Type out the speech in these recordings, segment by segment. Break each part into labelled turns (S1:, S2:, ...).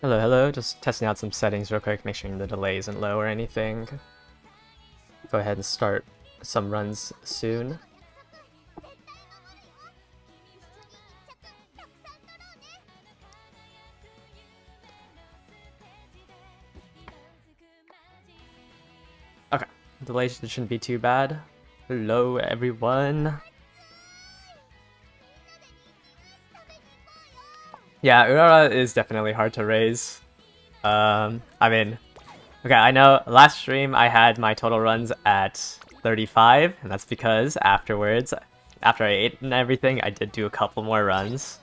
S1: Hello, hello. Just testing out some settings real quick, make sure the delay isn't low or anything. Go ahead and start some runs soon. Okay, delay shouldn't be too bad. Hello, everyone. Yeah, Urara is definitely hard to raise. I mean, okay, I know last stream I had my total runs at 35, and that's because afterwards, after I ate and everything, I did do a couple more runs.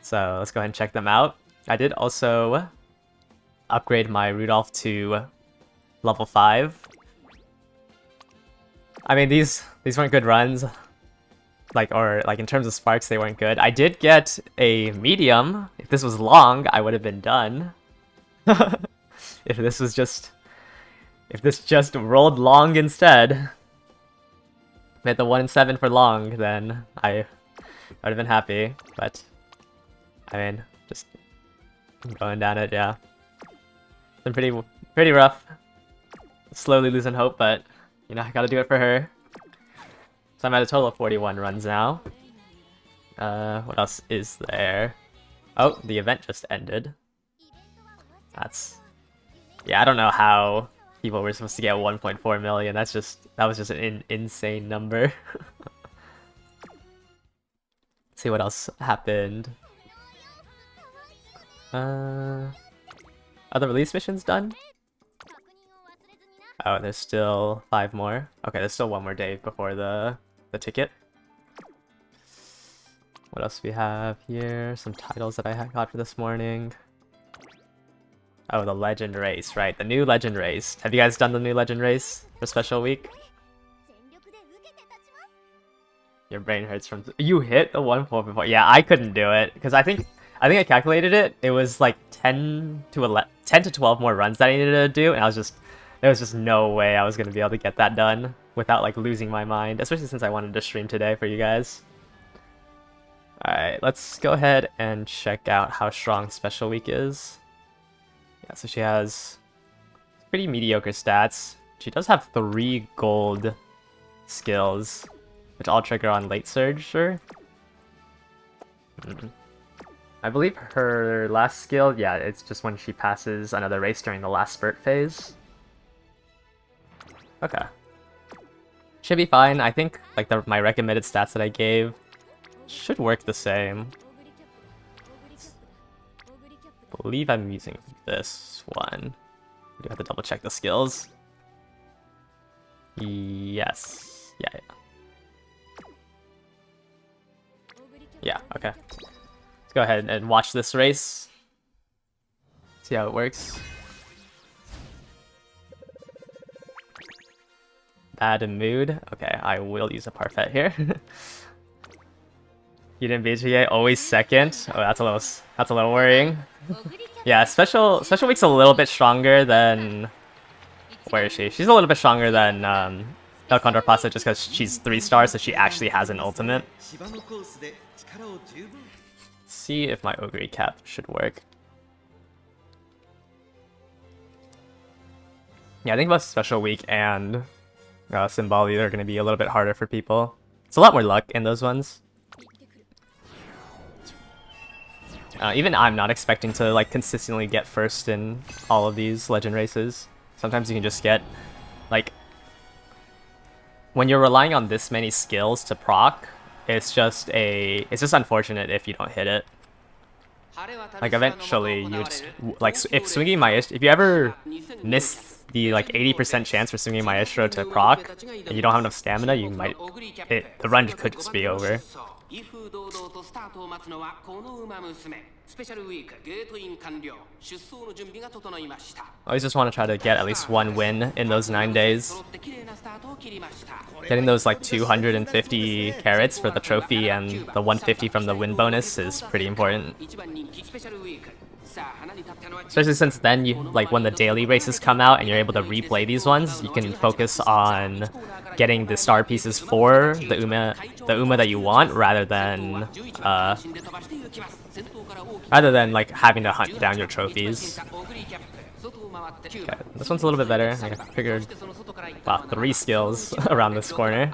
S1: So let's go ahead and check them out. I did also upgrade my Rudolph to level 5. I mean, these weren't good runs. Like in terms of sparks, they weren't good. I did get a medium. If this was long, I would have been done. If this just rolled long instead, made the 1 and 7 for long, then I would have been happy. But I mean, just going down it, yeah. It's been pretty rough. Slowly losing hope, but you know, I gotta do it for her. So I'm at a total of 41 runs now. What else is there? Oh, the event just ended. Yeah, I don't know how people were supposed to get 1.4 million. That was just an insane number. Let's see what else happened. Are the release missions done? Oh, there's still 5 more. Okay, there's still 1 more day before the ticket. What else do we have here? Some titles that I got for this morning. Oh, the Legend Race, right. The new Legend Race. Have you guys done the new Legend Race for Special Week? Your brain hurts from... You hit the 1-4 before. Yeah, I couldn't do it. Because I think I calculated it. It was like 10 to 12 more runs that I needed to do. And there was just no way I was going to be able to get that done without like losing my mind. Especially since I wanted to stream today for you guys. Alright, let's go ahead and check out how strong Special Week is. Yeah, so she has pretty mediocre stats. She does have 3 gold skills, which all trigger on late surge, sure. I believe her last skill, yeah, it's just when she passes another race during the last spurt phase. Okay. Should be fine. I think like my recommended stats that I gave should work the same. I believe I'm using this one. I do have to double check the skills. Yes. Yeah. Yeah, okay. Let's go ahead and watch this race. See how it works. Bad mood. Okay, I will use a parfait here. You didn't BGA, always second. Oh, that's a little worrying. Yeah, special week's a little bit stronger than... Where is she? She's a little bit stronger than El Condor Pasa just because she's 3 stars, so she actually has an ultimate. Let's see if my Ogre cap should work. Yeah, I think both Special Week and Symboli are going to be a little bit harder for people. It's a lot more luck in those ones. Even I'm not expecting to like consistently get first in all of these legend races. Sometimes you can just get like when you're relying on this many skills to proc, it's just unfortunate if you don't hit it. Like eventually you just like if you ever miss the like 80% chance for swinging Maestro to proc and you don't have enough stamina, the run could just be over. I always just want to try to get at least 1 win in those 9 days. Getting those like 250 carats for the trophy and the 150 from the win bonus is pretty important. Especially since then, you like when the daily races come out and you're able to replay these ones, you can focus on getting the star pieces for the Uma that you want, rather than like having to hunt down your trophies. Okay, this one's a little bit better. I figured, wow, 3 skills around this corner.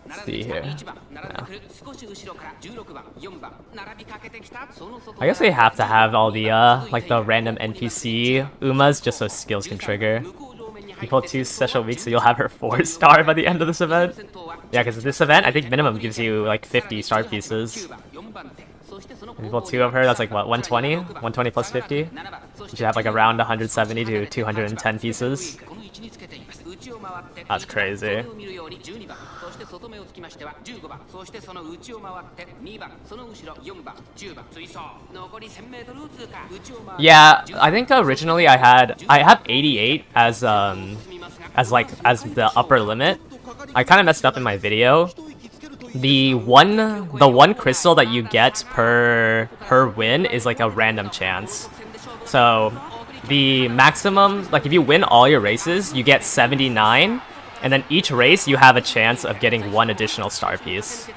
S1: Let's see here. No. I guess they have to have all the like the random NPC Umas just so skills can trigger. You pull 2 special weeks, so you'll have her 4-star by the end of this event. Yeah, because this event I think minimum gives you like 50 star pieces. If you pull 2 of her, that's like what, 120? 120 plus 50? You should have like around 170 to 210 pieces. That's crazy. Yeah, I think originally I have 88 as the upper limit. I kind of messed up in my video. The one crystal that you get per win is like a random chance. So the maximum, like if you win all your races, you get 79, and then each race you have a chance of getting 1 additional star piece.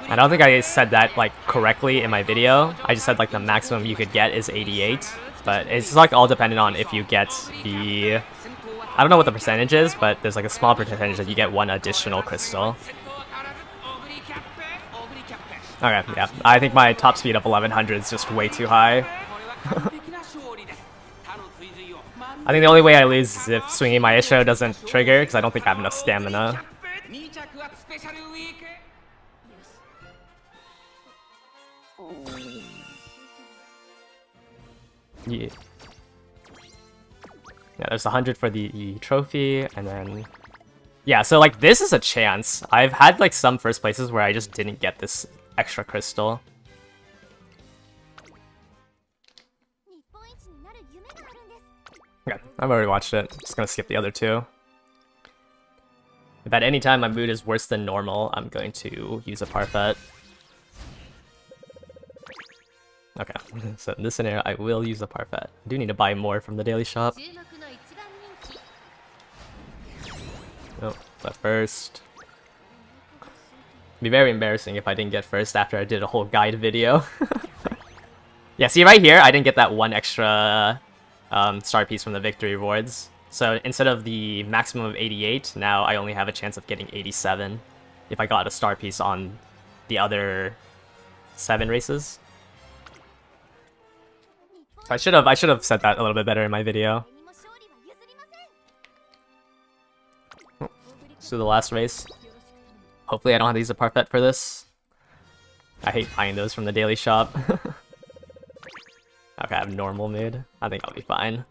S1: I don't think I said that like correctly in my video. I just said like the maximum you could get is 88, but it's like all dependent on if you get the, I don't know what the percentage is, but there's like a small percentage that you get 1 additional crystal. Okay, yeah, I think my top speed of 1100 is just way too high. I think the only way I lose is if swinging my Isho doesn't trigger, because I don't think I have enough stamina. Yeah. Yeah, there's 100 for the trophy, and then... Yeah, so like this is a chance. I've had like some first places where I just didn't get this extra crystal. Okay, I've already watched it. Just gonna skip the other 2. If at any time my mood is worse than normal, I'm going to use a Parfait. Okay, so in this scenario, I will use a Parfait. I do need to buy more from the daily shop. Oh, but first. It'd be very embarrassing if I didn't get first after I did a whole guide video. Yeah, see right here, I didn't get that 1 extra star piece from the victory rewards. So instead of the maximum of 88, now I only have a chance of getting 87 if I got a star piece on the other 7 races. So I should have said that a little bit better in my video. Let's do the last race. Hopefully I don't have to use a Parfait for this. I hate buying those from the daily shop. Okay, I have normal mood. I think I'll be fine.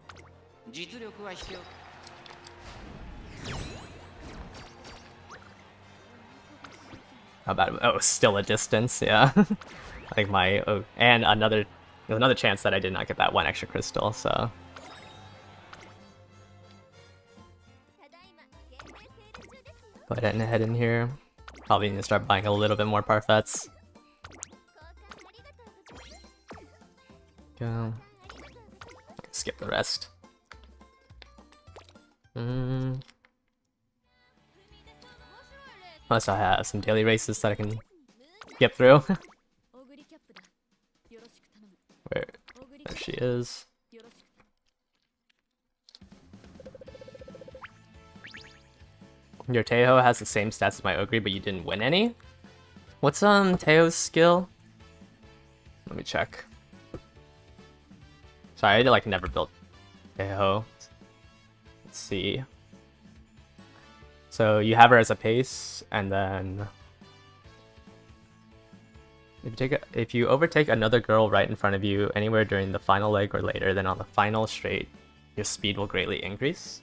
S1: How about, oh, still a distance, yeah. I think my, oh, and there's another chance that I did not get that 1 extra crystal, so. Go ahead and head in here. Probably need to start buying a little bit more Parfaits. Go. Skip the rest. Unless I have some daily races that I can get through. There she is. Your Taeho has the same stats as my Ogre, but you didn't win any? What's Taeho's skill? Let me check. Sorry, I like never built Taeho. Let's see. So you have her as a pace, and then if you overtake another girl right in front of you anywhere during the final leg or later, then on the final straight, your speed will greatly increase.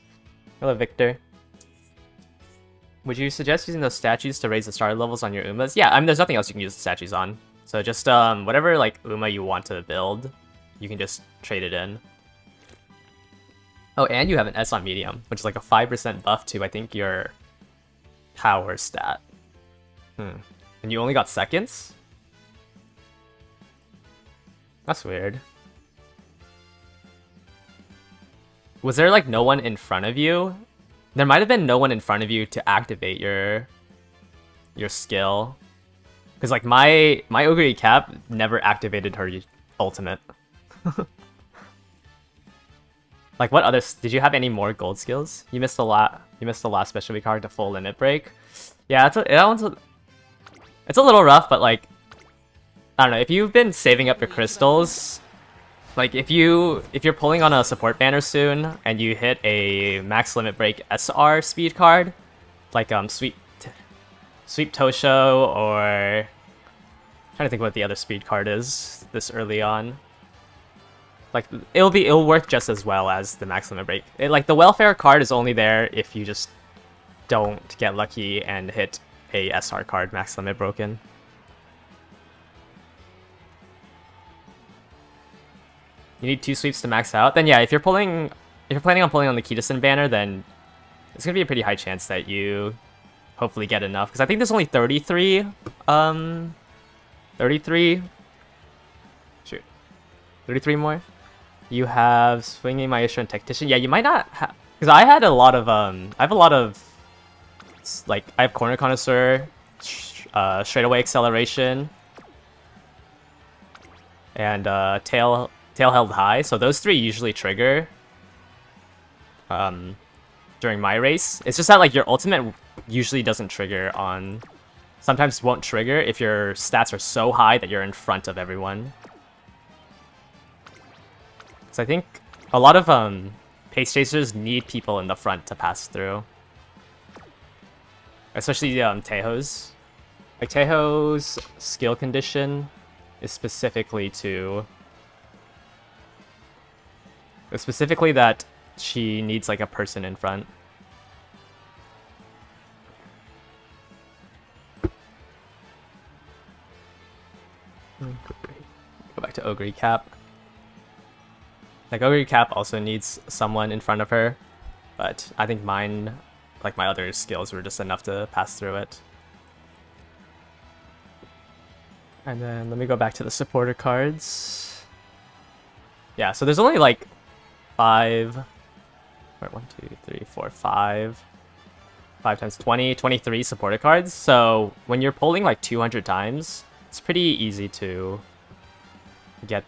S1: Hello, Victor. Would you suggest using those statues to raise the star levels on your Umas? Yeah, I mean, there's nothing else you can use the statues on. So just whatever like Uma you want to build, you can just trade it in. Oh, and you have an S on medium, which is like a 5% buff to, I think, your power stat. And you only got seconds? That's weird. Was there like no one in front of you? There might have been no one in front of you to activate your skill. Because like my Ogre Cap never activated her ultimate. Like what others did you have any more gold skills? You missed the last specialty card to full limit break. Yeah, it's a little rough, but like I don't know, if you've been saving up your crystals, like if you're pulling on a support banner soon and you hit a max limit break SR speed card, like Sweep Tosho, or I'm trying to think what the other speed card is this early on. Like it'll work just as well as the max limit break. Like the welfare card is only there if you just don't get lucky and hit a SR card max limit broken. You need 2 sweeps to max out. Then yeah, if you're planning on pulling on the Kitasen banner, then it's gonna be a pretty high chance that you hopefully get enough. Because I think there's only 33 more. You have Swinging Maestro and Tactician. Yeah, you might not have, because I have a lot of like I have Corner Connoisseur, Straightaway Acceleration, and Tail Held High. So those 3 usually trigger during my race. It's just that like your ultimate usually doesn't trigger on, sometimes won't trigger if your stats are so high that you're in front of everyone. So I think a lot of pace chasers need people in the front to pass through. Especially Taeho's. Like Taeho's skill condition is specifically that she needs like a person in front. Go back to Ogre Cap. Like Ogre Cap also needs someone in front of her, but I think mine, like my other skills, were just enough to pass through it. And then let me go back to the supporter cards. Yeah, so there's only like 5 times 20, 23 supporter cards. So when you're pulling like 200 times, it's pretty easy to get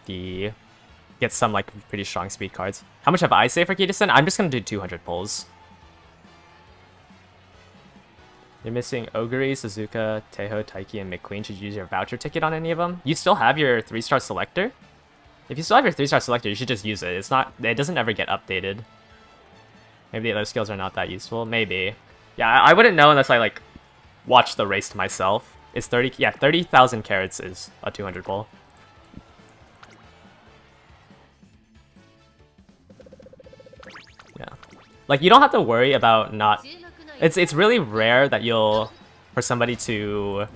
S1: some like pretty strong speed cards. How much have I saved for Kitasen? I'm just gonna do 200 pulls. You're missing Ogre, Suzuka, Taeho, Taiki, and McQueen. Should you use your voucher ticket on any of them? You still have your 3-star selector? If you still have your 3-star selector, you should just use it. It doesn't ever get updated. Maybe the other skills are not that useful. Maybe. Yeah, I wouldn't know unless I like watch the race myself. It's 30,000 carats is a 200 pull. Yeah. Like you don't have to worry about not. It's really rare that for somebody to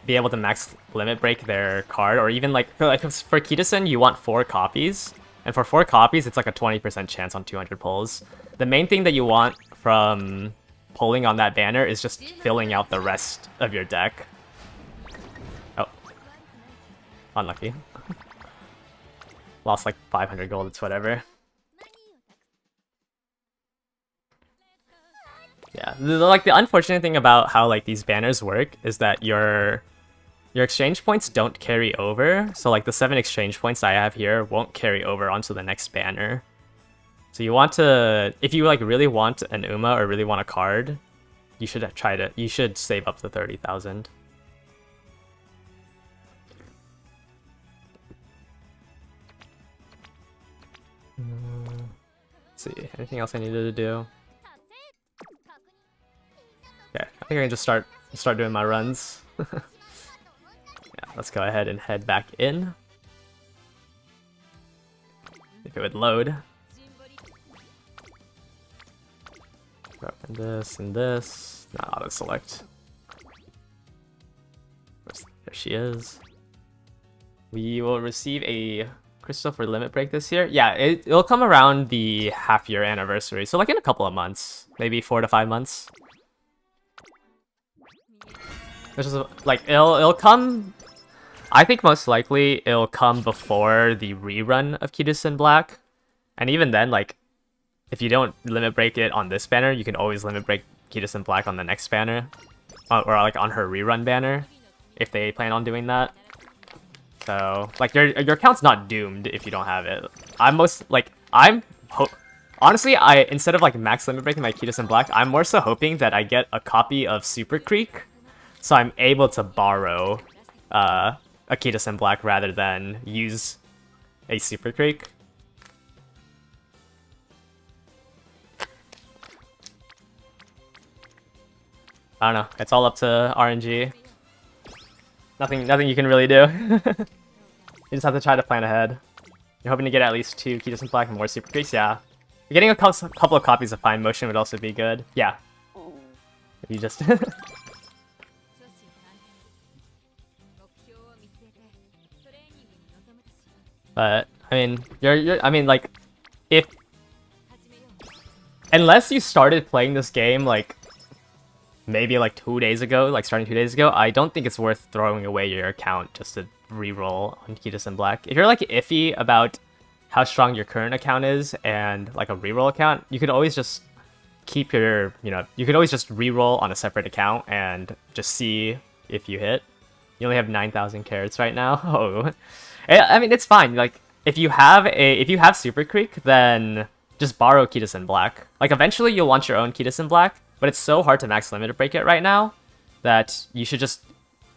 S1: be able to max limit break their card, or even like for Kitasen you want 4 copies, and for 4 copies it's like a 20% chance on 200 pulls. The main thing that you want from pulling on that banner is just filling out the rest of your deck. Oh, unlucky. Lost like 500 gold. It's whatever. Yeah, the unfortunate thing about how like these banners work is that your exchange points don't carry over. So like the 7 exchange points I have here won't carry over onto the next banner. So you want to, if you like really want an Uma or really want a card, you should save up to 30,000. Let's see, anything else I needed to do? Okay, I think I can just start doing my runs. Yeah, let's go ahead and head back in. If it would load. Open this and this. Not auto select. There she is. We will receive a crystal for limit break this year. Yeah, it'll come around the half-year anniversary, so like in a couple of months, maybe 4 to 5 months. There's just like it'll come I think most likely it'll come before the rerun of Kidison Black. And even then, like, if you don't limit break it on this banner, you can always limit break Kidison Black on the next banner. Or like on her rerun banner, if they plan on doing that. So, like, your account's not doomed if you don't have it. Honestly, instead of like max limit breaking my Kidison Black, I'm more so hoping that I get a copy of Super Creek, so I'm able to borrow a Kidison Black rather than use a Super Creek. I don't know. It's all up to RNG. Nothing you can really do. You just have to try to plan ahead. You're hoping to get at least 2 Kidison Black and more Super Creeks, yeah. Getting a couple of copies of Fine Motion would also be good. Yeah. If you just... But, I mean, like, if... Unless you started playing this game, like, maybe like 2 days ago, like starting 2 days ago, I don't think it's worth throwing away your account just to reroll on Kidison Black. If you're like iffy about how strong your current account is and like a reroll account, you could always just keep your, you could always just reroll on a separate account and just see if you hit. You only have 9,000 carats right now. Oh, I mean, it's fine. Like, if you have Super Creek, then just borrow Kidison Black. Like, eventually you'll want your own Kidison Black, but it's so hard to max limit break it right now that you should just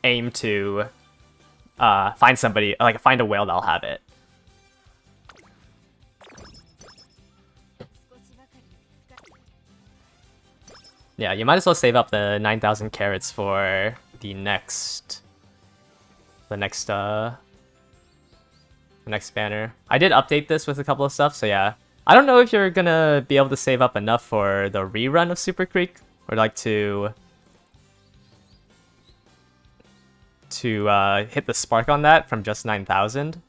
S1: aim to find somebody, like find a whale that'll have it. Yeah, you might as well save up the 9,000 carats for the next banner. I did update this with a couple of stuff, so yeah. I don't know if you're gonna be able to save up enough for the rerun of Super Creek, or like to hit the spark on that from just 9,000,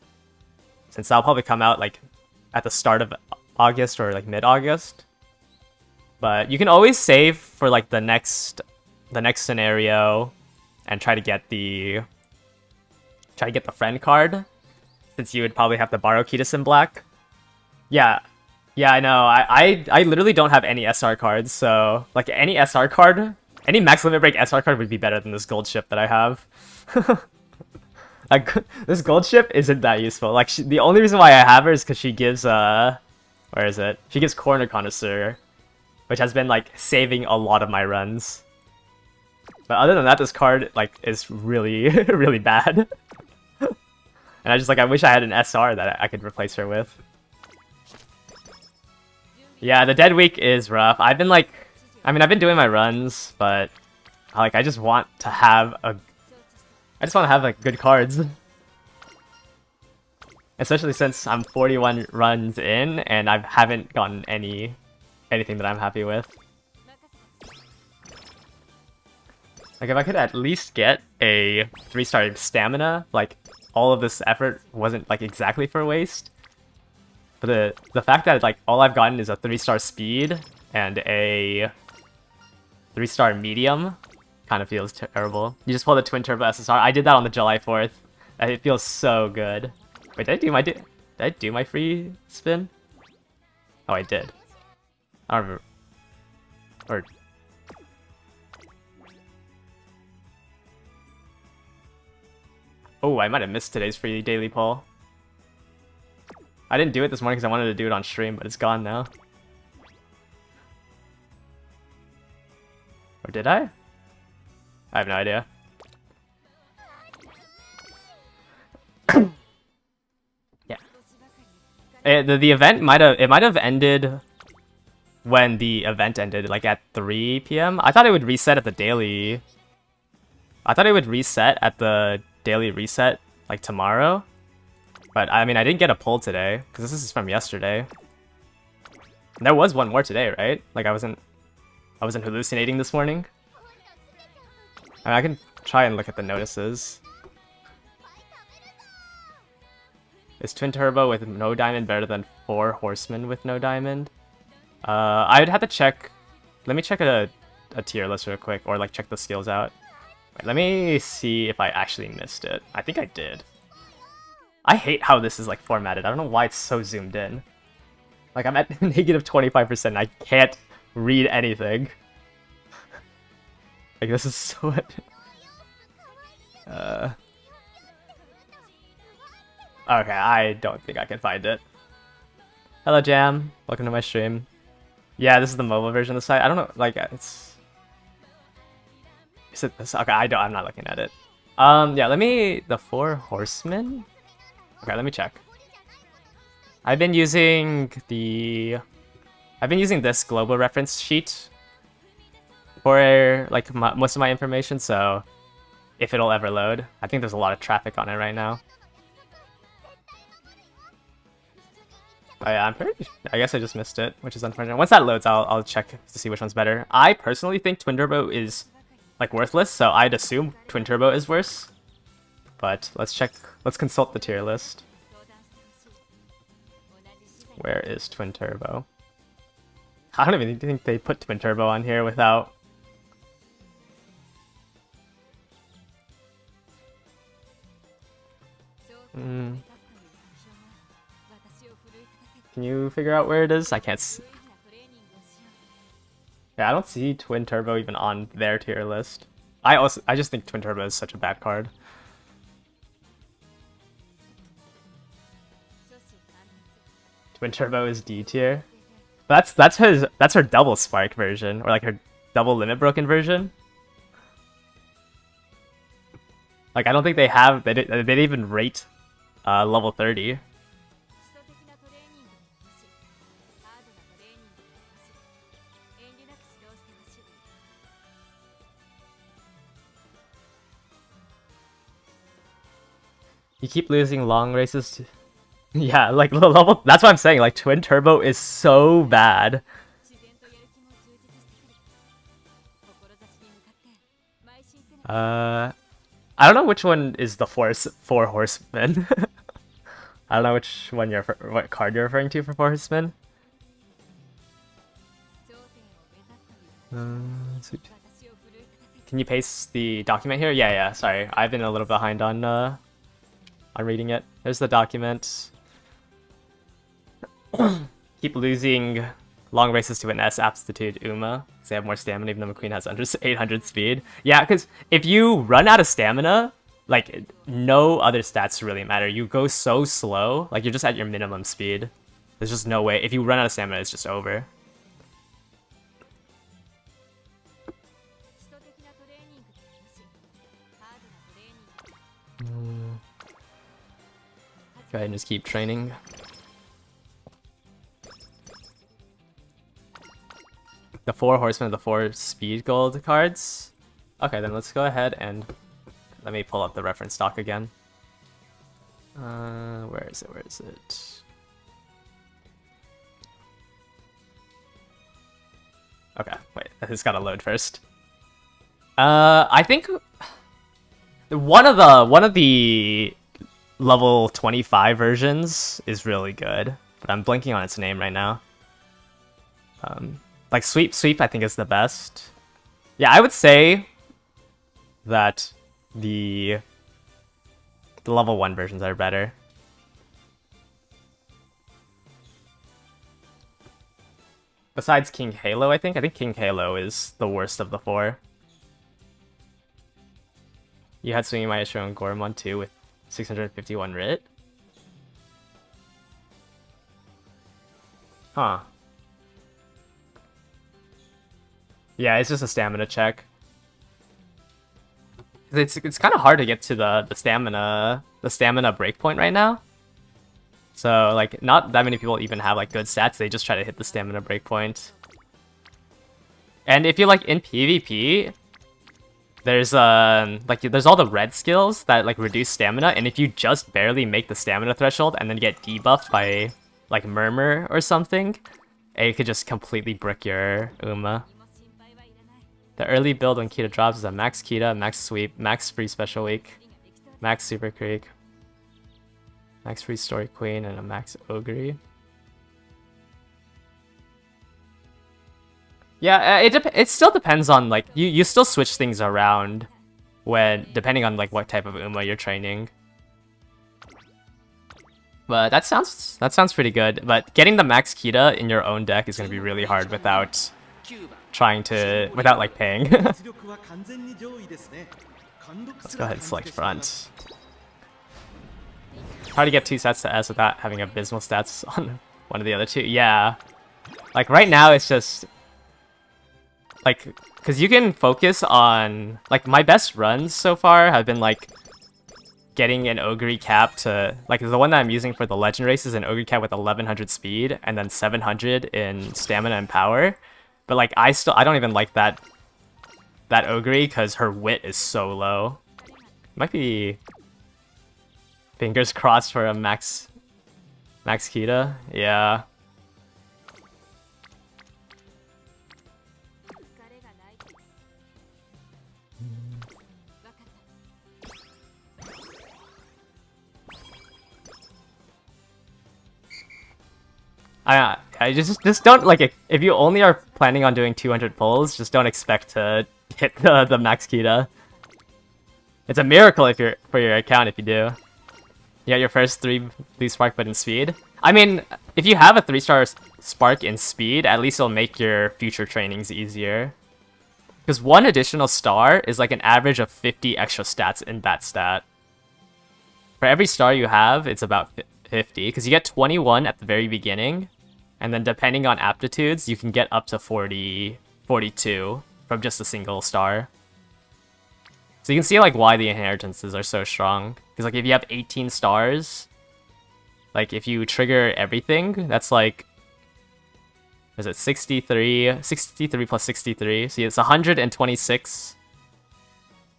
S1: since that'll probably come out like at the start of August or like mid-August. But you can always save for like the next scenario and try to get the friend card, since you would probably have to borrow Kidison Black. Yeah, I know. I literally don't have any SR cards, so like any SR card, any max limit break SR card would be better than this gold ship that I have. Like, this gold ship isn't that useful. Like, the only reason why I have her is because she gives where is it? She gives Corner Connoisseur, which has been like saving a lot of my runs. But other than that, this card like is really really bad. And I wish I had an SR that I could replace her with. Yeah, the dead week is rough. I've been doing my runs, but I just want to have like good cards. Especially since I'm 41 runs in and I haven't gotten anything that I'm happy with. Like, if I could at least get a 3-star stamina, like all of this effort wasn't like exactly for waste. But the fact that like all I've gotten is a 3-star speed and a 3-star medium kind of feels terrible. You just pull the twin turbo SSR. I did that on the July 4th. It feels so good. Wait, did I do my free spin? Oh, I did. I don't remember. Or oh, I might have missed today's free daily poll. I didn't do it this morning because I wanted to do it on stream, but it's gone now. Or did I? I have no idea. Yeah. The event might have ended when the event ended, like at 3 PM. I thought it would reset at the daily. I thought it would reset at the daily reset like tomorrow. But I mean, I didn't get a poll today because this is from yesterday. And there was one more today, right? Like I wasn't hallucinating this morning. I mean, I can try and look at the notices. Is Twin Turbo with no diamond better than 4 Horsemen with no diamond? I'd have to check. Let me check a tier list real quick, or like check the skills out. Wait, let me see if I actually missed it. I think I did. I hate how this is like formatted. I don't know why it's so zoomed in. Like I'm at negative 25%. I can't read anything. Like this is so... Okay, I don't think I can find it. Hello Jam, welcome to my stream. Yeah, this is the mobile version of the site. I don't know, like it's... Is it this? Okay, I'm not looking at it. Yeah, let me... The Four Horsemen? Okay, let me check. I've been using this global reference sheet for like most of my information, so if it'll ever load. I think there's a lot of traffic on it right now. Oh, yeah, I guess I just missed it, which is unfortunate. Once that loads, I'll check to see which one's better. I personally think Twin Turbo is like worthless, so I'd assume Twin Turbo is worse. But let's check. Let's consult the tier list. Where is Twin Turbo? I don't even think they put Twin Turbo on here without... Can you figure out where it is? I can't see. Yeah, I don't see Twin Turbo even on their tier list. I just think Twin Turbo is such a bad card. Twin Turbo is D tier. That's her double spark version, or like her double limit broken version. Like I don't think they didn't even rate level 30. You keep losing long races to... Yeah, like level... That's what I'm saying, like Twin Turbo is so bad. I don't know which one is the Four Horsemen. I don't know what card you're referring to for Four Horsemen. Can you paste the document here? Yeah, sorry. I've been a little behind on reading it. There's the document. Keep losing long races to an S aptitude Uma, because they have more stamina even though McQueen has under 800 speed. Yeah, because if you run out of stamina, like no other stats really matter. You go so slow, like you're just at your minimum speed. There's just no way. If you run out of stamina, it's just over. Go ahead and just keep training. The Four Horsemen of the 4 speed gold cards. Okay, then let's go ahead and let me pull up the reference doc again. Where is it? Okay, wait, it's gotta load first. I think one of the level 25 versions is really good, but I'm blanking on its name right now. Like Sweep I think is the best. Yeah, I would say that the level 1 versions are better. Besides King Halo, I think King Halo is the worst of the 4. You had Swinging Maestro and Goremon too with 651 writ? Huh. Yeah, it's just a stamina check. It's kind of hard to get to the stamina breakpoint right now. So like not that many people even have like good stats. They just try to hit the stamina breakpoint. And if you're like in PvP, there's there's all the red skills that like reduce stamina, and if you just barely make the stamina threshold and then get debuffed by like Murmur or something, it could just completely brick your Uma. The early build when Kita drops is a max Kita, max sweep, max free special week, max super creek, max free story queen, and a max ogre. Yeah, it still depends on like you still switch things around when depending on like what type of Uma you're training. But that sounds pretty good. But getting the Max Kita in your own deck is gonna be really hard without like paying. Let's go ahead and select front. Hard to get 2 stats to S without having abysmal stats on one of the other two. Yeah. Like right now it's just like, because you can focus on like my best runs so far have been like getting an Ogre cap to like the one that I'm using for the legend race is an Ogre cap with 1100 speed and then 700 in stamina and power. But like I don't even like that Ogre because her wit is so low. Might be fingers crossed for a Max Kita. Yeah. I just don't like it. If you only are planning on doing 200 pulls, just don't expect to hit the Max Kita. It's a miracle if you're for your account if you do. You got your first 3 blue spark but in speed. I mean, if you have a 3-star spark in speed, at least it'll make your future trainings easier. Because 1 additional star is like an average of 50 extra stats in that stat. For every star you have, it's about 50, because you get 21 at the very beginning, and then depending on aptitudes, you can get up to 42 from just a single star. So you can see like why the inheritances are so strong. Because like if you have 18 stars, like if you trigger everything, that's like, is it 63 plus 63? See, it's 126.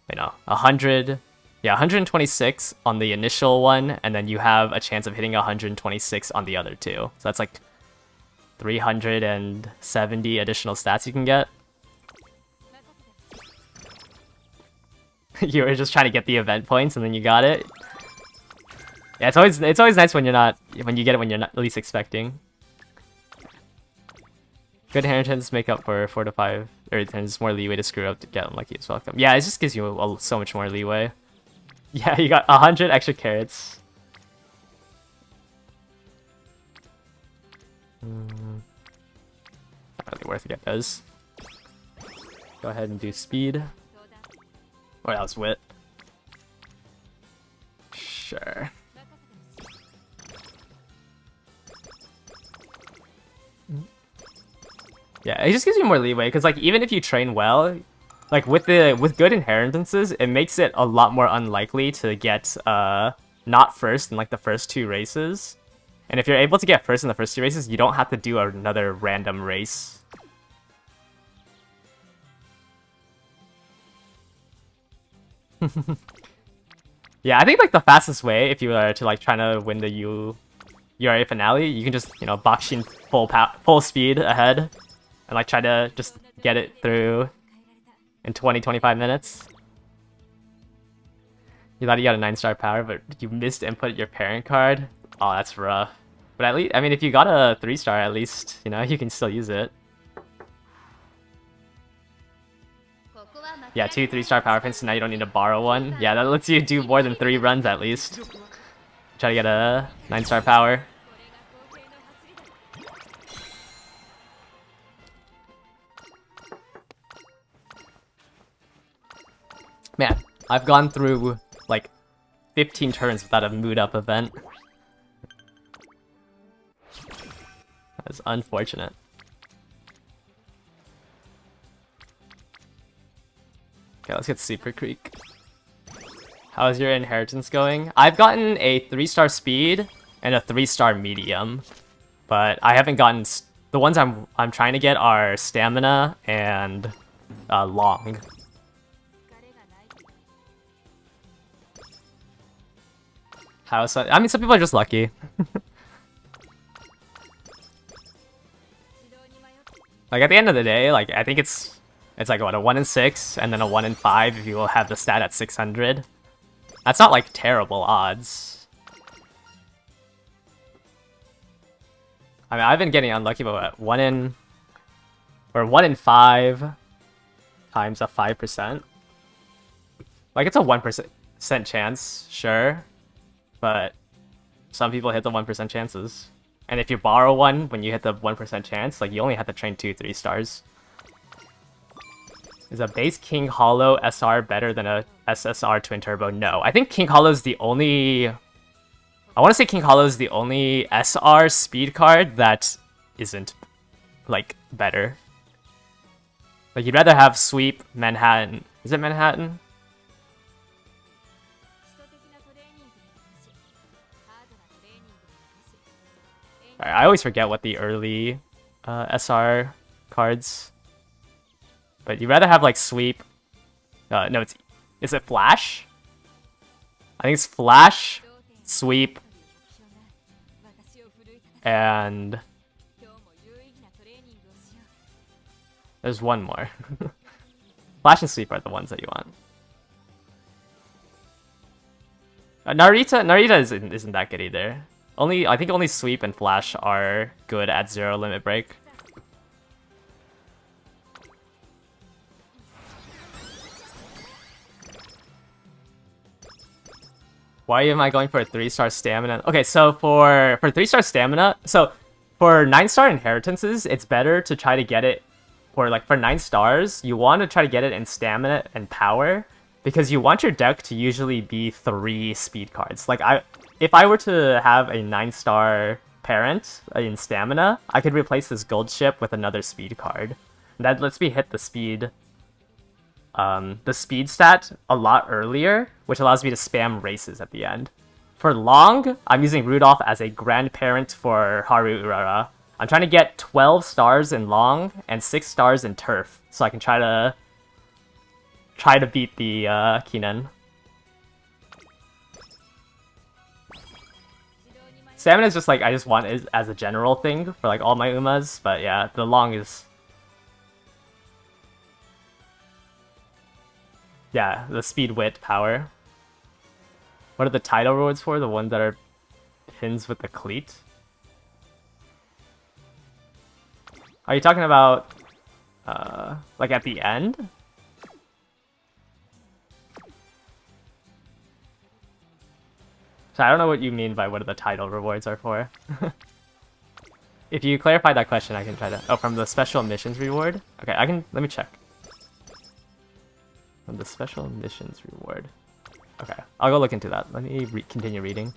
S1: Wait, no, 100. Yeah, 126 on the initial one, and then you have a chance of hitting 126 on the other two. So that's like 370 additional stats you can get. You were just trying to get the event points, and then you got it. Yeah, it's always nice when you get it when you're not least expecting. Good inheritance make up for 4 to 5, or there's more leeway to screw up to get unlucky as well. Yeah, it just gives you so much more leeway. Yeah, you got 100 extra carrots. Not really worth to get those. Go ahead and do speed. Oh, that was wit. Sure. Yeah, it just gives you more leeway because, like, even if you train well, like with good inheritances, it makes it a lot more unlikely to get not first in like the first 2 races. And if you're able to get first in the first 2 races, you don't have to do another random race. Yeah, I think like the fastest way, if you are to like trying to win the URA finale, you can just, you know, Bakshin full speed ahead and like try to just get it through in 20-25 minutes. You thought you got a 9-star power, but you missed input your parent card. Oh, that's rough. But at least, I mean, if you got a 3-star, at least, you know, you can still use it. Yeah, 2 3-star power pins, so now you don't need to borrow one. Yeah, that lets you do more than 3 runs at least. Try to get a 9-star power. Man, I've gone through like 15 turns without a mood up event. That's unfortunate. Okay, let's get Super Creek. How's your inheritance going? I've gotten a 3-star speed and a 3-star medium, but I haven't gotten the ones I'm trying to get are stamina and long. I mean, some people are just lucky. Like at the end of the day, like I think it's like what, a 1 in 6 and then a 1 in 5 if you will have the stat at 600. That's not like terrible odds. I mean, I've been getting unlucky, but what, 1 in 5 times a 5%. Like, it's a 1% chance, sure. But some people hit the 1% chances. And if you borrow one when you hit the 1% chance, like, you only have to train 2 3-stars. Is a base King Hollow SR better than a SSR Twin Turbo? No. I think King Hollow is the only... I want to say King Hollow is the only SR speed card that isn't, like, better. Like, you'd rather have Sweep, Manhattan... Is it Manhattan? I always forget what the early SR cards... But you'd rather have, like, Sweep... no, it's... Is it Flash? I think it's Flash, Sweep, and... There's one more. Flash and Sweep are the ones that you want. Narita isn't that good either. I think only Sweep and Flash are good at 0 limit break. Why am I going for a 3-star stamina? Okay, so for 3-star stamina, so for 9-star inheritances, it's better to try to get it for 9 stars. You want to try to get it in stamina and power because you want your deck to usually be 3 speed cards. Like if I were to have a 9-star parent in stamina, I could replace this gold ship with another speed card. That lets me hit the speed stat a lot earlier, which allows me to spam races at the end. For long, I'm using Rudolph as a grandparent for Haru Urara. I'm trying to get 12 stars in long and 6 stars in turf, so I can try to beat the Keenan. Stamina is just like, I just want it as a general thing for like all my Umas, but yeah, the long is... Yeah, the speed, wit, power. What are the title rewards for? The ones that are pins with the cleat? Are you talking about, like at the end? So I don't know what you mean by what the title rewards are for. If you clarify that question, I can try to... Oh, from the special missions reward? Okay, let me check. From the special missions reward. Okay, I'll go look into that. Let me continue reading.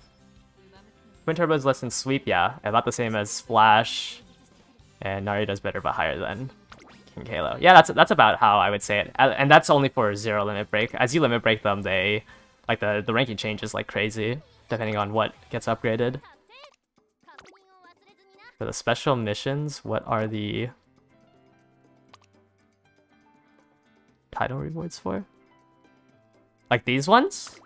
S1: Twin Turbo is less than Sweep, yeah. About the same as Flash. And Narita's better but higher than King Kalo. Yeah, that's about how I would say it. And that's only for 0 limit break. As you limit break them, they... Like, the ranking changes like crazy, depending on what gets upgraded. For the special missions, what are the... title rewards for? Like these ones?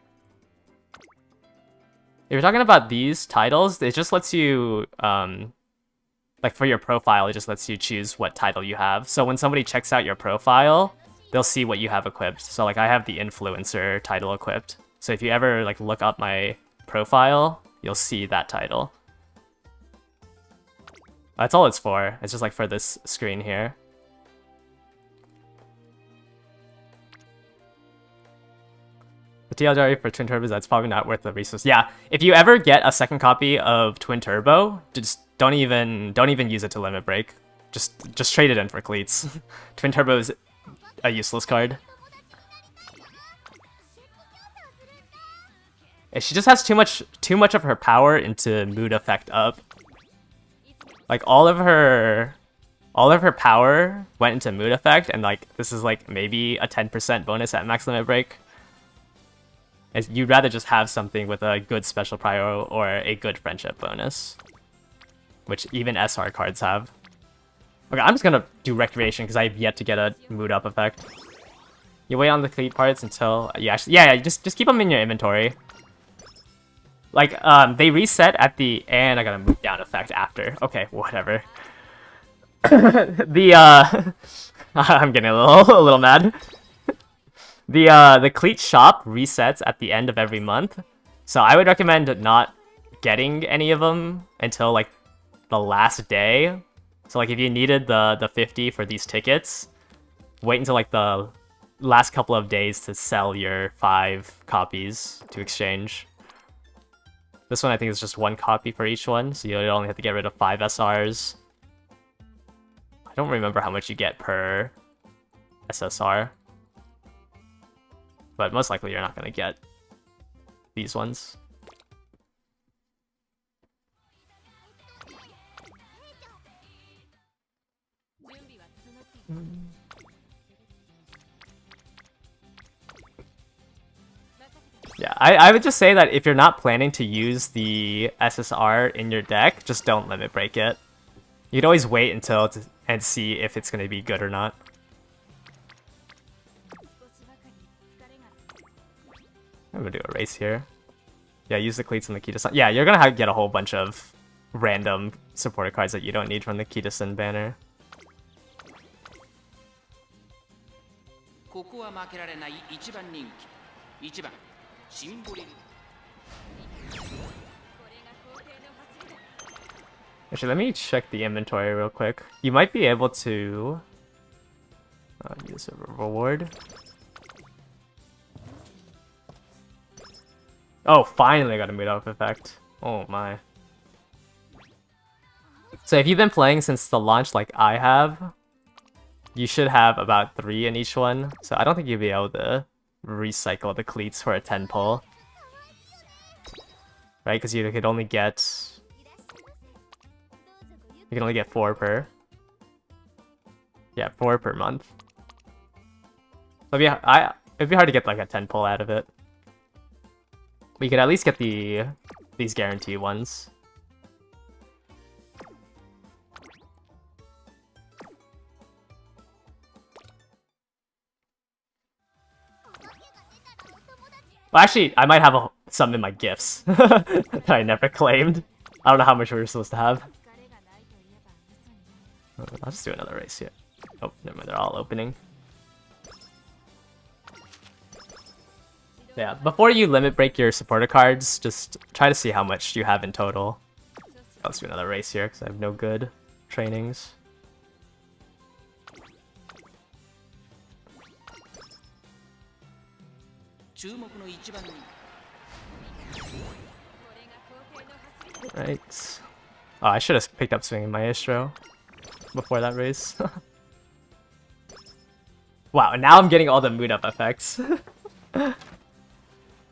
S1: If you're talking about these titles, it just lets you, like for your profile, it just lets you choose what title you have. So when somebody checks out your profile, they'll see what you have equipped. So like I have the influencer title equipped. So if you ever like look up my profile, you'll see that title. That's all it's for. It's just like for this screen here. The TLDR for Twin Turbos, that's probably not worth the resource. Yeah, if you ever get a second copy of Twin Turbo, just don't even use it to limit break. Just trade it in for cleats. Twin Turbo is a useless card. And she just has too much of her power into mood effect up. Like all of her power went into mood effect, and like this is like maybe a 10% bonus at max limit break. You'd rather just have something with a good special prior or a good friendship bonus, which even SR cards have. Okay, I'm just gonna do recreation because I have yet to get a mood up effect. You wait on the cleat parts until you actually, yeah, just keep them in your inventory. Like, they reset at the, and I got a move down effect after. Okay, whatever. I'm getting a little mad. The cleat shop resets at the end of every month, so I would recommend not getting any of them until like the last day. So like if you needed the 50 for these tickets, wait until like the last couple of days to sell your 5 copies to exchange. This one I think is just 1 copy for each one, so you only have to get rid of 5 SRs. I don't remember how much you get per SSR. But most likely you're not going to get these ones. Yeah, I would just say that if you're not planning to use the SSR in your deck, just don't limit break it. You can always wait until and see if it's going to be good or not. I'm going to do a race here. Yeah, use the cleats and the Kita-san. Yeah, you're going to get a whole bunch of random supporter cards that you don't need from the Kita-san banner. Actually, let me check the inventory real quick. You might be able to use a reward. Oh, finally I got a mood-up effect. Oh my. So if you've been playing since the launch like I have, you should have about 3 in each one. So I don't think you'll be able to recycle the cleats for a 10 pull. Right, because you could only get... You can only get 4 per. Yeah, 4 per month. It'd be hard to get like a 10 pull out of it. But you could at least get these guarantee ones. Well, actually, I might have some in my gifts that I never claimed. I don't know how much we were supposed to have. I'll just do another race here. Oh, never mind, they're all opening. Yeah, before you limit break your supporter cards, just try to see how much you have in total. Let's do another race here, because I have no good trainings. Right. Oh, I should have picked up Swinging Maestro before that race. Wow, now I'm getting all the mood up effects.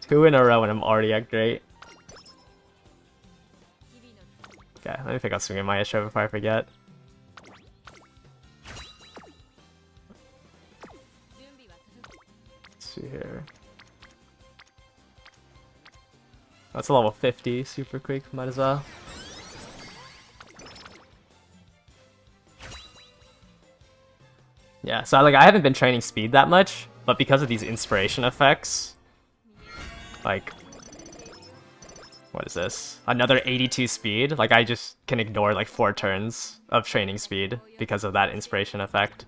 S1: 2 in a row and I'm already at great. Okay, let me pick up Swinging Maestro before I forget. Let's see here. That's a level 50, super quick, might as well. Yeah, so like I haven't been training speed that much, but because of these inspiration effects, like, what is this? Another 82 speed? Like I just can ignore like 4 turns of training speed because of that inspiration effect.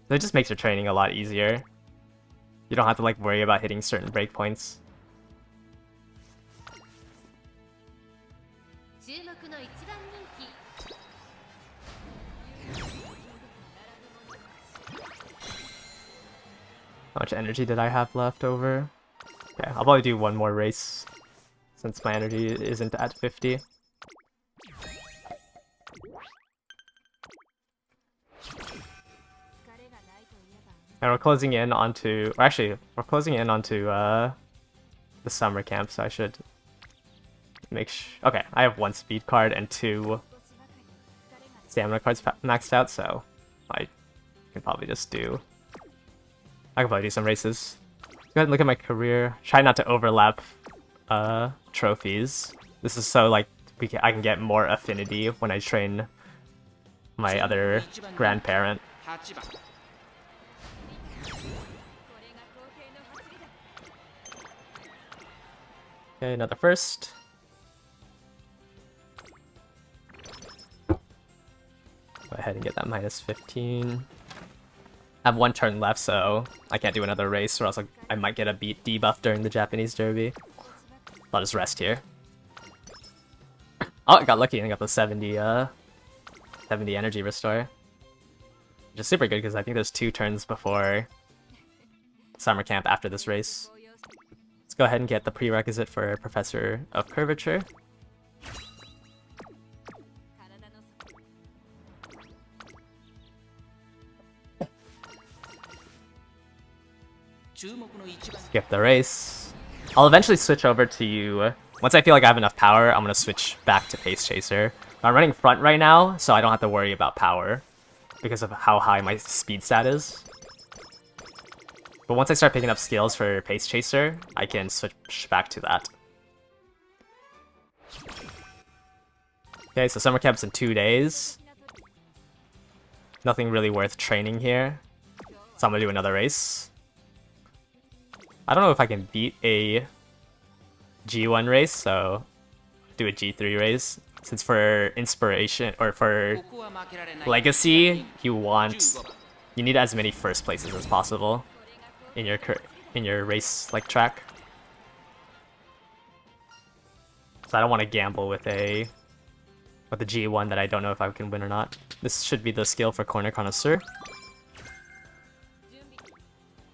S1: It just makes your training a lot easier. You don't have to like worry about hitting certain breakpoints. How much energy did I have left over? Okay, I'll probably do one more race since my energy isn't at 50. And we're closing in onto... Actually, we're closing in onto the summer camp, so I should make okay, I have 1 speed card and 2 stamina cards maxed out, so I can probably just do... I can probably do some races. Go ahead and look at my career. Try not to overlap trophies. This is so like I can get more affinity when I train my other grandparent. Okay, another first. Go ahead and get that minus 15. I have 1 turn left, so I can't do another race, or else I might get a beat debuff during the Japanese Derby. I'll just rest here. Oh, I got lucky and got the 70 energy restore. which is super good because I think there's 2 turns before summer camp after this race. Let's go ahead and get the prerequisite for Professor of Curvature. Skip the race. I'll eventually switch over to... Once I feel like I have enough power, I'm going to switch back to Pace Chaser. I'm running front right now, so I don't have to worry about power because of how high my speed stat is. But once I start picking up skills for Pace Chaser, I can switch back to that. Okay, so summer camp's in 2 days. Nothing really worth training here, so I'm going to do another race. I don't know if I can beat a G1 race, so do a G3 race. Since for inspiration or for legacy, you need as many first places as possible in your race like track. So I don't want to gamble with a G1 that I don't know if I can win or not. This should be the skill for Corner Connoisseur.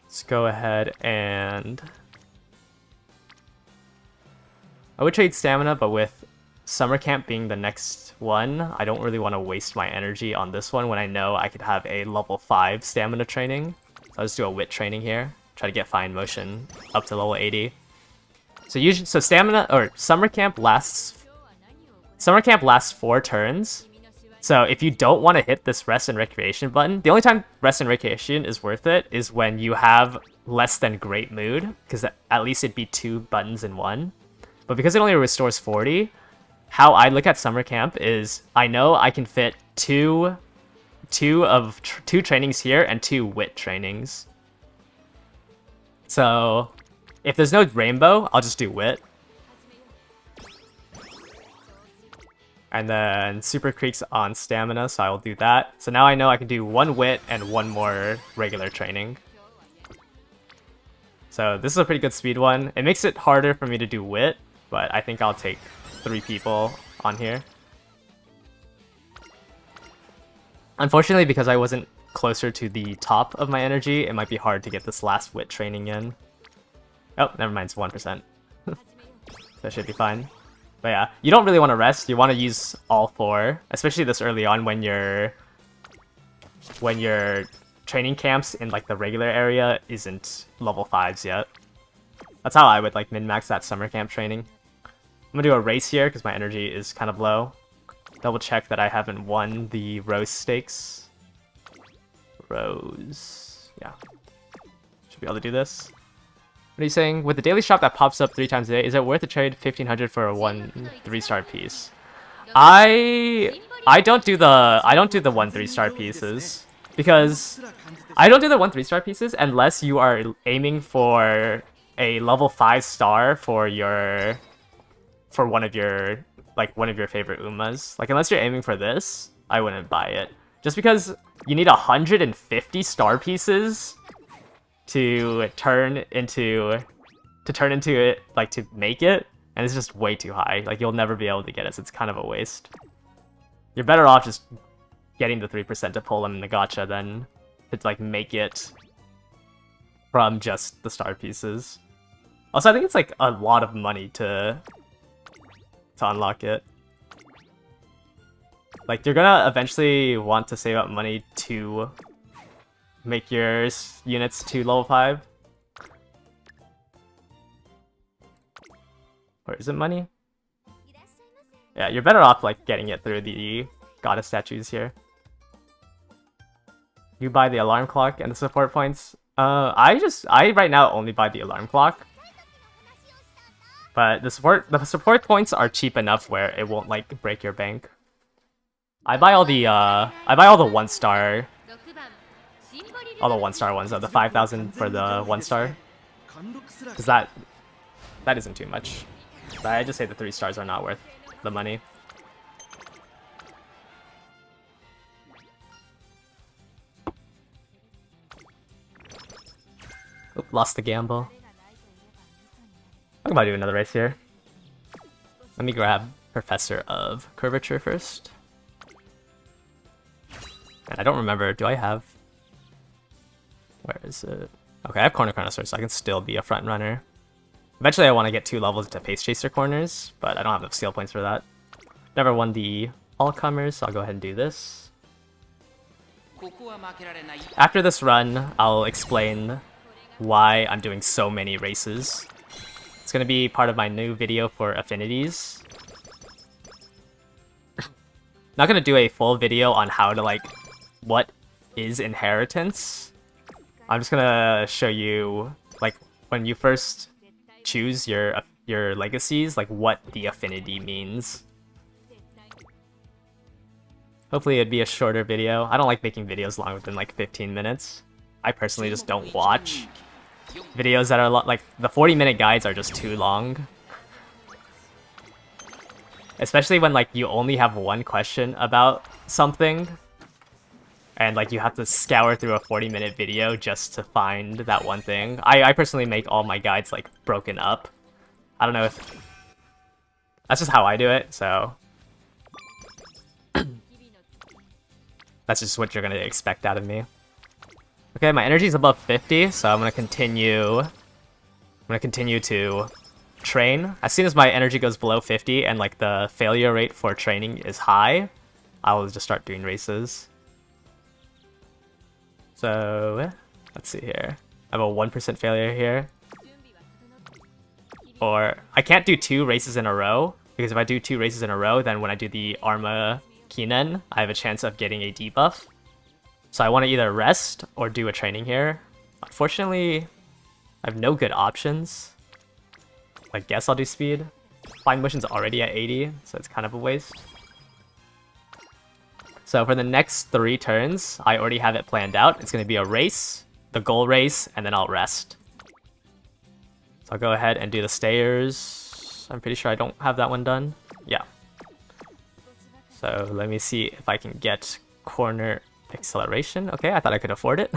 S1: Let's go ahead and... I would trade stamina, but with summer camp being the next one, I don't really want to waste my energy on this one when I know I could have a level 5 stamina training. So I'll just do a wit training here. Try to get fine motion up to level 80. So stamina or summer camp lasts 4 turns. So if you don't want to hit this rest and recreation button, the only time rest and recreation is worth it is when you have less than great mood, because at least it'd be 2 buttons in one. But because it only restores 40, how I look at summer camp is I know I can fit two trainings here and 2 wit trainings. So if there's no rainbow, I'll just do wit. And then Super Creek's on stamina, so I will do that. So now I know I can do 1 wit and 1 more regular training. So this is a pretty good speed one. It makes it harder for me to do wit, but I think I'll take 3 people on here. Unfortunately, because I wasn't closer to the top of my energy, it might be hard to get this last wit training in. Oh, never mind, it's 1%. That should be fine. But yeah, you don't really want to rest. You want to use all 4, especially this early on when your training camps in like the regular area isn't level 5s yet. That's how I would like min-max that summer camp training. I'm gonna do a race here because my energy is kind of low. Double check that I haven't won the Rose Stakes. Rose, yeah. Should be able to do this. What are you saying? With the daily shop that pops up 3 times a day, is it worth to trade 1500 for a 1 3-star piece? I don't do the 1 3-star pieces because I don't do the 1 3-star pieces unless you are aiming for a level 5 star for one of your favorite Umas. Like unless you're aiming for this, I wouldn't buy it. Just because you need 150 star pieces to turn into it, like to make it, and it's just way too high. Like you'll never be able to get it, so it's kind of a waste. You're better off just getting the 3% to pull them in the gacha than to like make it from just the star pieces. Also, I think it's like a lot of money to unlock it. Like you're gonna eventually want to save up money to make your units to level 5. Or is it money? Yeah, you're better off like getting it through the goddess statues here. You buy the alarm clock and the support points. I right now only buy the alarm clock. But the support points are cheap enough where it won't like break your bank. I buy all the 1-star. All the 1-star ones, the 5,000 for the 1-star. Because that isn't too much. But I just say the 3 stars are not worth the money. Oop, lost the gamble. I'm about to do another race here. Let me grab Professor of Curvature first. And I don't remember, do I have... Where is it? Okay, I have Corner Chronosaur, so I can still be a front runner. Eventually I want to get 2 levels into Pace Chaser corners, but I don't have enough skill points for that. Never won the all-comers, so I'll go ahead and do this. After this run, I'll explain why I'm doing so many races. It's going to be part of my new video for affinities. Not going to do a full video on how to, like, what is inheritance. I'm just going to show you, like, when you first choose your legacies, like, what the affinity means. Hopefully it'd be a shorter video. I don't like making videos longer than, like, 15 minutes. I personally just don't watch videos that are like, the 40-minute guides are just too long. Especially when, like, you only have one question about something. And, like, you have to scour through a 40-minute video just to find that one thing. I personally make all my guides, like, broken up. I don't know if... That's just how I do it, so... That's just what you're gonna expect out of me. Okay, my energy is above 50, so I'm gonna continue to train. As soon as my energy goes below 50 and, like, the failure rate for training is high, I will just start doing races. So, let's see here. I have a 1% failure here. Or, I can't do 2 races in a row, because if I do 2 races in a row, then when I do the Arma Kinen, I have a chance of getting a debuff. So I want to either rest or do a training here. Unfortunately, I have no good options. I guess I'll do speed. Flying Motion's already at 80, so it's kind of a waste. So for the next 3 turns, I already have it planned out. It's going to be a race, the goal race, and then I'll rest. So I'll go ahead and do the stairs. I'm pretty sure I don't have that one done. Yeah. So let me see if I can get corner acceleration. Okay, I thought I could afford it.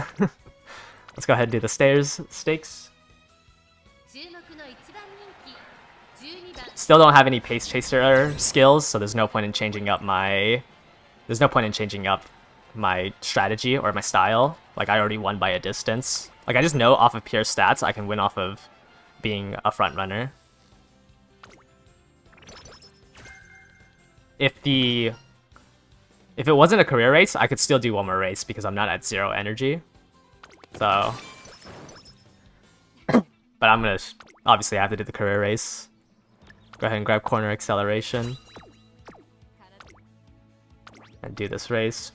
S1: Let's go ahead and do the stairs stakes. Still don't have any Pace Chaser skills, so there's no point in changing up my... There's no point in changing up my strategy or my style. Like, I already won by a distance. Like, I just know off of pure stats I can win off of being a front runner. If it wasn't a career race, I could still do one more race because I'm not at 0 energy. So... But I'm gonna... Obviously, I have to do the career race. Go ahead and grab corner acceleration. And do this race.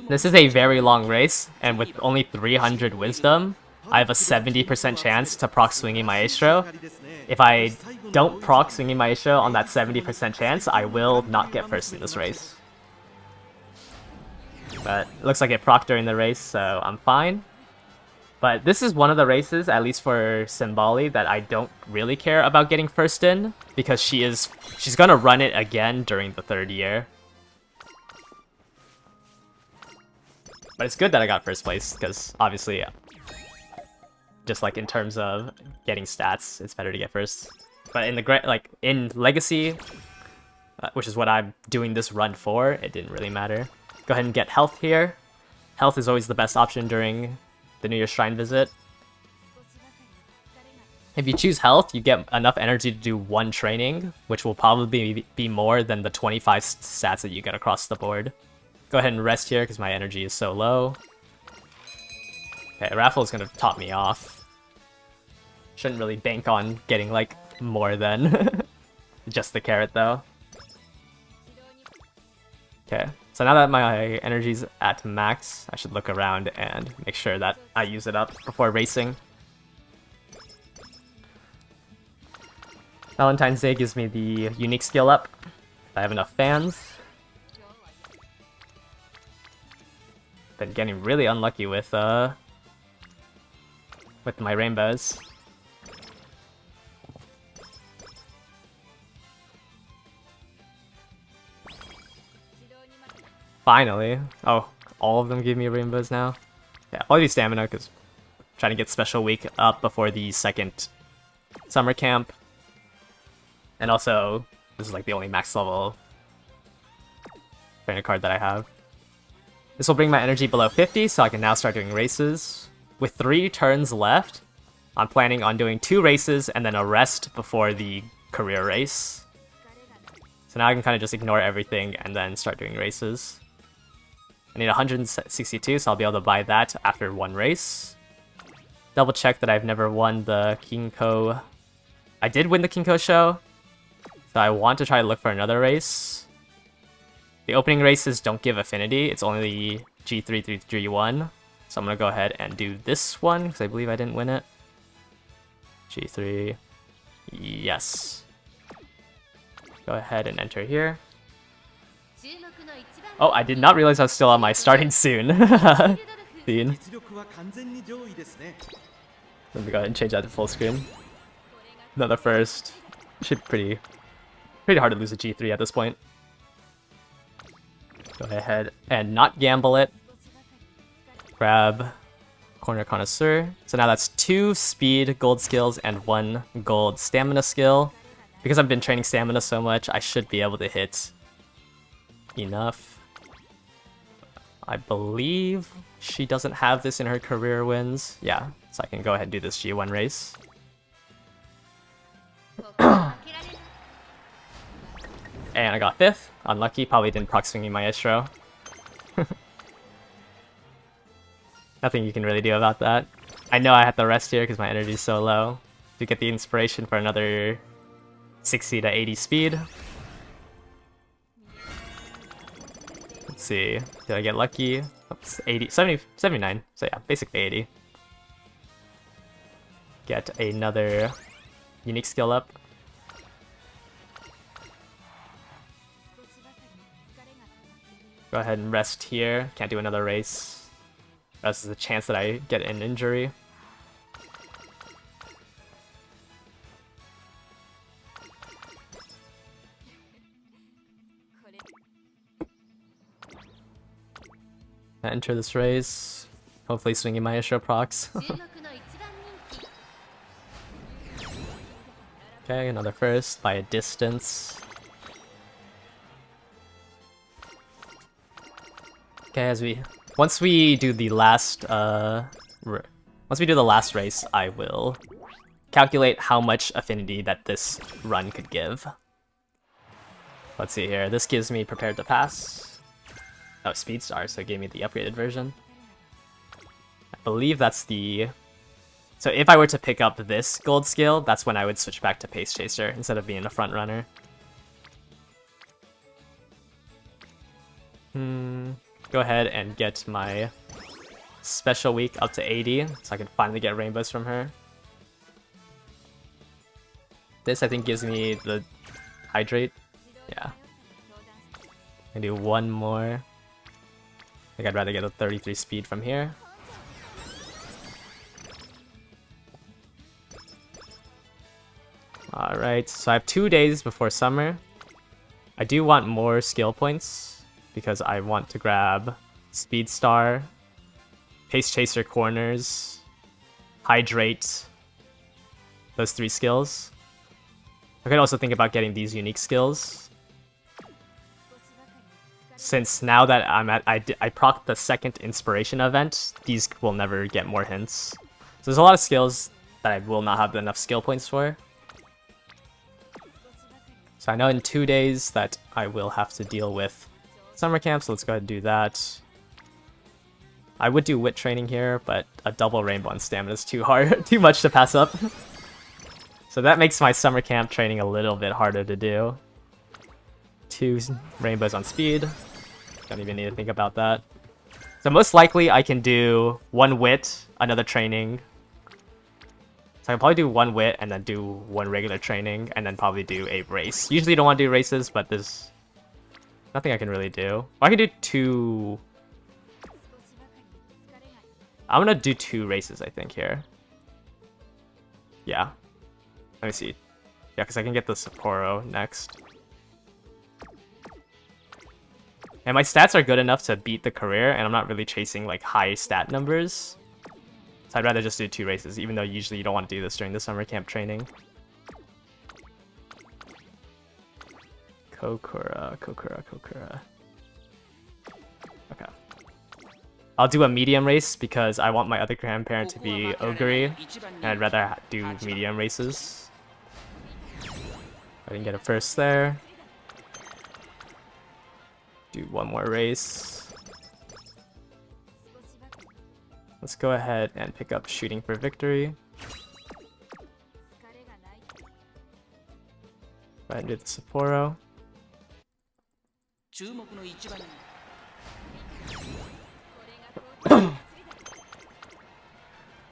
S1: This is a very long race, and with only 300 wisdom, I have a 70% chance to proc Swinging Maestro. If I don't proc Swinging Maestro on that 70% chance, I will not get first in this race. But it looks like it proc during the race, so I'm fine. But this is one of the races, at least for Simbali, that I don't really care about getting first in, because she's gonna run it again during the 3rd year. But it's good that I got first place, because obviously, just like in terms of getting stats, it's better to get first. But in the in Legacy, which is what I'm doing this run for, it didn't really matter. Go ahead and get health here. Health is always the best option during the New Year's Shrine visit. If you choose health, you get enough energy to do 1 training, which will probably be more than the 25 stats that you get across the board. Go ahead and rest here because my energy is so low. Okay, Raffle is going to top me off. Shouldn't really bank on getting, like, more than just the carrot, though. Okay, so now that my energy's at max, I should look around and make sure that I use it up before racing. Valentine's Day gives me the unique skill up. I have enough fans. Been getting really unlucky with my rainbows. Finally. Oh, all of them give me rainbows now? Yeah, I'll do stamina because I'm trying to get special week up before the 2nd summer camp. And also, this is like the only max level trainer card that I have. This will bring my energy below 50, so I can now start doing races. With 3 turns left, I'm planning on doing 2 races and then a rest before the career race. So now I can kind of just ignore everything and then start doing races. I need 162, so I'll be able to buy that after 1 race. Double check that I've never won the Kinko. I did win the Kinko show, so I want to try to look for another race. The opening races don't give affinity, it's only G3 So I'm gonna go ahead and do this one, because I believe I didn't win it. G3, yes. Go ahead and enter here. Oh, I did not realize I was still on my starting soon. Scene. Let me go ahead and change that to full screen. Another first. Should be pretty hard to lose a G3 at this point. Go ahead and not gamble it. Grab Corner Connoisseur. So now that's 2 speed gold skills and 1 gold stamina skill. Because I've been training stamina so much, I should be able to hit enough. I believe she doesn't have this in her career wins. Yeah, so I can go ahead and do this G1 race. And I got 5th. Unlucky, probably didn't proc swing me Maestro. Nothing you can really do about that. I know I have to rest here because my energy is so low. To get the inspiration for another 60 to 80 speed. Let's see, did I get lucky? Oops, 80, 70, 79, so yeah, basically 80. Get another unique skill up. Go ahead and rest here, can't do another race. There's a chance that I get an injury. Enter this race. Hopefully swinging Maestro procs. Okay, another first by a distance. Okay, once we do the last race, I will calculate how much affinity that this run could give. Let's see here. This gives me prepared to pass. Oh, Speed Star, so it gave me the upgraded version. I believe that's the... So if I were to pick up this gold skill, that's when I would switch back to Pace Chaser instead of being a front runner. Go ahead and get my special week up to 80, so I can finally get rainbows from her. This, I think, gives me the Hydrate. Yeah. I do one more. I think I'd rather get a 33 speed from here. Alright, so I have 2 days before summer. I do want more skill points because I want to grab Speed Star, Pace Chaser Corners, Hydrate, those 3 skills. I could also think about getting these unique skills. Since now that I'm at, I procced the 2nd inspiration event, these will never get more hints. So there's a lot of skills that I will not have enough skill points for. So I know in 2 days that I will have to deal with summer camp, so let's go ahead and do that. I would do wit training here, but a double rainbow on stamina is too hard, too much to pass up. So that makes my summer camp training a little bit harder to do. 2 rainbows on speed. Don't even need to think about that. So most likely I can do 1 wit, another training. So I can probably do 1 wit and then do 1 regular training and then probably do a race. Usually you don't want to do races, but there's nothing I can really do. Or I can do 2... I'm gonna do 2 races, I think, here. Yeah. Let me see. Yeah, because I can get the Sapporo next. And my stats are good enough to beat the career, and I'm not really chasing like high stat numbers. So I'd rather just do 2 races, even though usually you don't want to do this during the summer camp training. Kokura. I'll do a medium race because I want my other grandparent to be Ogre, and I'd rather do medium races. I didn't get a first there. Do one more race. Let's go ahead and pick up Shooting for Victory. Go ahead and do the Sapporo.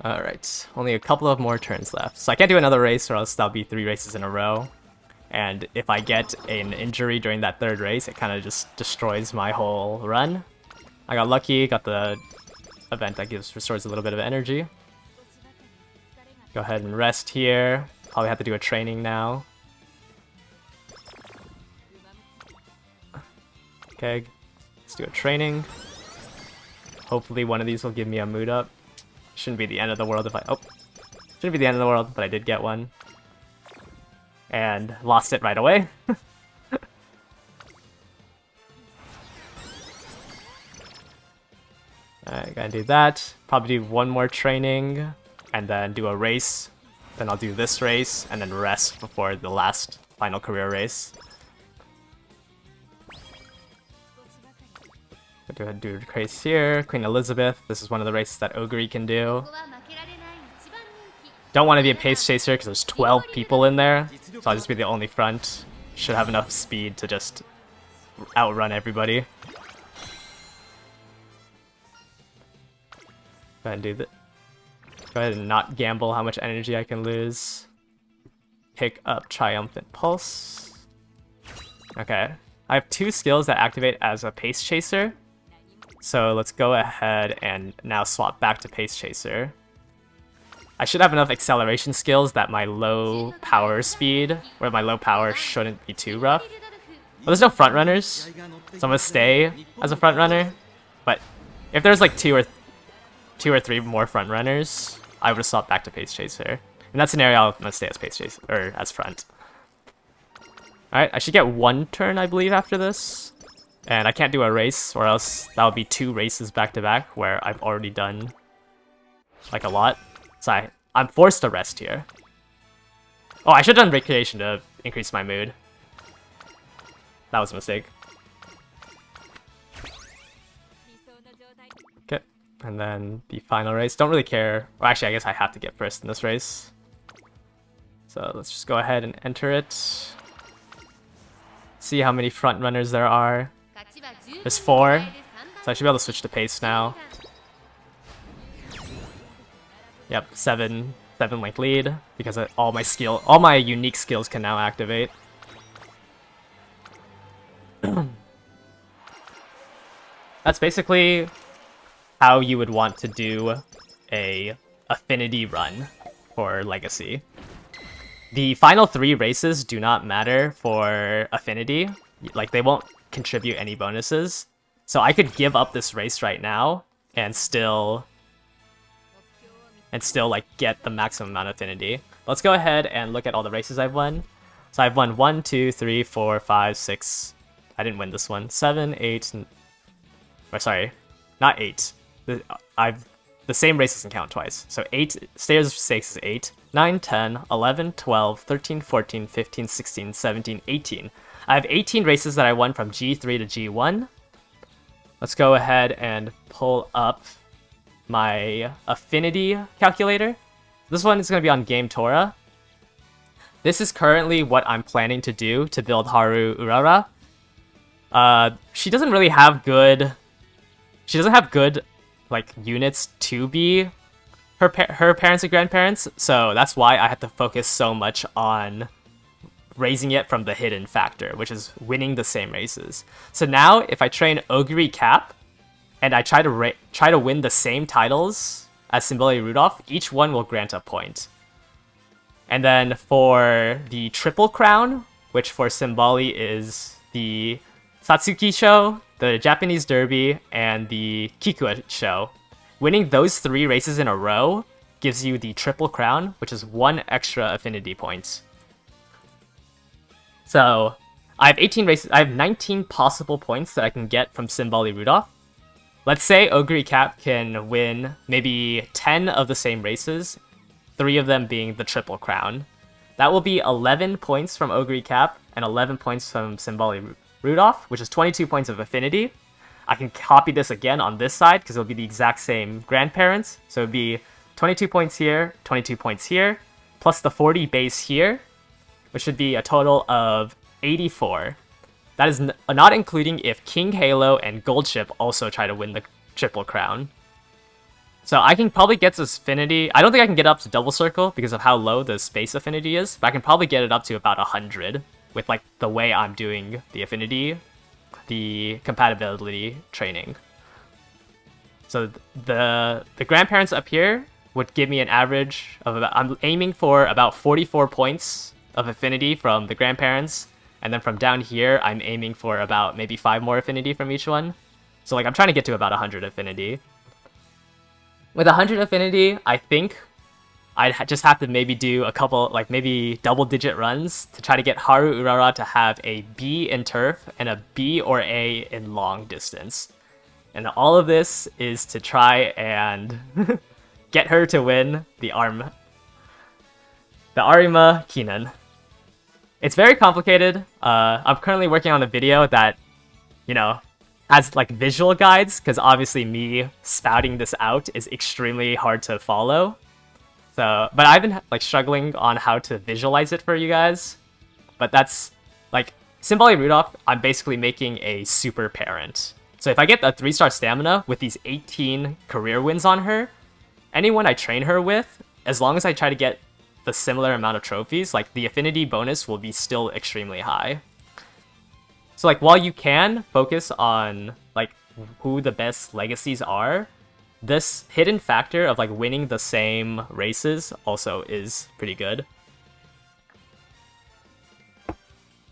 S1: Alright, only a couple of more turns left. So I can't do another race or else that'll be 3 races in a row. And if I get an injury during that 3rd race, it kind of just destroys my whole run. I got lucky, got the event that restores a little bit of energy. Go ahead and rest here. Probably have to do a training now. Okay, let's do a training. Hopefully one of these will give me a mood up. Shouldn't be the end of the world if I... Oh! Shouldn't be the end of the world, but I did get one. And lost it right away. Alright, gotta do that. Probably do one more training, and then do a race. Then I'll do this race, and then rest before the last final career race. Go ahead and do a race here. Queen Elizabeth. This is one of the races that Ogre can do. Don't want to be a pace chaser because there's 12 people in there, so I'll just be the only front. Should have enough speed to just outrun everybody. Go ahead and do that. Go ahead and not gamble how much energy I can lose. Pick up Triumphant Pulse. Okay. I have 2 skills that activate as a pace chaser. So let's go ahead and now swap back to pace chaser. I should have enough acceleration skills that my low power speed, or my low power shouldn't be too rough. Well, there's no front runners, so I'm gonna stay as a front runner. But if there's like two or three more front runners, I would have swapped back to pace chaser. In that scenario, I'm gonna stay as pace chaser or as front. All right, I should get 1 turn, I believe, after this, and I can't do a race, or else that would be 2 races back to back where I've already done like a lot. So I'm forced to rest here. Oh, I should have done Recreation to increase my mood. That was a mistake. Okay, and then the final race. Don't really care. Well, actually, I guess I have to get first in this race. So let's just go ahead and enter it. See how many front runners there are. There's 4, so I should be able to switch to pace now. Yep, 7 link lead because all my unique skills can now activate. That's basically how you would want to do a affinity run for Legacy. The final 3 races do not matter for affinity. Like, they won't contribute any bonuses. So I could give up this race right now and still like get the maximum amount of affinity. Let's go ahead and look at all the races I've won. So I've won 1, 2, 3, 4, 5, 6. I didn't win this one. 7, 8, or sorry, not 8. The same race doesn't count twice. So 8, Stairs of Stakes is 8, 9, 10, 11, 12, 13, 14, 15, 16, 17, 18. I have 18 races that I won from G3 to G1. Let's go ahead and pull up my affinity calculator. This one is going to be on Game Tora. This is currently what I'm planning to do to build Haru Urara. She doesn't really have good... She doesn't have good, like, units to be her parents and grandparents, so that's why I have to focus so much on raising it from the hidden factor, which is winning the same races. So now, if I train Ogre Cap, and I try to win the same titles as Simbali Rudolph, each one will grant a point. And then for the Triple Crown, which for Simbali is the Satsuki Show, the Japanese Derby, and the Kikua Show, winning those 3 races in a row gives you the Triple Crown, which is 1 extra affinity point. So I have 18 races. I have 19 possible points that I can get from Simbali Rudolph. let's say Ogre Cap can win maybe 10 of the same races, 3 of them being the Triple Crown. That will be 11 points from Ogre Cap and 11 points from Symboli Rudolph, which is 22 points of affinity. I can copy this again on this side because it'll be the exact same grandparents. So it'd be 22 points here, 22 points here, plus the 40 base here, which should be a total of 84. That is not including if King Halo and Goldship also try to win the Triple Crown. So I can probably get this affinity. I don't think I can get up to double circle because of how low the space affinity is, but I can probably get it up to about 100 with like the way I'm doing the affinity, the compatibility training. So the grandparents up here would give me an average of about, I'm aiming for about 44 points of affinity from the grandparents, and then from down here I'm aiming for about maybe 5 more affinity from each one. So like I'm trying to get to about 100 affinity. With 100 affinity, I think I'd just have to maybe do a couple, like maybe double-digit runs to try to get Haru Urara to have a B in turf and a B or A in long distance. And all of this is to try and get her to win the Arima Kinan. It's very complicated. I'm currently working on a video that, you know, has like visual guides, because obviously me spouting this out is extremely hard to follow. So, but I've been like struggling on how to visualize it for you guys. But that's like Symboli Rudolph, I'm basically making a super parent. So if I get the 3-star stamina with these 18 career wins on her, anyone I train her with, as long as I try to get the similar amount of trophies, like the affinity bonus will be still extremely high. So like while you can focus on like who the best legacies are, this hidden factor of like winning the same races also is pretty good.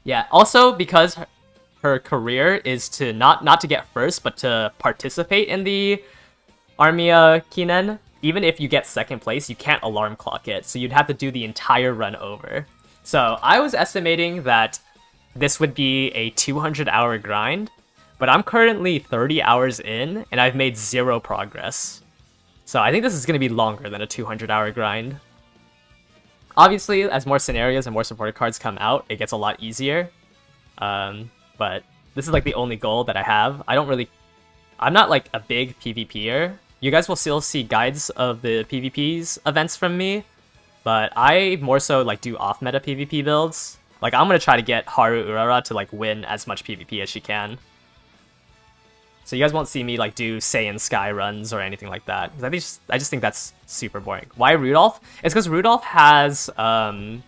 S1: Yeah, also because her career is to not to get first, but to participate in the Arima Kinan. Even if you get second place, you can't alarm clock it, so you'd have to do the entire run over. So I was estimating that this would be a 200-hour grind, but I'm currently 30 hours in, and I've made 0 progress. So I think this is going to be longer than a 200-hour grind. Obviously, as more scenarios and more supported cards come out, it gets a lot easier. But this is like the only goal that I have. I'm not like a big PvPer. You guys will still see guides of the PvP's events from me, but I more so like do off-meta PvP builds. Like I'm gonna try to get Haru Urara to like win as much PvP as she can. So you guys won't see me like do Saiyan Sky runs or anything like that. I just think that's super boring. Why Rudolph? It's because Rudolph has the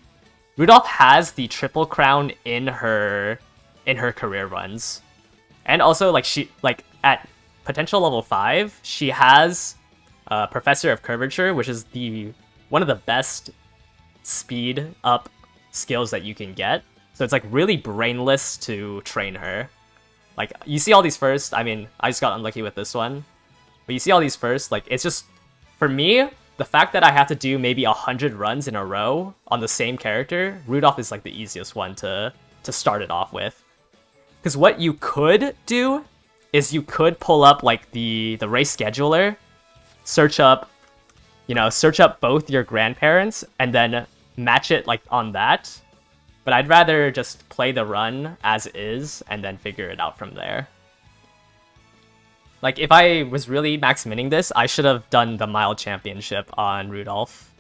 S1: Triple Crown in her career runs, and also like she like at potential level 5 she has Professor of Curvature, which is one of the best speed up skills that you can get. So it's like really brainless to train her. Like you see all these first, I mean I just got unlucky with this one, but you see all these first, like it's just, for me, the fact that I have to do maybe 100 runs in a row on the same character, Rudolph is like the easiest one to start it off with. Because what you could do is you could pull up like the race scheduler, search up both your grandparents and then match it like on that. But I'd rather just play the run as is and then figure it out from there. Like if I was really max minning this, I should have done the mile championship on Rudolph.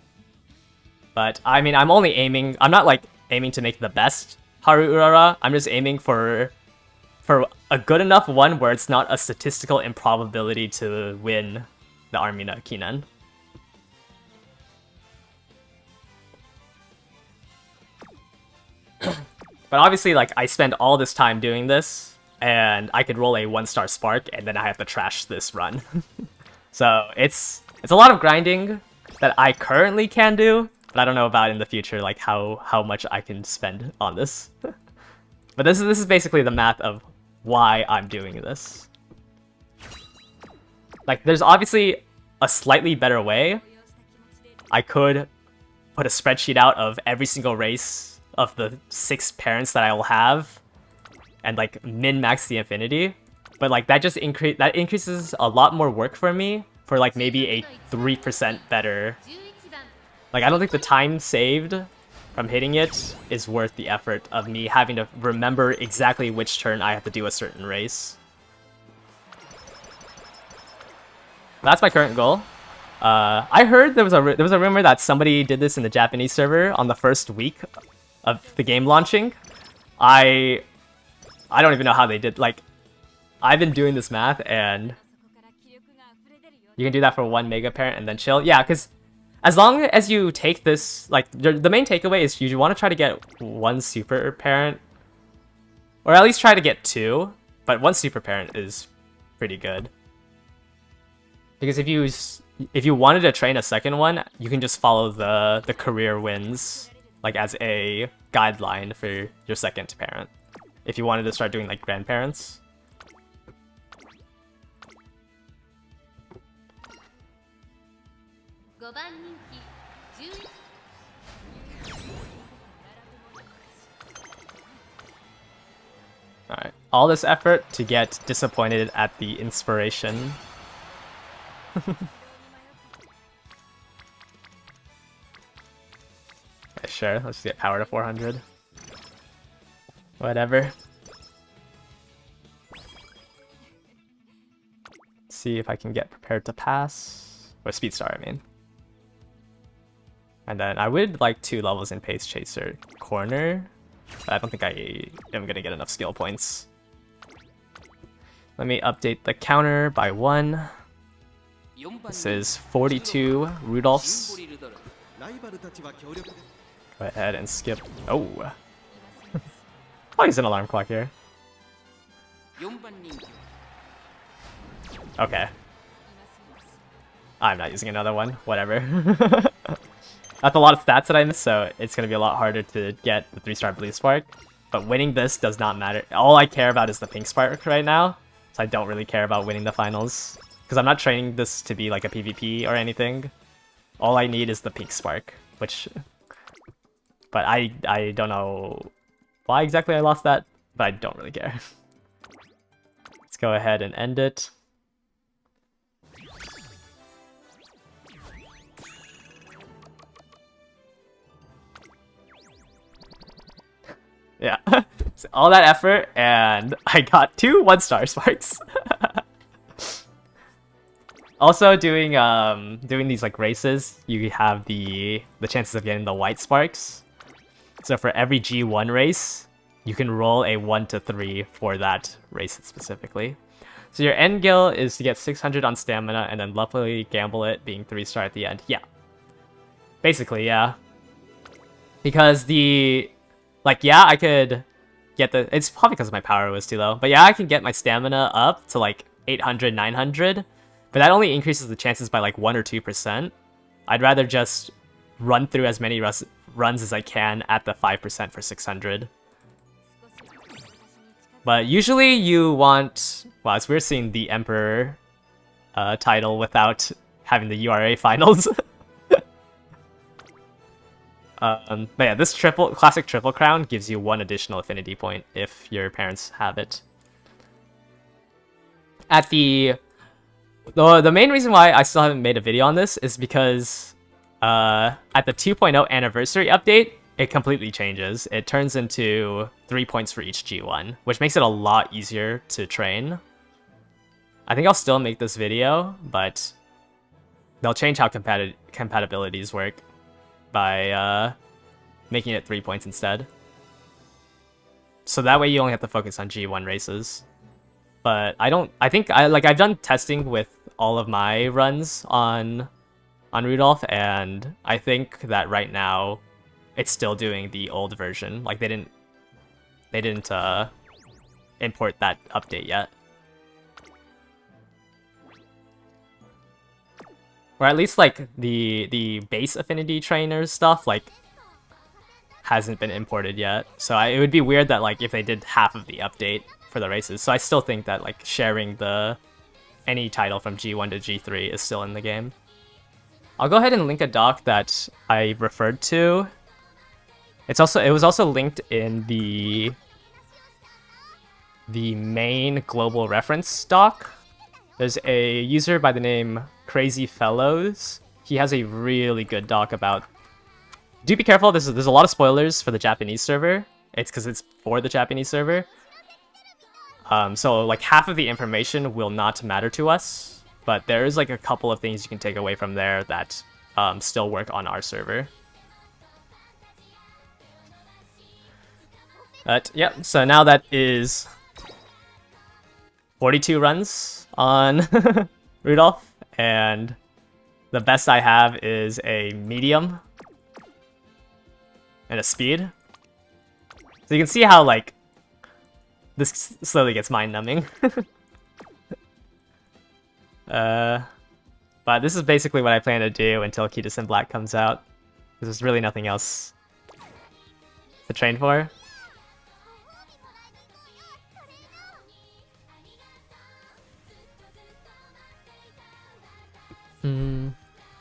S1: But I mean, I'm not like aiming to make the best Haru Urara. I'm just aiming for a good enough one where it's not a statistical improbability to win the Arima Kinan. But obviously, like, I spend all this time doing this, and I could roll a 1-star spark, and then I have to trash this run. So it's a lot of grinding that I currently can do, but I don't know about in the future, like how much I can spend on this. But this is basically the math of why I'm doing this. Like, there's obviously a slightly better way. I could put a spreadsheet out of every single race of the 6 parents that I will have, and like min-max the affinity. but like that increases a lot more work for me for like maybe a 3% better. Like I don't think the time saved from hitting it is worth the effort of me having to remember exactly which turn I have to do a certain race. That's my current goal. I heard there was a rumor that somebody did this in the Japanese server on the first week of the game launching. I don't even know how they did. Like, I've been doing this math, and you can do that for 1 mega parent and then chill. Yeah, because as long as you take this, like, the main takeaway is you want to try to get 1 super parent, or at least try to get 2. But 1 super parent is pretty good. Because if you wanted to train a second one, you can just follow the career wins like as a guideline for your second parent. If you wanted to start doing like grandparents. Alright, all this effort to get disappointed at the inspiration. Okay, sure, let's just get power to 400. Whatever. See if I can get prepared to pass. Or speed star, I mean. And then I would like 2 levels in Pace Chaser corner. But I don't think I am gonna get enough skill points. Let me update the counter by 1. This is 42 Rudolphs. Go ahead and skip. Oh! Oh, he's an alarm clock here. Okay. I'm not using another one. Whatever. That's a lot of stats that I missed, so it's going to be a lot harder to get the 3-star Blue Spark. But winning this does not matter. All I care about is the Pink Spark right now, so I don't really care about winning the finals. Because I'm not training this to be like a PvP or anything. All I need is the Pink Spark, which... But I don't know why exactly I lost that, but I don't really care. Let's go ahead and end it. Yeah, so all that effort, and I got 2 1-star sparks. Also, doing these like races, you have the chances of getting the white sparks. So for every G1 race, you can roll a 1 to 3 for that race specifically. So your end goal is to get 600 on stamina, and then luckily gamble it, being 3-star at the end. Yeah, basically, yeah. Because yeah, I could get it's probably because my power was too low, but yeah, I can get my stamina up to like 800, 900, but that only increases the chances by like 1 or 2%. I'd rather just run through as many runs as I can at the 5% for 600. But usually you want... Wow, it's weird seeing the Emperor title without having the URA finals. But yeah, this classic triple crown gives you 1 additional affinity point if your parents have it. At the main reason why I still haven't made a video on this is because at the 2.0 anniversary update, it completely changes. It turns into 3 points for each G1, which makes it a lot easier to train. I think I'll still make this video, but they'll change how compatibilities work by making it 3 points instead. So that way you only have to focus on G1 races. But I've done testing with all of my runs on Rudolph, and I think that right now it's still doing the old version. Like they didn't import that update yet. Or at least like the base affinity trainers stuff like hasn't been imported yet. So it would be weird that like if they did half of the update for the races. So I still think that like sharing any title from G1 to G3 is still in the game. I'll go ahead and link a doc that I referred to. It was also linked in the the main global reference doc. There's a user by the name Crazy Fellows. He has a really good doc about... Do be careful, there's a lot of spoilers for the Japanese server. It's because it's for the Japanese server. So like half of the information will not matter to us, but there is like a couple of things you can take away from there that still work on our server. But yeah, so now that is 42 runs on Rudolph, and the best I have is a medium and a speed. So you can see how like this slowly gets mind-numbing. But this is basically what I plan to do until Kitasen Black comes out, because there's really nothing else to train for.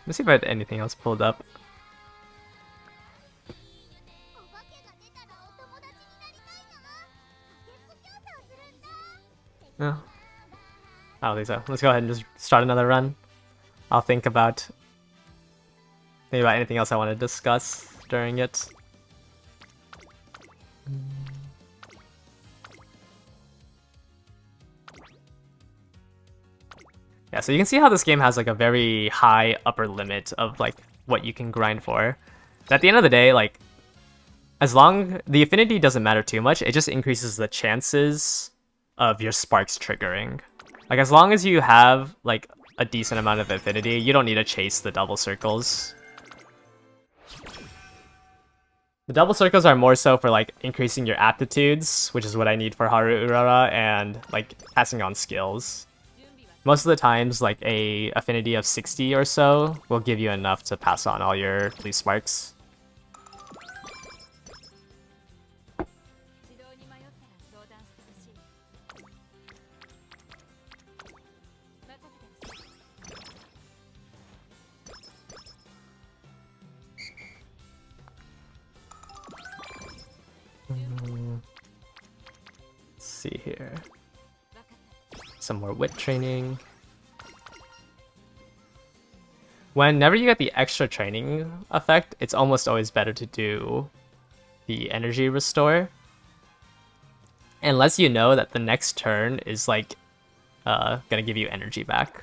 S1: Let's see if I had anything else pulled up. No. I don't think so. Let's go ahead and just start another run. I'll think about anything else I want to discuss during it. Yeah, so you can see how this game has like a very high upper limit of like what you can grind for. But at the end of the day, like as long the affinity doesn't matter too much, it just increases the chances of your sparks triggering. Like as long as you have like a decent amount of affinity, you don't need to chase the double circles. The double circles are more so for like increasing your aptitudes, which is what I need for Haru Urara, and like passing on skills. Most of the times, like a affinity of 60 or so will give you enough to pass on all your police sparks. Let's see here. Some more wit training. Whenever you get the extra training effect, it's almost always better to do the energy restore. Unless you know that the next turn is like gonna give you energy back.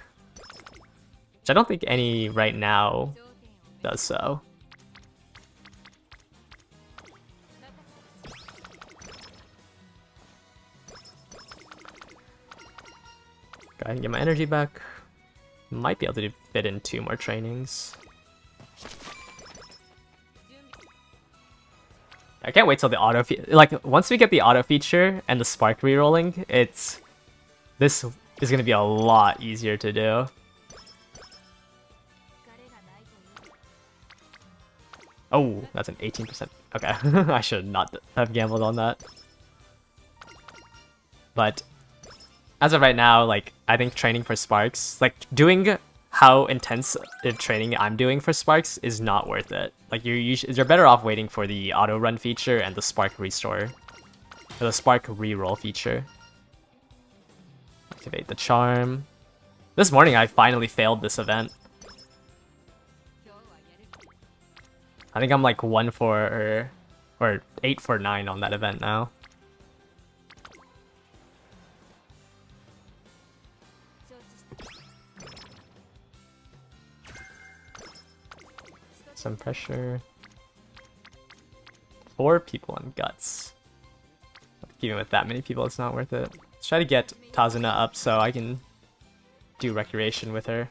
S1: Which I don't think any right now does so. Go ahead and get my energy back. Might be able to fit in 2 more trainings. I can't wait till the auto like once we get the auto feature and the spark rerolling, this is gonna be a lot easier to do. Oh, that's an 18%. Okay, I should not have gambled on that. But as of right now, like I think training for sparks, like doing how intense training I'm doing for sparks is not worth it. Like you're better off waiting for the auto run feature and the spark restore, or the spark reroll feature. Activate the charm. This morning I finally failed this event. I think I'm like 1 for or 8 for 9 on that event now. Some pressure. 4 people on guts. Even with that many people, it's not worth it. Let's try to get Tazuna up so I can do recreation with her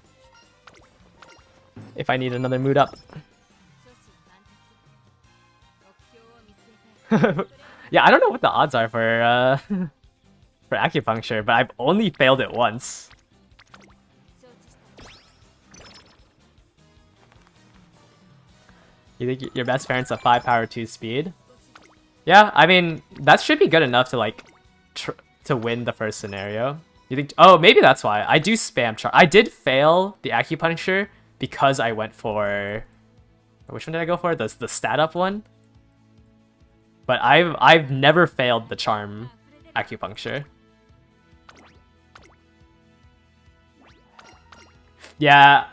S1: if I need another mood up. Yeah, I don't know what the odds are for for acupuncture, but I've only failed it once. You think your best parent's a 5 power 2 speed? Yeah, I mean, that should be good enough to like to win the first scenario. You think? Oh, maybe that's why. I do spam charm. I did fail the acupuncture because I went for... Which one did I go for? The stat up one? But I've never failed the charm acupuncture. Yeah,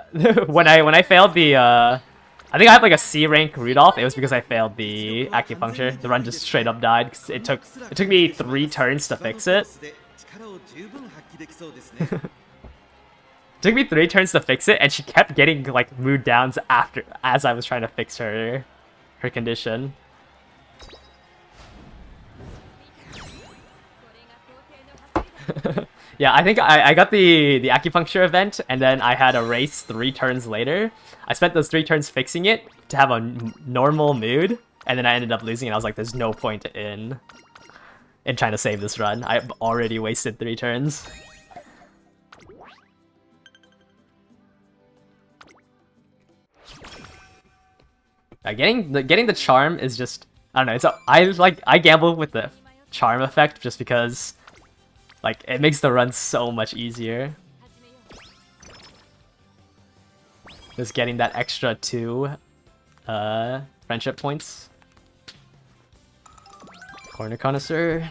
S1: when I failed the I think I had like a C rank Rudolph. It was because I failed the acupuncture. The run just straight up died 'cause it took me 3 turns to fix it. Took me 3 turns to fix it, and she kept getting like mood downs as I was trying to fix her condition. Yeah, I think I got the acupuncture event, and then I had a race 3 turns later. I spent those 3 turns fixing it to have a normal mood, and then I ended up losing, and I was like, there's no point in trying to save this run. I've already wasted 3 turns. Getting the charm is just, I don't know. I gamble with the charm effect just because like it makes the run so much easier. Just getting that extra 2 friendship points. Corner connoisseur.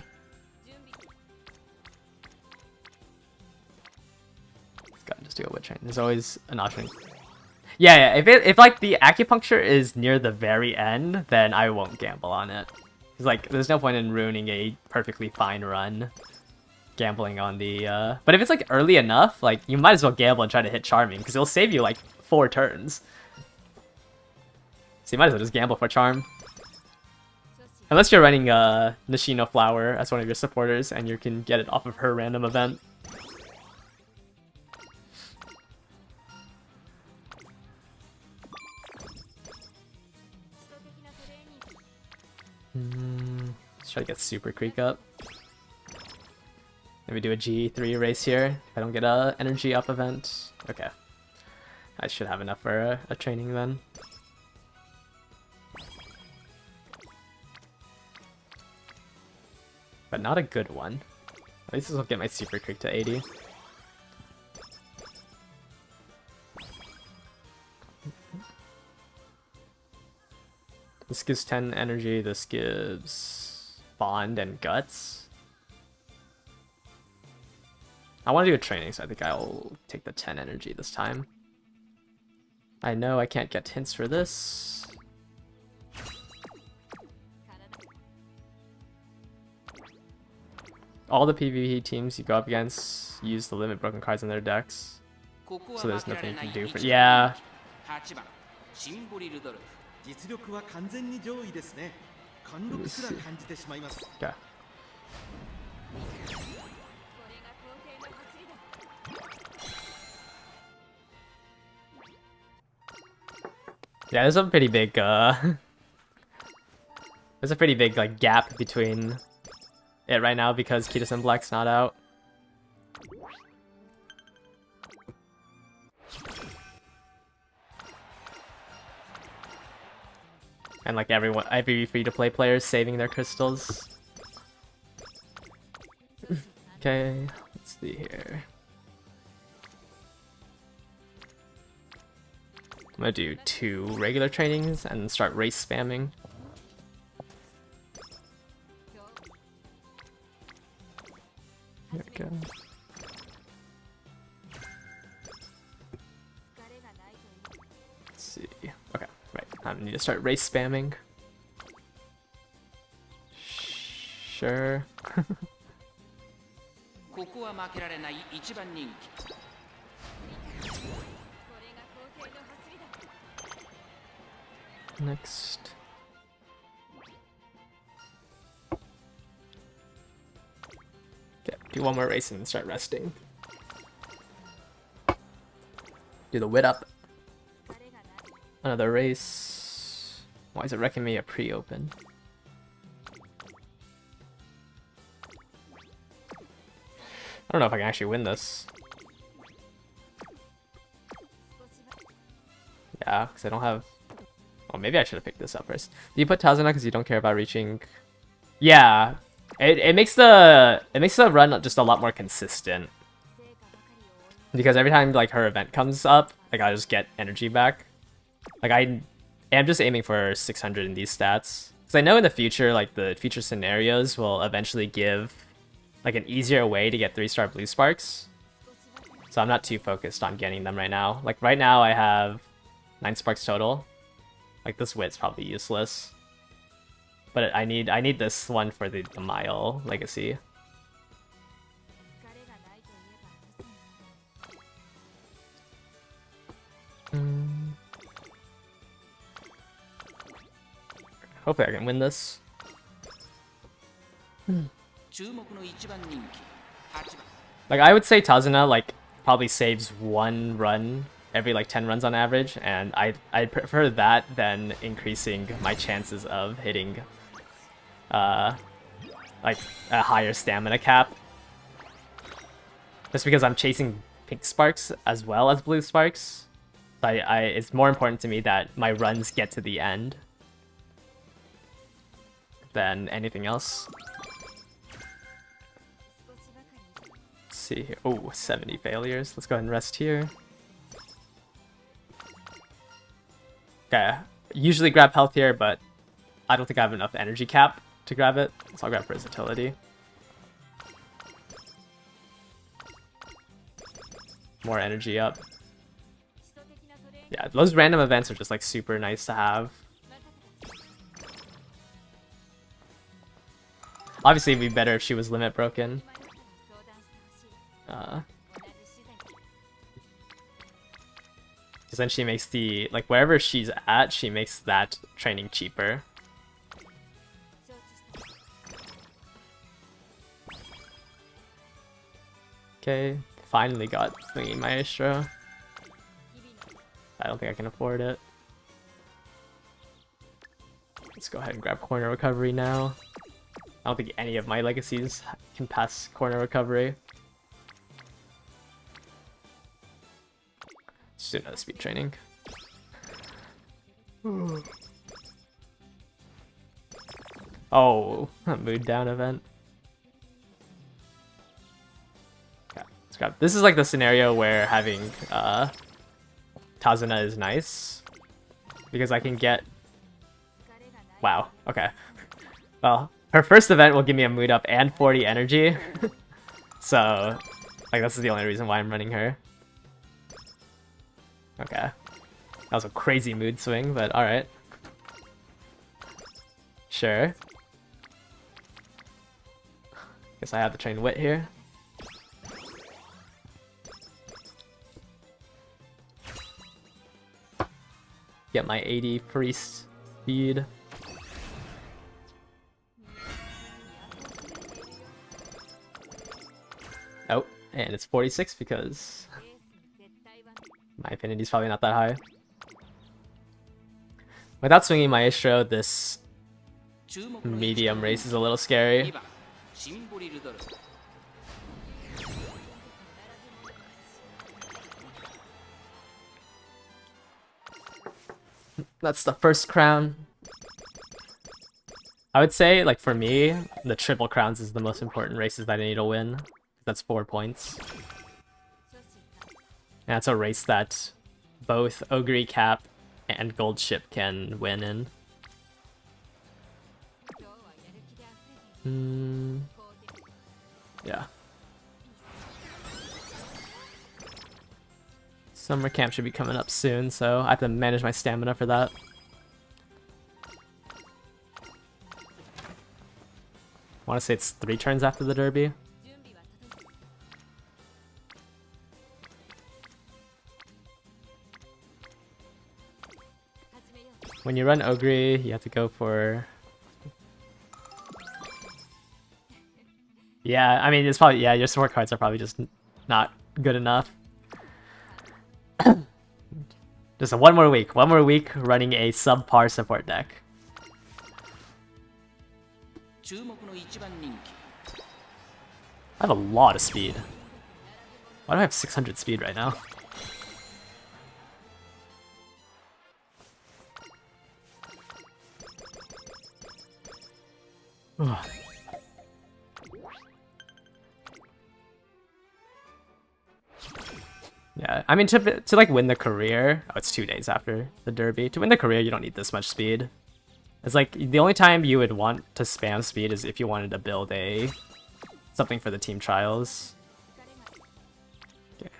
S1: Gotta just do a wit train. There's always an option. Yeah, if like the acupuncture is near the very end, then I won't gamble on it. Cause like there's no point in ruining a perfectly fine run, gambling on the. But if it's like early enough, like you might as well gamble and try to hit charming, because it'll save you like 4 turns. So you might as well just gamble for charm. Unless you're running Nishino Flower as one of your supporters, and you can get it off of her random event. Let's try to get Super Creek up. Maybe do a G3 race here. If I don't get a energy up event. Okay. I should have enough for a training then. But not a good one. At least this will get my Super Creek to 80. This gives 10 energy, this gives Bond and Guts. I want to do a training, so I think I'll take the 10 energy this time. I know I can't get hints for this. All the PvP teams you go up against use the limit broken cards in their decks. So there's nothing you can do for— yeah. Okay. Yeah, there's a pretty big there's a pretty big like gap between it right now because Kitasen Black's not out. And like every free-to-play player is saving their crystals. Okay, let's see here. I'm gonna do 2 regular trainings and start race spamming. There we go. Let's see. Okay, right. I need to start race spamming. Sure. Next. Okay, do 1 more race and then start resting. Do the wit up. Another race. Why is it wrecking me a pre-open? I don't know if I can actually win this. Yeah, because I don't have... Oh, maybe I should have picked this up first. Do you put Tazuna because you don't care about reaching? Yeah, it makes the run just a lot more consistent. Because every time like her event comes up, like I just get energy back. Like I am just aiming for 600 in these stats. Because I know in the future, like the future scenarios will eventually give like an easier way to get 3-star blue sparks. So I'm not too focused on getting them right now. Like right now I have 9 sparks total. Like this wit's probably useless. But I need this one for the Mile Legacy. Hopefully I can win this. Like I would say Tazuna like probably saves 1 run every like 10 runs on average, and I'd prefer that than increasing my chances of hitting like a higher stamina cap. Just because I'm chasing pink sparks as well as blue sparks. It's more important to me that my runs get to the end than anything else. Let's see here. Oh, 70 failures. Let's go ahead and rest here. Okay, usually grab health here, but I don't think I have enough energy cap to grab it, so I'll grab versatility. More energy up. Yeah, those random events are just like super nice to have. Obviously, it'd be better if she was limit broken. Because then she makes the, like, wherever she's at, she makes that training cheaper. Okay, finally got Swinging Maestro. I don't think I can afford it. Let's go ahead and grab Corner Recovery now. I don't think any of my legacies can pass Corner Recovery. Let's do another speed training. Oh, a mood down event. Okay, let's grab. This is like the scenario where having Tazuna is nice, because I can get. Wow. Okay. Well, her first event will give me a mood up and 40 energy, so like this is the only reason why I'm running her. Okay. That was a crazy mood swing, but alright. Sure. Guess I have to train Wit here. Get my 80 free speed. Oh, and it's 46 because my affinity's probably not that high. Without Swinging Maestro, this medium race is a little scary. That's the first crown. I would say, like, for me, the triple crowns is the most important races that I need to win. That's 4 points. And that's a race that both Ogre Cap and Gold Ship can win in. Yeah. Summer camp should be coming up soon, so I have to manage my stamina for that. I want to say it's 3 turns after the derby. When you run Ogre, you have to go for... Yeah, I mean, it's probably... Yeah, your support cards are probably just not good enough. Just one more week running a subpar support deck. I have a lot of speed. Why do I have 600 speed right now? Yeah, I mean, to like win the career, oh, it's 2 days after the derby. To win the career, you don't need this much speed. It's like the only time you would want to spam speed is if you wanted to build something for the team trials. Okay.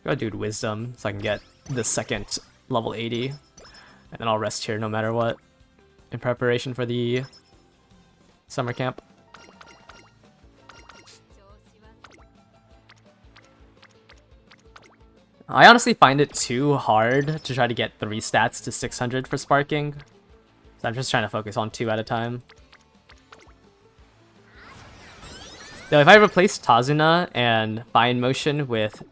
S1: Go do Wisdom so I can get the second level 80. And then I'll rest here no matter what, in preparation for the summer camp. I honestly find it too hard to try to get 3 stats to 600 for sparking. So I'm just trying to focus on 2 at a time. Though if I replace Tazuna and Fine Motion with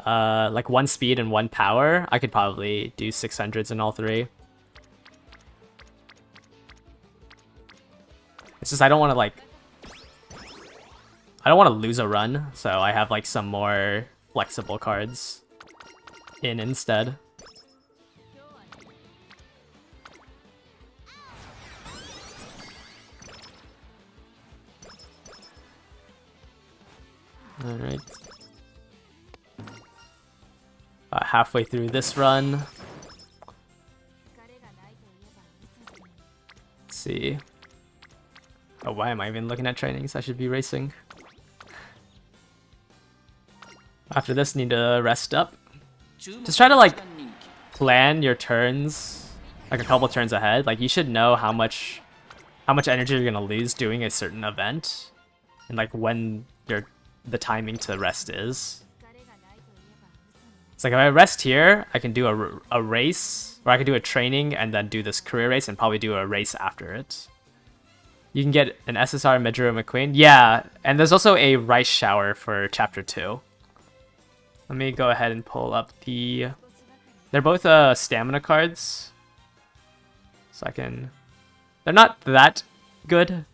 S1: like 1 speed and 1 power, I could probably do 600s in all 3. It's just I don't want to lose a run, so I have like some more flexible cards in instead. Alright. Halfway through this run. Let's see. Oh, why am I even looking at trainings? I should be racing. After this, need to rest up. Just try to like plan your turns like a couple turns ahead. Like you should know how much energy you're gonna lose doing a certain event, and like when the timing to rest is. It's like if I rest here, I can do a race, or I can do a training and then do this career race and probably do a race after it. You can get an SSR Majuro McQueen. Yeah, and there's also a rice shower for chapter 2. Let me go ahead and pull up the... They're both stamina cards. So I can... They're not that good.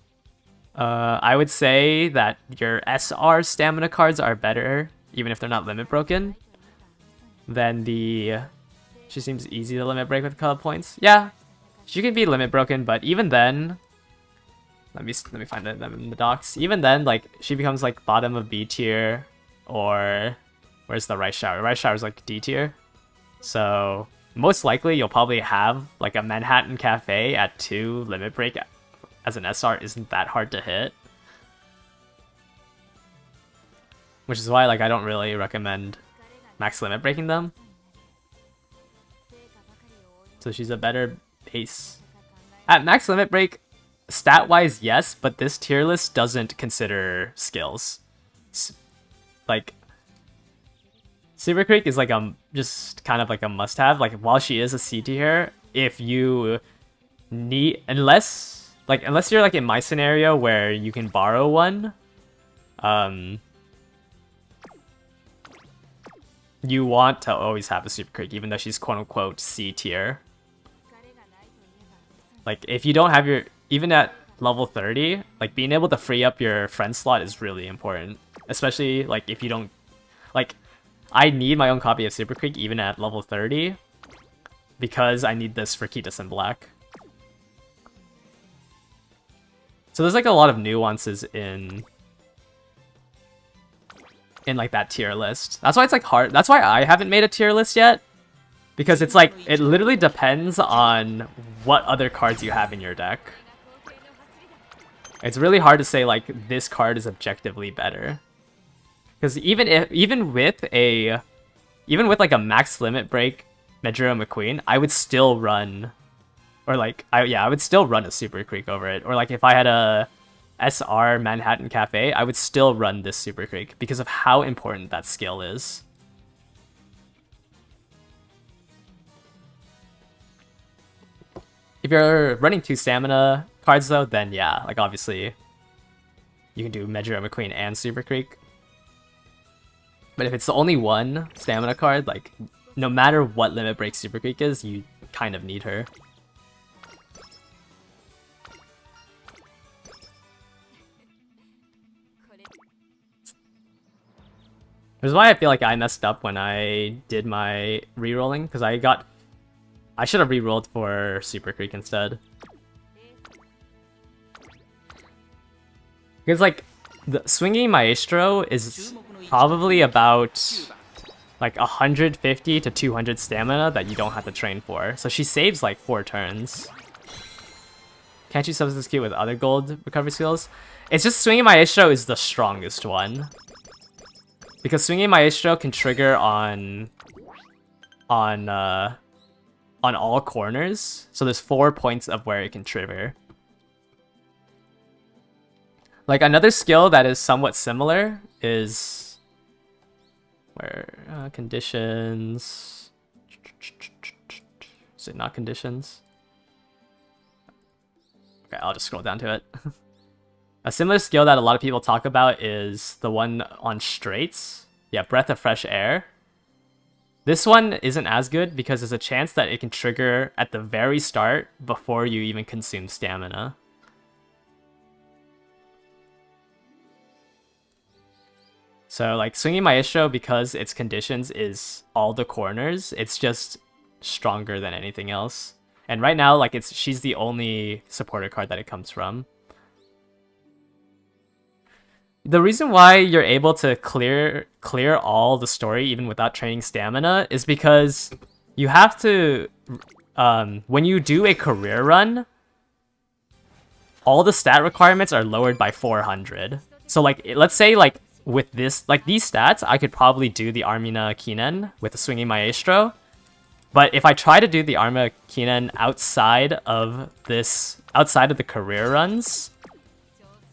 S1: I would say that your SR stamina cards are better, even if they're not limit broken, than the... She seems easy to limit break with color points. Yeah, she can be limit broken, but even then... Let me find them in the docs. Even then, like, she becomes like bottom of B tier, or... Where's the rice shower? Rice shower is like D tier. So most likely you'll probably have like a Manhattan Cafe at 2 limit break as an SR isn't that hard to hit. Which is why like I don't really recommend max limit breaking them. So she's a better base. At max limit break, stat wise yes, but this tier list doesn't consider skills. Like Super Creek is like just kind of like a must-have. Like while she is a C tier, if you need, unless you're like in my scenario where you can borrow one, you want to always have a Super Creek, even though she's quote unquote C tier. Like if you don't have your, even at level 30, like being able to free up your friend slot is really important, especially like if you don't like. I need my own copy of Super Creek even at level 30 because I need this for Kitas and Black. So there's like a lot of nuances in like that tier list. That's why it's like hard. That's why I haven't made a tier list yet, because it's like it literally depends on what other cards you have in your deck. It's really hard to say like this card is objectively better. Because even with like a max limit break Majuro McQueen, I would still run, or like I would still run a Super Creek over it. Or like if I had a SR Manhattan Cafe, I would still run this Super Creek because of how important that skill is. If you're running 2 stamina cards though, then yeah, like obviously you can do Majuro McQueen and Super Creek. But if it's the only one stamina card, like, no matter what limit break Super Creek is, you kind of need her. Which is why I feel like I messed up when I did my rerolling, because I should have rerolled for Super Creek instead. Because, like, the Swinging Maestro is probably about like 150 to 200 stamina that you don't have to train for. So she saves like 4 turns. Can't you substitute with other gold recovery skills? It's just Swinging Maestro is the strongest one. Because Swinging Maestro can trigger on all corners, so there's 4 points of where it can trigger. Like another skill that is somewhat similar is where conditions. Is it not conditions? Okay, I'll just scroll down to it. A similar skill that a lot of people talk about is the one on straights. Yeah, Breath of Fresh Air. This one isn't as good because there's a chance that it can trigger at the very start before you even consume stamina. So like Swinging Maestro, because its conditions is all the corners, it's just stronger than anything else. And right now, like she's the only supporter card that it comes from. The reason why you're able to clear all the story even without training stamina is because you have to, when you do a career run, all the stat requirements are lowered by 400. So like, let's say like with this, like these stats, I could probably do the Armina Kinen with the Swinging Maestro. But if I try to do the Armina Kinen outside of the career runs,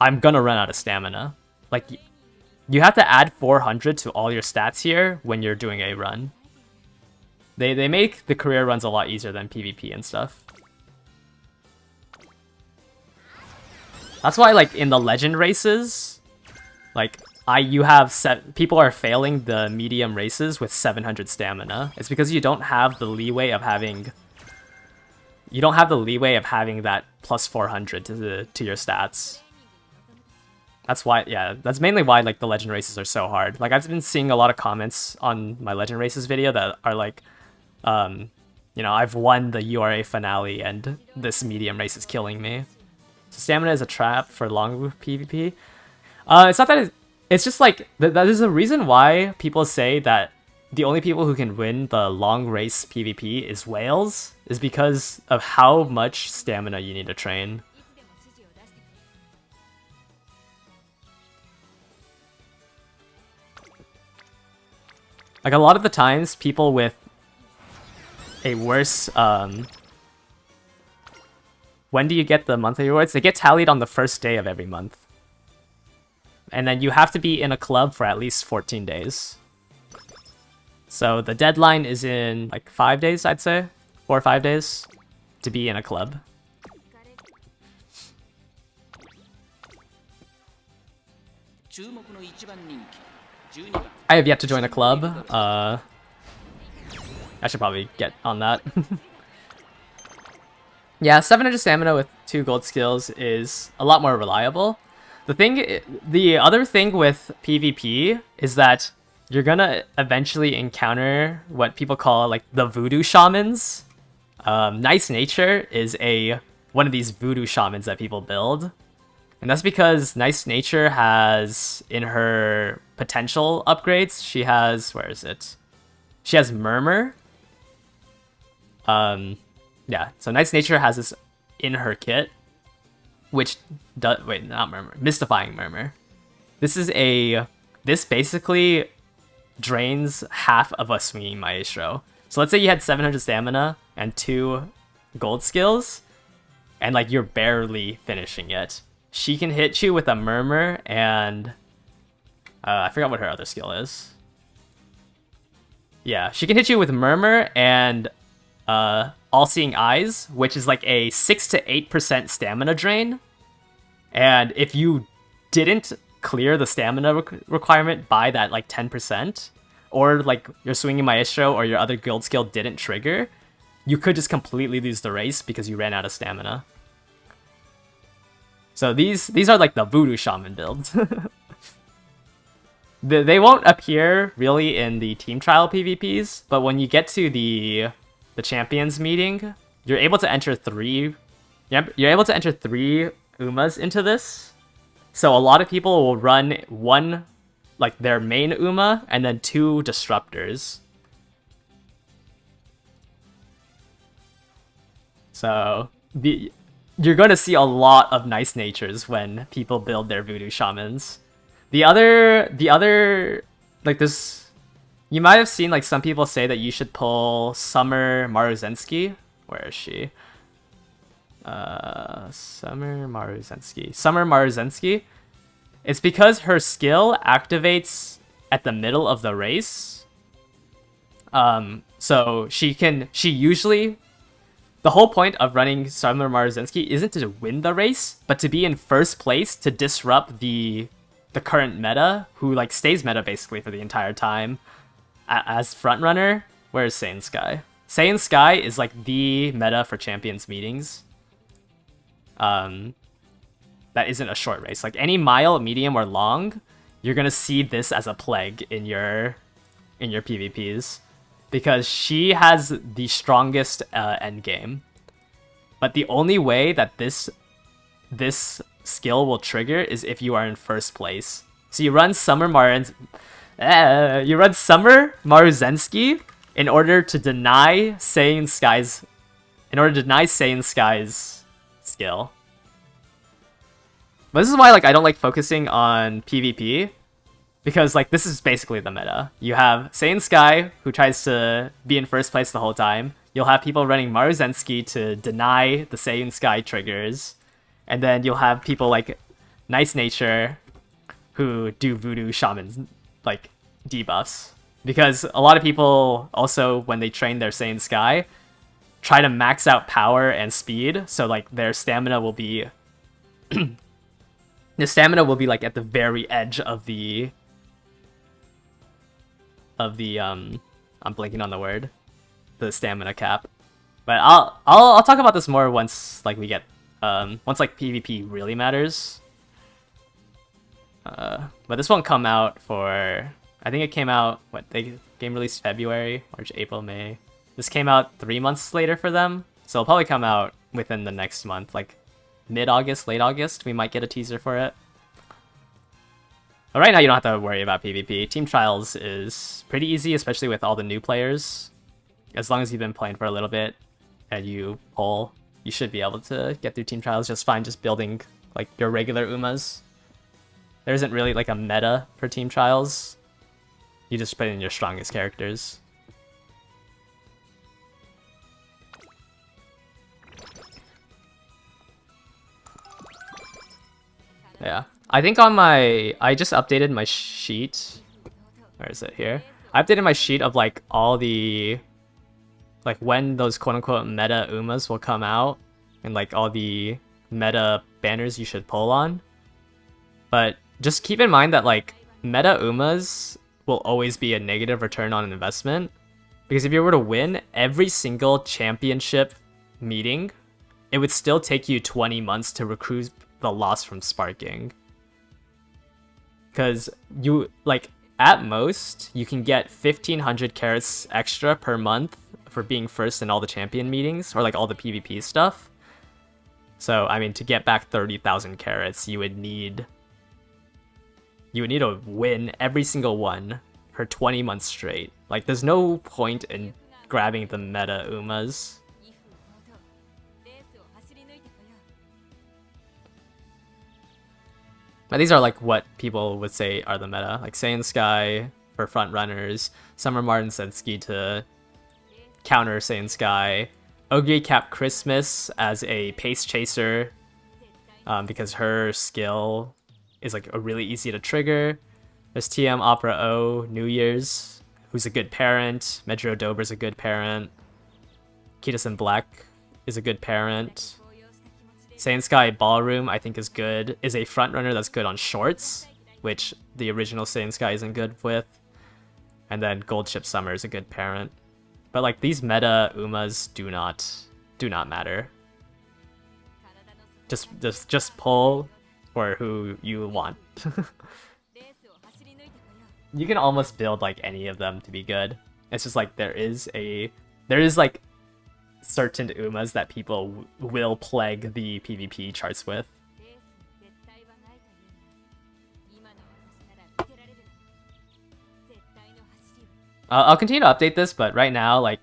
S1: I'm gonna run out of stamina. Like, you have to add 400 to all your stats here when you're doing a run. They make the career runs a lot easier than PvP and stuff. That's why, like, in the legend races, like, people are failing the medium races with 700 stamina. It's because you don't have the leeway of having... You don't have the leeway of having that plus 400 to your stats. That's why, yeah, that's mainly why like the legend races are so hard. Like I've been seeing a lot of comments on my legend races video that are like, you know, I've won the URA finale and this medium race is killing me. So stamina is a trap for long PvP. It's not that it's just like that is a reason why people say that the only people who can win the long race PvP is whales, is because of how much stamina you need to train. Like, a lot of the times, people with a worse, when do you get the monthly rewards? They get tallied on the first day of every month. And then you have to be in a club for at least 14 days. So the deadline is in, like, 5 days, I'd say. 4 or 5 days to be in a club. I have yet to join a club. I should probably get on that. Yeah, 700 stamina with 2 gold skills is a lot more reliable. The other thing with PvP is that you're gonna eventually encounter what people call like the voodoo shamans. Nice Nature is one of these voodoo shamans that people build. And that's because Nice Nature has, in her potential upgrades, she has, where is it? She has Murmur. Yeah, so Nice Nature has this in her kit, which does, wait, not Murmur, Mystifying Murmur. This basically drains half of a Swinging Maestro. So let's say you had 700 stamina and 2 gold skills, and like you're barely finishing it. She can hit you with a Murmur and... I forgot what her other skill is. Yeah, she can hit you with Murmur and All-Seeing Eyes, which is like a 6 to 8% stamina drain. And if you didn't clear the stamina requirement by that like 10%, or like your Swinging Maestro or your other guild skill didn't trigger, you could just completely lose the race because you ran out of stamina. So these are like the voodoo shaman builds. They won't appear really in the team trial PvPs, but when you get to the champions meeting, you're able to enter 3 Umas into this. So a lot of people will run one, like their main Uma, and then 2 disruptors. So you're going to see a lot of Nice Natures when people build their voodoo shamans. The other like this, you might have seen like some people say that you should pull Summer Maruzensky. Where is she? Summer Maruzensky. It's because her skill activates at the middle of the race. So she usually, the whole point of running Summer Maruzensky isn't to win the race, but to be in first place to disrupt the current meta, who like stays meta basically for the entire time as front runner. Where's Saiyan Sky? Saiyan Sky is like the meta for champions meetings. That isn't a short race. Like any mile, medium, or long, you're gonna see this as a plague in your PvPs because she has the strongest end game. But the only way that this skill will trigger is if you are in first place. So you run Summer Maruzensky in order to deny Saiyan Sky's skill. But this is why like I don't like focusing on PvP, because like this is basically the meta. You have Saiyan Sky who tries to be in first place the whole time. You'll have people running Maruzensky to deny the Saiyan Sky triggers. And then you'll have people like Nice Nature who do voodoo shaman like debuffs. Because a lot of people also, when they train their Saiyan Sky, try to max out power and speed, so like their stamina will be like at the very edge of the I'm blanking on the word, the stamina cap. But I'll talk about this more once like we get once like PvP really matters. But this won't come out for, I think it came out, game released February, March, April, May. This came out 3 months later for them, so it'll probably come out within the next month, like mid-August, late August, we might get a teaser for it. But right now you don't have to worry about PvP. Team Trials is pretty easy, especially with all the new players. As long as you've been playing for a little bit and you pull, you should be able to get through Team Trials just fine, just building like your regular Umas. There isn't really like a meta for Team Trials. You just put in your strongest characters. Yeah. I think on my, I just updated my sheet. Where is it here? I updated my sheet of like all the, like when those quote unquote meta Umas will come out and like all the meta banners you should pull on. But just keep in mind that like meta Umas will always be a negative return on investment, because if you were to win every single championship meeting, it would still take you 20 months to recoup the loss from sparking. Because you, like, at most, you can get 1,500 carats extra per month for being first in all the champion meetings, or like all the PvP stuff. So, I mean, to get back 30,000 carats, you would need to win every single one for 20 months straight. Like, there's no point in grabbing the meta Umas. But these are like what people would say are the meta. Like Saiyan Sky for front runners, Summer Maruzensky to counter Saiyan Sky, Ogre Cap Christmas as a pace chaser, because her skill is like a really easy to trigger. There's TM Opera O New Year's, who's a good parent. Medro Dober's a good parent. Kitas in Black is a good parent. Saiyan Sky Ballroom, I think, is good. Is a front runner that's good on shorts, which the original Saiyan Sky isn't good with. And then Gold Chip Summer is a good parent. But like these meta Umas do not matter. Just pull for who you want. You can almost build like any of them to be good. It's just like there is like certain Umas that people will plague the PvP charts with. I'll continue to update this, but right now, like,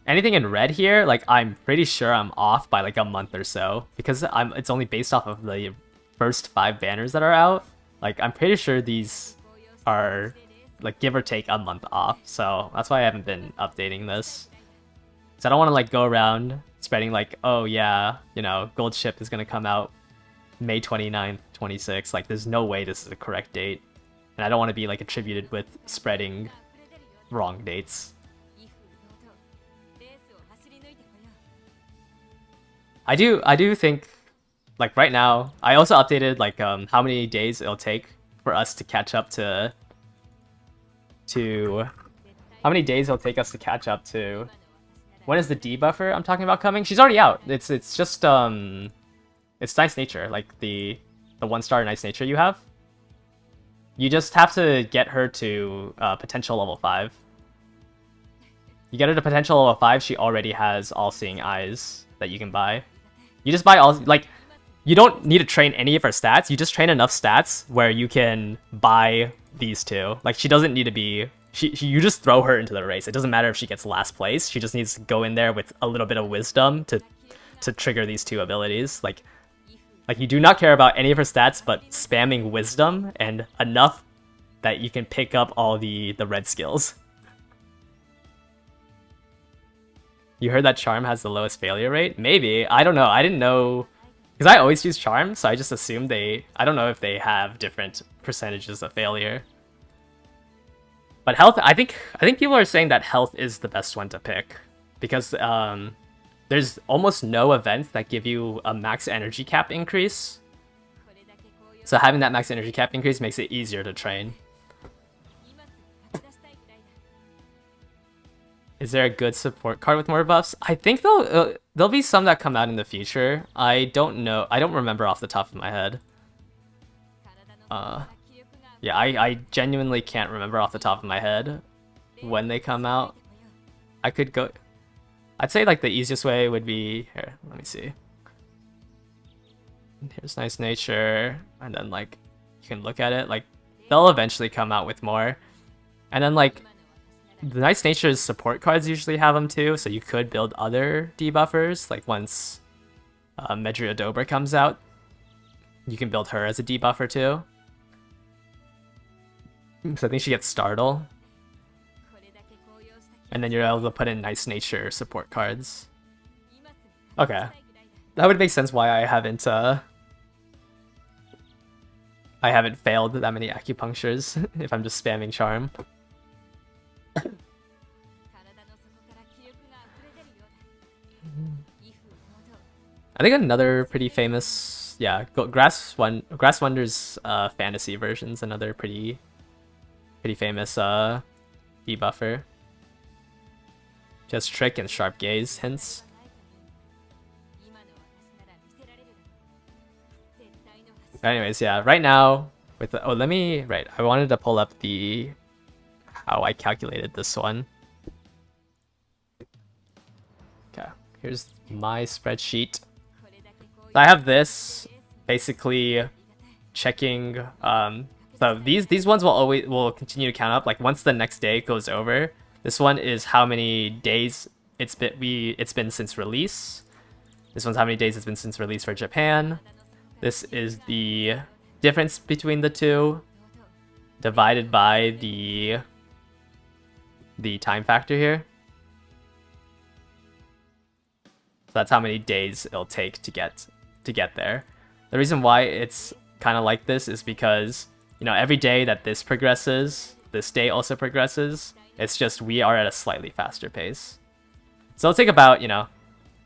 S1: anything in red here, like, I'm pretty sure I'm off by like a month or so, because it's only based off of the first 5 banners that are out. Like, I'm pretty sure these are like give or take a month off. So that's why I haven't been updating this. So I don't want to like go around spreading like, oh yeah, you know, Gold Ship is gonna come out May 29th, 26. Like there's no way this is the correct date. And I don't want to be like attributed with spreading wrong dates. I do think like right now, I also updated like how many days it'll take for us to catch up to how many days it'll take us to catch up to when is the debuffer I'm talking about coming? She's already out. It's just it's Nice Nature, like the 1-star Nice Nature you have. You just have to get her to potential level 5. You get her to potential level 5, she already has All-Seeing Eyes that you can buy. You just buy all, like, you don't need to train any of her stats, you just train enough stats where you can buy these two. Like, she doesn't need to be, you just throw her into the race. It doesn't matter if she gets last place, she just needs to go in there with a little bit of wisdom to trigger these two abilities. Like you do not care about any of her stats, but spamming wisdom and enough that you can pick up all the red skills. You heard that Charm has the lowest failure rate? Maybe. I don't know. I didn't know. Because I always use Charm, so I just assumed I don't know if they have different percentages of failure. But health, I think people are saying that health is the best one to pick. Because there's almost no events that give you a max energy cap increase. So having that max energy cap increase makes it easier to train. Is there a good support card with more buffs? I think there'll be some that come out in the future. I don't know. I don't remember off the top of my head. Yeah, I genuinely can't remember off the top of my head when they come out. I could go... I'd say like the easiest way would be... Here, let me see. Here's Nice Nature. And then like, you can look at it. Like, they'll eventually come out with more. And then like, the Nice Nature's support cards usually have them too, so you could build other debuffers. Like once Medria Dobra comes out, you can build her as a debuffer too. So I think she gets Startle. And then you're able to put in Nice Nature support cards. Okay. That would make sense why I haven't failed that many acupunctures if I'm just spamming Charm. I think another pretty famous, yeah, Grass Wonder's fantasy version's another pretty famous debuffer. Just Trick and Sharp Gaze hints. But anyways, yeah, right now with the, I wanted to pull up how I calculated this one. Okay, here's my spreadsheet. So I have this basically checking. So these ones will continue to count up. Like once the next day goes over, this one is how many days it's been since release. This one's how many days it's been since release for Japan. This is the difference between the two divided by the time factor here. So that's how many days it'll take to get there. The reason why it's kind of like this is because, you know, every day that this progresses, this day also progresses. It's just we are at a slightly faster pace. So it'll take about, you know,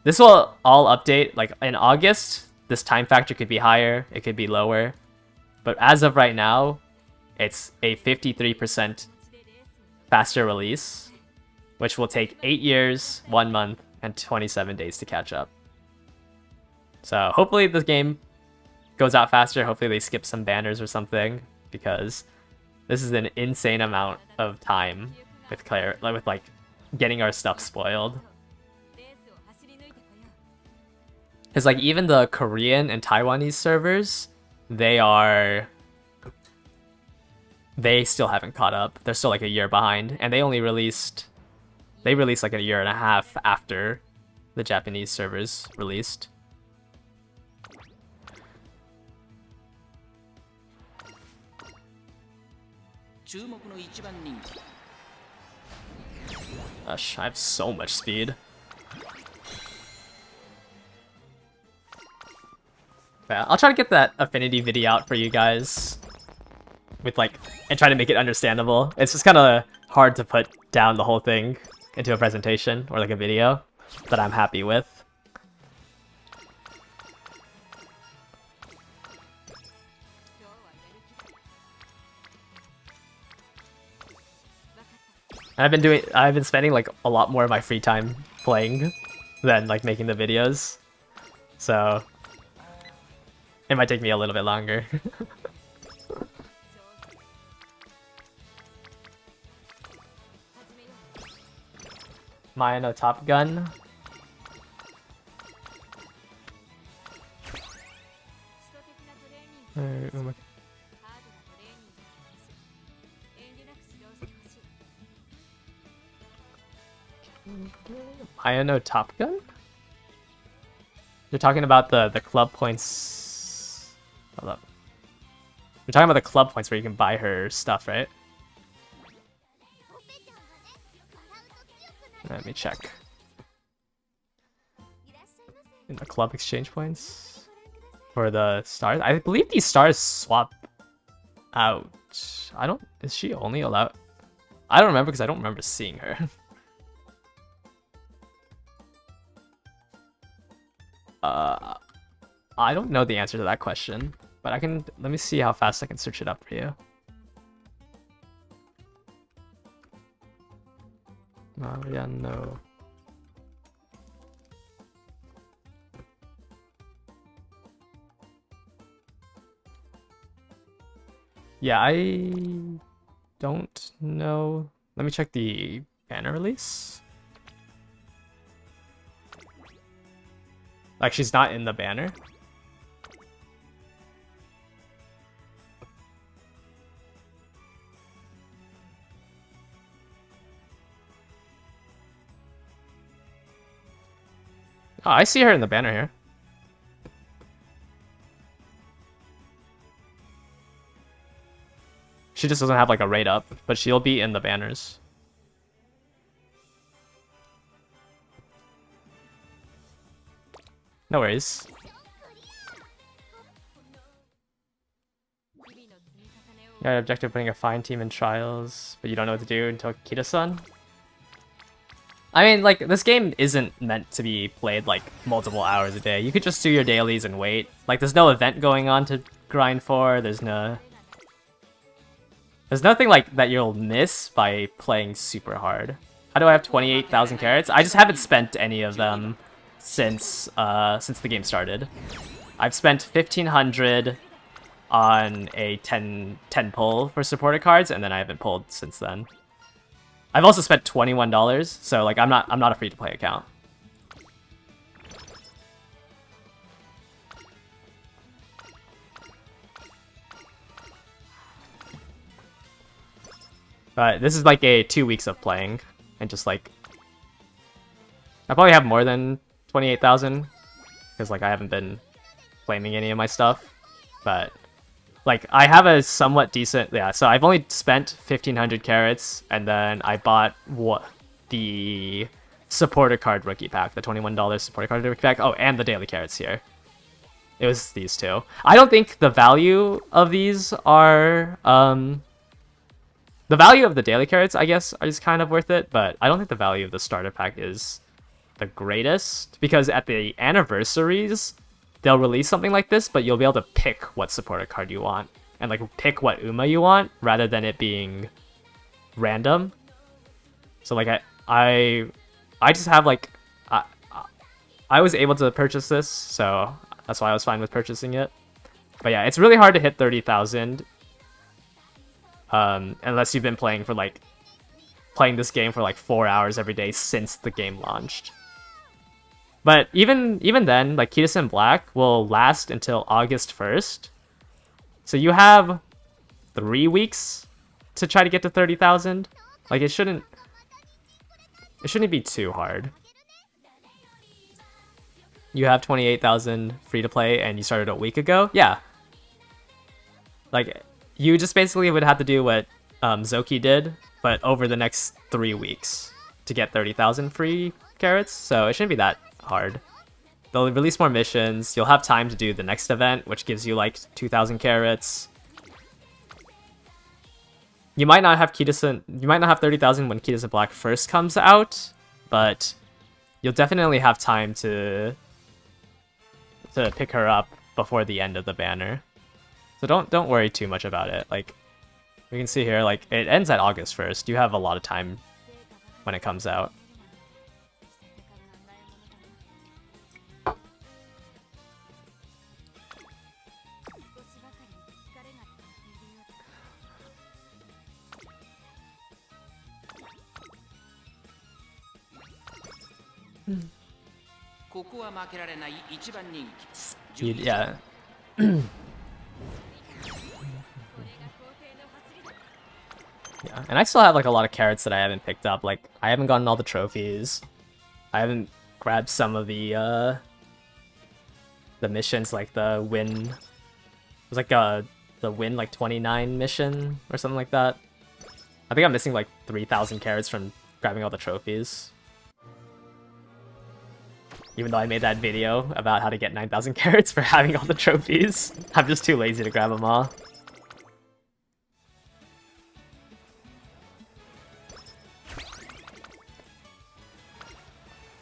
S1: this will all update. Like in August, this time factor could be higher, it could be lower. But as of right now, it's a 53% faster release, which will take 8 years, 1 month, and 27 days to catch up. So hopefully the game goes out faster. Hopefully they skip some banners or something, because this is an insane amount of time with like getting our stuff spoiled. Because like even the Korean and Taiwanese servers, they still haven't caught up. They're still like a year behind, and they released like a year and a half after the Japanese servers released. Gosh, I have so much speed. Yeah, I'll try to get that affinity video out for you guys with like, and try to make it understandable. It's just kind of hard to put down the whole thing into a presentation or like a video that I'm happy with. And I've been spending like a lot more of my free time playing than like making the videos. So it might take me a little bit longer. Maya no Top Gun. Maya no Top Gun? You're talking about the club points. Hold up. You're talking about the club points where you can buy her stuff, right? Let me check. In the club exchange points for the stars, I believe these stars swap out. Is she only allowed? I don't remember because I don't remember seeing her. I don't know the answer to that question, but let me see how fast I can search it up for you. Mariano. Yeah, I don't know. Let me check the banner release. Like, she's not in the banner. Oh, I see her in the banner here. She just doesn't have like a rate up, but she'll be in the banners. No worries. Yeah, objective putting a fine team in trials, but you don't know what to do until Kita-san? I mean, like, this game isn't meant to be played, like, multiple hours a day. You could just do your dailies and wait. Like, there's no event going on to grind for, there's nothing, like, that you'll miss by playing super hard. How do I have 28,000 carats? I just haven't spent any of them since the game started. I've spent 1,500 on a 10 pull for supported cards, and then I haven't pulled since then. I've also spent $21, so like I'm not a free-to-play account. But this is like a 2 weeks of playing, and just like I probably have more than 28,000 because like I haven't been claiming any of my stuff, but like I have a somewhat decent, yeah, so I've only spent 1,500 carats, and then I bought the supporter card rookie pack, the $21 supporter card rookie pack. Oh, and the daily carats here. It was these two. I don't think the value of these are the value of the daily carats, I guess, is kind of worth it, but I don't think the value of the starter pack is the greatest, because at the anniversaries they'll release something like this, but you'll be able to pick what supporter card you want and like pick what Uma you want rather than it being random. So like I just have like I was able to purchase this, so that's why I was fine with purchasing it. But yeah, it's really hard to hit 30,000 unless you've been playing this game for like 4 hours every day since the game launched. But even then, like, Kita-san Black will last until August 1st. So you have 3 weeks to try to get to 30,000. Like, it shouldn't be too hard. You have 28,000 free to play and you started a week ago? Yeah. Like, you just basically would have to do what Zoki did, but over the next 3 weeks to get 30,000 free carrots, so it shouldn't be that hard. They'll release more missions, you'll have time to do the next event, which gives you like 2,000 carrots. You might not have 30,000 when Key Black first comes out, but you'll definitely have time to pick her up before the end of the banner. So don't worry too much about it. Like, we can see here, like, it ends at August 1st. You have a lot of time when it comes out. Yeah. Yeah, and I still have like a lot of carrots that I haven't picked up. Like, I haven't gotten all the trophies. I haven't grabbed some of the missions, like the win. It was like the win like 29 mission or something like that. I think I'm missing like 3,000 carrots from grabbing all the trophies. Even though I made that video about how to get 9,000 carrots for having all the trophies. I'm just too lazy to grab them all.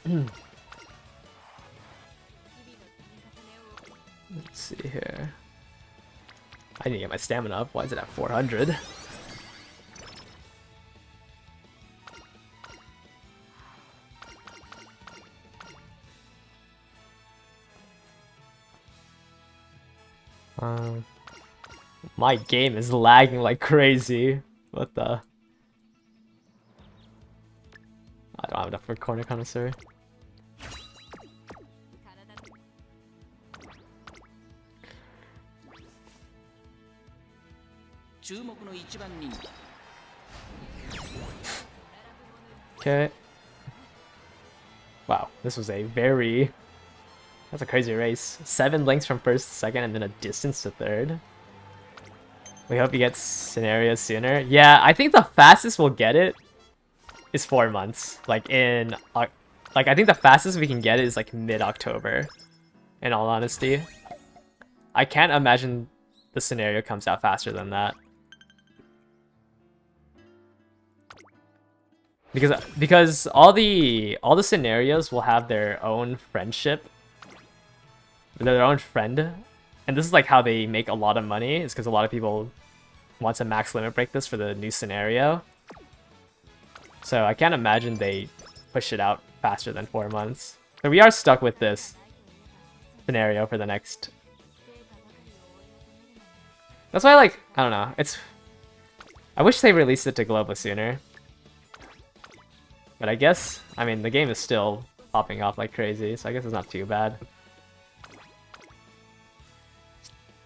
S1: Let's see here. I need to get my stamina up. Why is it at 400? My game is lagging like crazy. What the? I don't have enough for Corner Connoisseur. Okay. Wow, this was a very... That's a crazy race. 7 lengths from first to second and then a distance to third. We hope you get scenarios sooner. Yeah, I think the fastest we'll get it is 4 months. Like in... Like, I think the fastest we can get it is like mid-October. In all honesty. I can't imagine the scenario comes out faster than that. Because all the scenarios will have their own friendship. Their own friend. And this is like how they make a lot of money, is because a lot of people want to max limit break this for the new scenario. So I can't imagine they push it out faster than 4 months. So we are stuck with this scenario for the next... That's why, like, I don't know, it's... I wish they released it to Global sooner. But I guess, I mean, the game is still popping off like crazy, so I guess it's not too bad.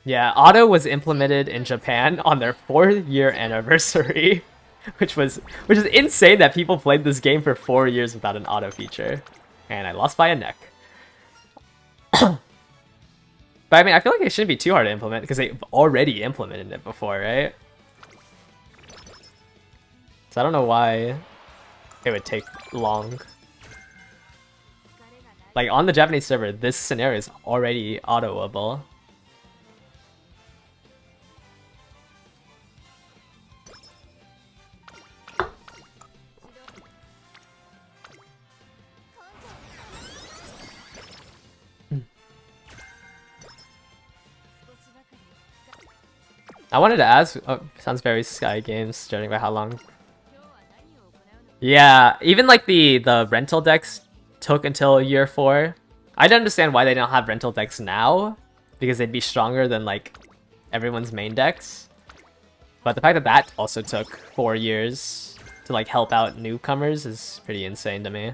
S1: Yeah, auto was implemented in Japan on their 4-year anniversary, which is insane that people played this game for 4 years without an auto feature. And I lost by a neck. But I mean, I feel like it shouldn't be too hard to implement because they've already implemented it before, right? So I don't know why it would take long. Like, on the Japanese server, this scenario is already autoable. I wanted to ask, oh, sounds very Sky Games, judging by how long. Yeah, even like the rental decks took until year 4. I don't understand why they don't have rental decks now, because they'd be stronger than like everyone's main decks. But the fact that that also took 4 years to like help out newcomers is pretty insane to me.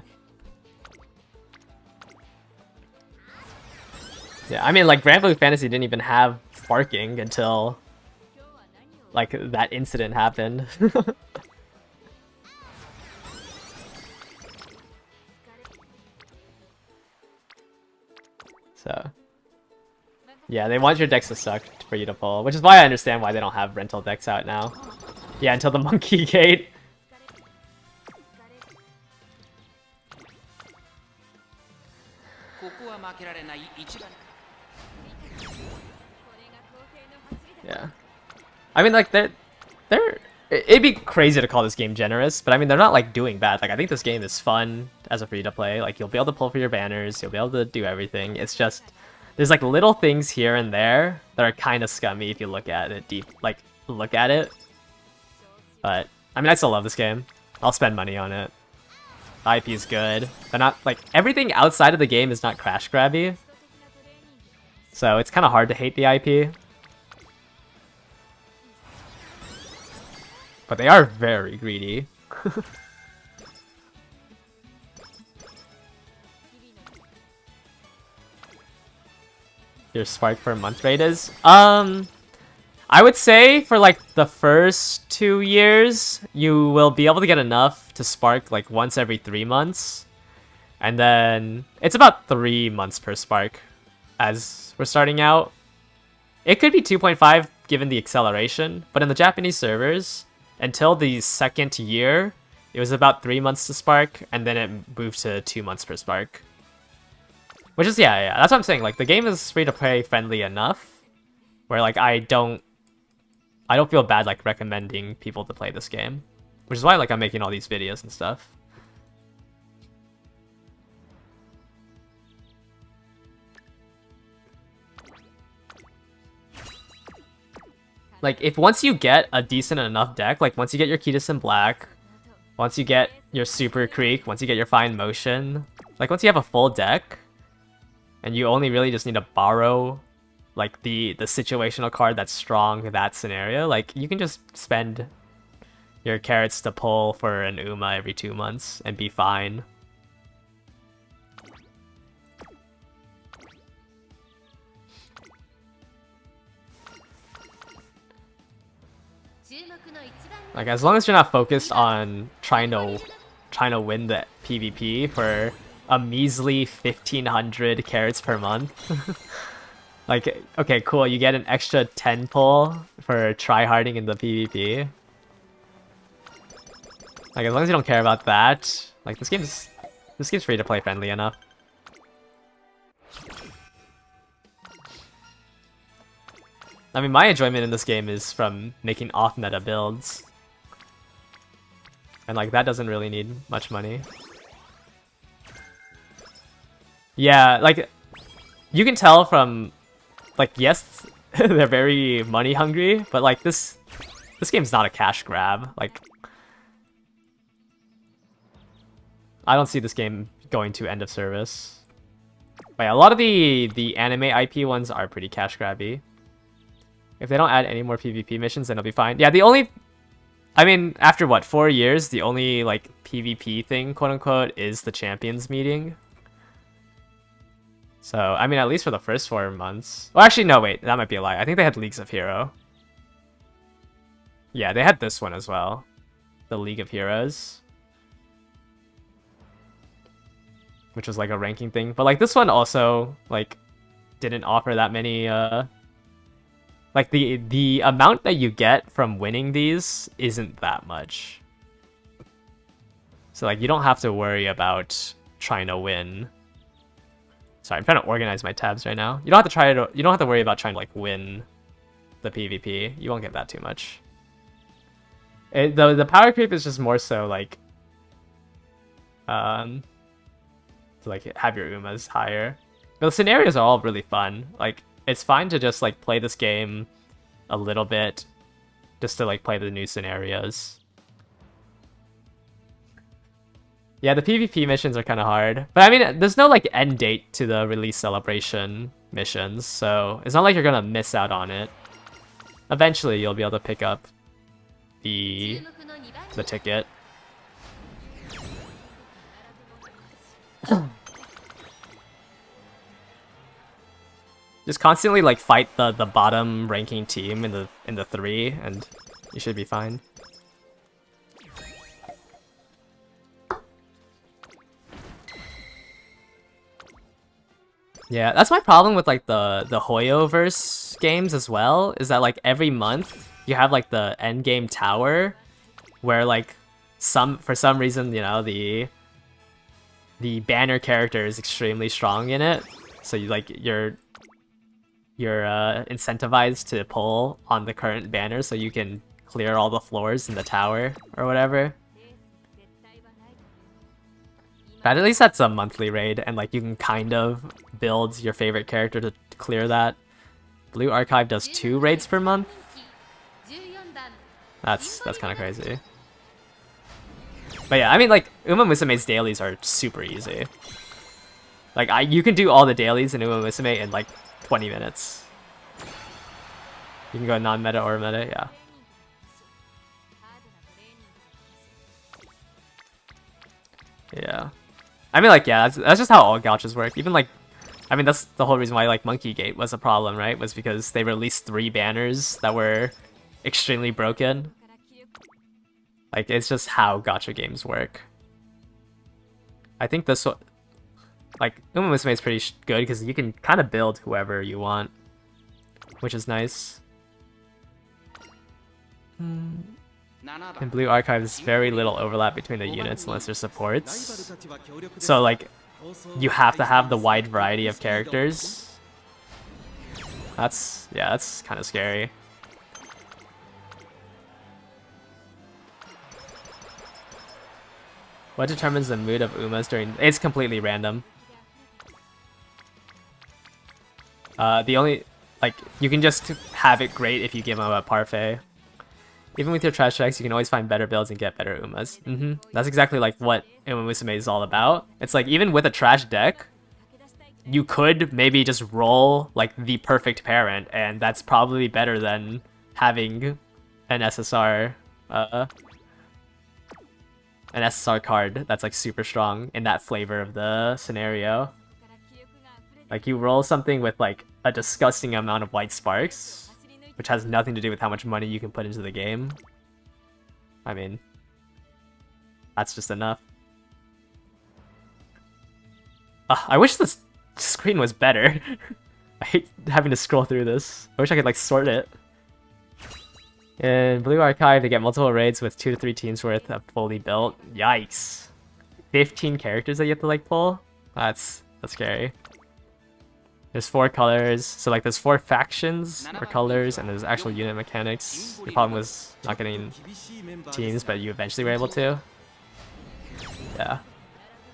S1: Yeah, I mean, like Granblue Fantasy didn't even have sparking until like that incident happened. So yeah, they want your decks to suck for you to pull, which is why I understand why they don't have rental decks out now. Yeah, until the monkey gate. Yeah. I mean, like, it'd be crazy to call this game generous, but I mean, they're not, like, doing bad. Like, I think this game is fun as a free-to-play. Like, you'll be able to pull for your banners, you'll be able to do everything. It's just, there's, like, little things here and there that are kind of scummy if you look at it look at it. But, I mean, I still love this game. I'll spend money on it. The IP is good. But not, like, everything outside of the game is not crash grabby. So it's kind of hard to hate the IP. But they are very greedy. Your spark per month rate is? I would say for like the first 2 years, you will be able to get enough to spark like once every 3 months. And then it's about 3 months per spark as we're starting out. It could be 2.5 given the acceleration, but in the Japanese servers, until the second year, it was about 3 months to spark, and then it moved to 2 months per spark. Which is, yeah, that's what I'm saying. Like, the game is free-to-play friendly enough, where, like, I don't feel bad, like, recommending people to play this game. Which is why, like, I'm making all these videos and stuff. Like, if once you get a decent enough deck, like, once you get your Kidison Black, once you get your Super Creek, once you get your Fine Motion, like, once you have a full deck, and you only really just need to borrow, like, the situational card that's strong in that scenario, like, you can just spend your carrots to pull for an Uma every 2 months and be fine. Like, as long as you're not focused on trying to win the PvP for a measly 1,500 carrots per month. Like, okay, cool, you get an extra 10 pull for tryharding in the PvP. Like, as long as you don't care about that, like, this game's free to play friendly enough. I mean, my enjoyment in this game is from making off-meta builds. And, like, that doesn't really need much money. Yeah, like, you can tell from, like, yes, they're very money hungry, but, like, this game's not a cash grab. Like, I don't see this game going to end of service. But yeah, a lot of the anime IP ones are pretty cash grabby. If they don't add any more PvP missions, then it'll be fine. Yeah, the only... I mean, after what, 4 years, the only, like, PvP thing, quote-unquote, is the Champions meeting. So, I mean, at least for the first 4 months... Well, actually, no, wait, that might be a lie. I think they had Leagues of Hero. Yeah, they had this one as well. The League of Heroes. Which was, like, a ranking thing. But, like, this one also, like, didn't offer that many, Like, the amount that you get from winning these isn't that much. So, like, you don't have to worry about trying to win. Sorry, I'm trying to organize my tabs right now. You don't have to worry about trying to, like, win the PvP. You won't get that too much. The power creep is just more so, like, to, like, have your Umas higher. But the scenarios are all really fun. Like, it's fine to just, like, play this game a little bit, just to, like, play the new scenarios. Yeah, the PvP missions are kind of hard. But, I mean, there's no, like, end date to the release celebration missions, so it's not like you're gonna miss out on it. Eventually, you'll be able to pick up the ticket. Just constantly, like, fight the bottom ranking team in the 3, and you should be fine. Yeah, that's my problem with, like, the Hoyoverse games as well, is that, like, every month you have like the end game tower, where like for some reason, you know, the banner character is extremely strong in it, so you're incentivized to pull on the current banner so you can clear all the floors in the tower or whatever. But at least that's a monthly raid, and like you can kind of build your favorite character to clear that. Blue Archive does 2 raids per month. That's kind of crazy. But yeah, I mean, like, Uma Musume's dailies are super easy. Like, you can do all the dailies in Uma Musume in like 20 minutes. You can go non-meta or meta, yeah. Yeah. I mean, like, yeah, that's just how all gachas work. Even like, I mean, that's the whole reason why like Monkey Gate was a problem, right? Was because they released 3 banners that were extremely broken. Like, it's just how gacha games work. I think this one, like, Uma Musume is pretty good because you can kind of build whoever you want, which is nice. In Blue Archive, there's very little overlap between the units unless there's supports. So, like, you have to have the wide variety of characters. That's kind of scary. What determines the mood of Umas during... It's completely random. The only... Like, you can just have it great if you give them a parfait. Even with your trash decks, you can always find better builds and get better Umas. That's exactly like what Uma Musume is all about. It's like, even with a trash deck, you could maybe just roll like the perfect parent, and that's probably better than having an SSR card that's like super strong in that flavor of the scenario. Like, you roll something with like a disgusting amount of white sparks, which has nothing to do with how much money you can put into the game. I mean, that's just enough. I wish this screen was better. I hate having to scroll through this. I wish I could like sort it. In Blue Archive, they get multiple raids with 2 to 3 teams worth of fully built. Yikes. 15 characters that you have to like pull? That's scary. There's 4 colors, so like there's 4 factions or colors, and there's actual unit mechanics. Your problem was not getting teams, but you eventually were able to.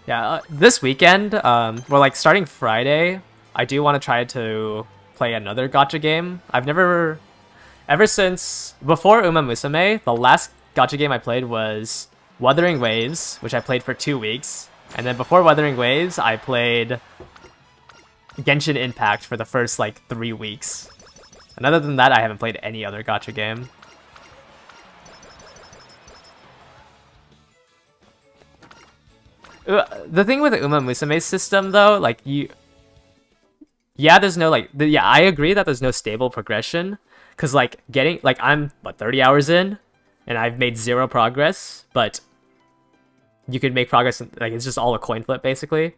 S1: Yeah, this weekend, well, like starting Friday, I do want to try to play another gacha game. I've never, ever since, before Uma Musume, the last gacha game I played was Wuthering Waves, which I played for 2 weeks. And then before Wuthering Waves, I played Genshin Impact for the first like 3 weeks. And other than that, I haven't played any other gacha game. The thing with the Uma Musume's system though, like there's no like, I agree that there's no stable progression, cause like I'm 30 hours in, and I've made 0 progress, but you can make progress, like it's just all a coin flip basically.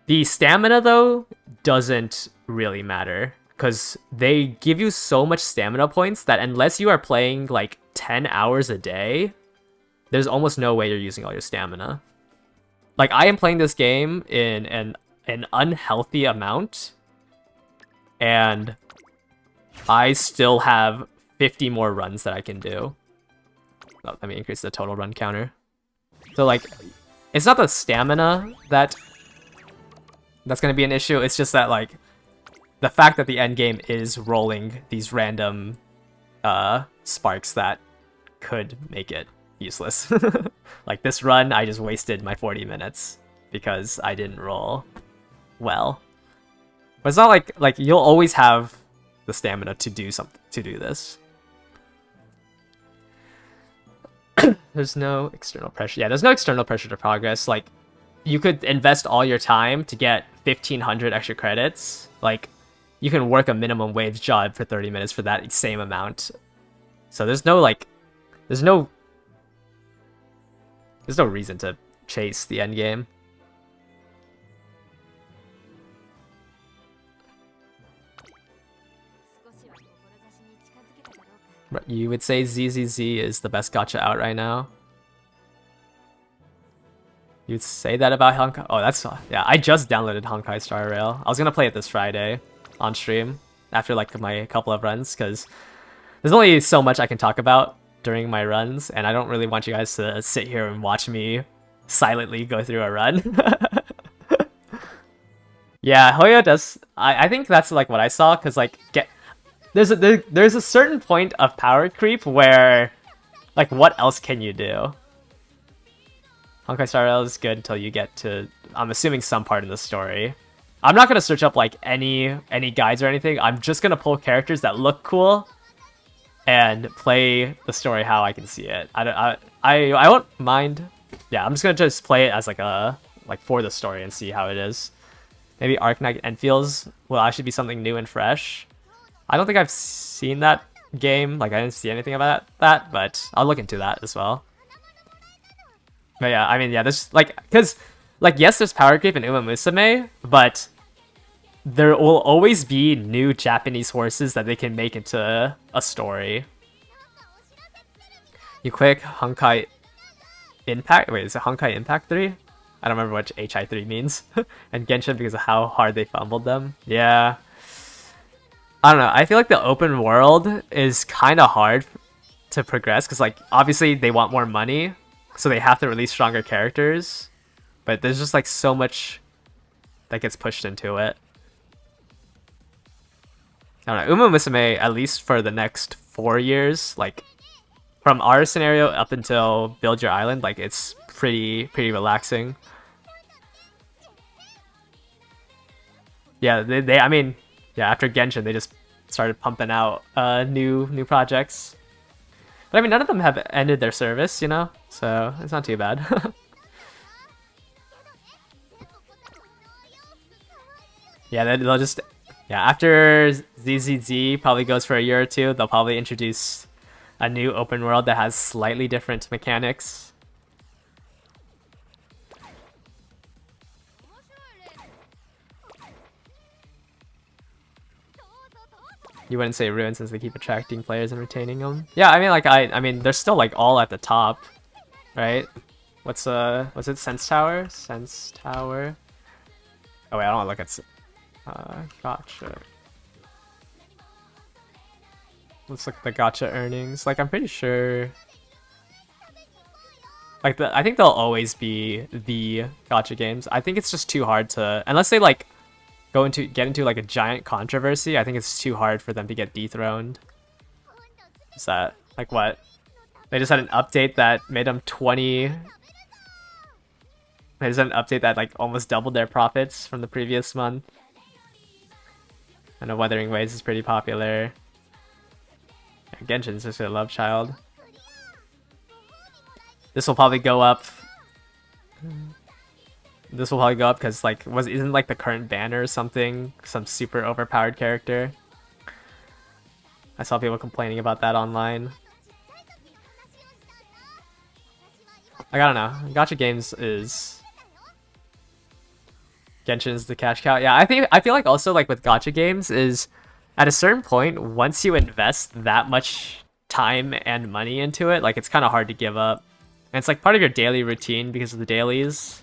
S1: The stamina though doesn't really matter, cause they give you so much stamina points that unless you are playing like 10 hours a day, there's almost no way you're using all your stamina. Like, I am playing this game in an unhealthy amount, and I still have 50 more runs that I can do. Oh, let me increase the total run counter. So, like, it's not the stamina that's going to be an issue, it's just that, like, the fact that the end game is rolling these random sparks that could make it useless. Like this run, I just wasted my 40 minutes because I didn't roll well. But it's not like you'll always have the stamina to do something, to do this. There's no external pressure. Yeah, there's no external pressure to progress. Like, you could invest all your time to get 1,500 extra credits. Like, you can work a minimum wage job for 30 minutes for that same amount. So there's no reason to chase the end game. you would say ZZZ is the best gacha out right now? You'd say that about Honkai? Oh, that's... Yeah, I just downloaded Honkai Star Rail. I was gonna play it this Friday on stream after like my couple of runs, because there's only so much I can talk about during my runs, and I don't really want you guys to sit here and watch me silently go through a run. Yeah, Hoyo does... I think that's like what I saw, because like there's a certain point of power creep where like what else can you do? Honkai Star Rail is good until you get to, I'm assuming, some part in the story. I'm not gonna search up like any guides or anything. I'm just gonna pull characters that look cool and play the story how I can see it. I won't mind. Yeah, I'm just gonna just play it as like for the story and see how it is. Maybe Arknight Enfields will actually be something new and fresh. I don't think I've seen that game. Like I didn't see anything about that, but I'll look into that as well. But yeah, I mean, yeah, there's like, because like yes, there's power creep in Uma Musume, but there will always be new Japanese horses that they can make into a story. You click Honkai Impact. Wait, is it Honkai Impact 3? I don't remember what HI3 means. And Genshin because of how hard they fumbled them. Yeah. I don't know. I feel like the open world is kind of hard to progress because, like, obviously they want more money, so they have to release stronger characters. But there's just like so much that gets pushed into it. I don't know. Uma Musume, at least for the next 4 years, like from our scenario up until Build Your Island, like it's pretty relaxing. Yeah, they I mean, yeah, after Genshin they just started pumping out new projects. But I mean, none of them have ended their service, you know, so it's not too bad. Yeah, they'll just... Yeah, after ZZZ probably goes for a year or two, they'll probably introduce a new open world that has slightly different mechanics. You wouldn't say Ruin since they keep attracting players and retaining them. Yeah, I mean, like I mean, they're still like all at the top, right? What's it? Sense Tower? Sense Tower. Oh wait, I don't want to look at. Gotcha. Let's look at the gotcha earnings. Like I'm pretty sure. Like I think they'll always be the gotcha games. I think it's just too hard to, unless they like get into like a giant controversy. I think it's too hard for them to get dethroned. Is that like what? They just had an update that made them 20. They just had an update that like almost doubled their profits from the previous month. I know Wuthering Waves is pretty popular. Yeah, Genshin's just a love child. This will probably go up. This will probably go up because like isn't like the current banner or something some super overpowered character? I saw people complaining about that online. Like, I don't know. Gacha games is Genshin's the cash cow. Yeah, I feel like also like with gacha games is at a certain point once you invest that much time and money into it, like it's kind of hard to give up. And it's like part of your daily routine because of the dailies.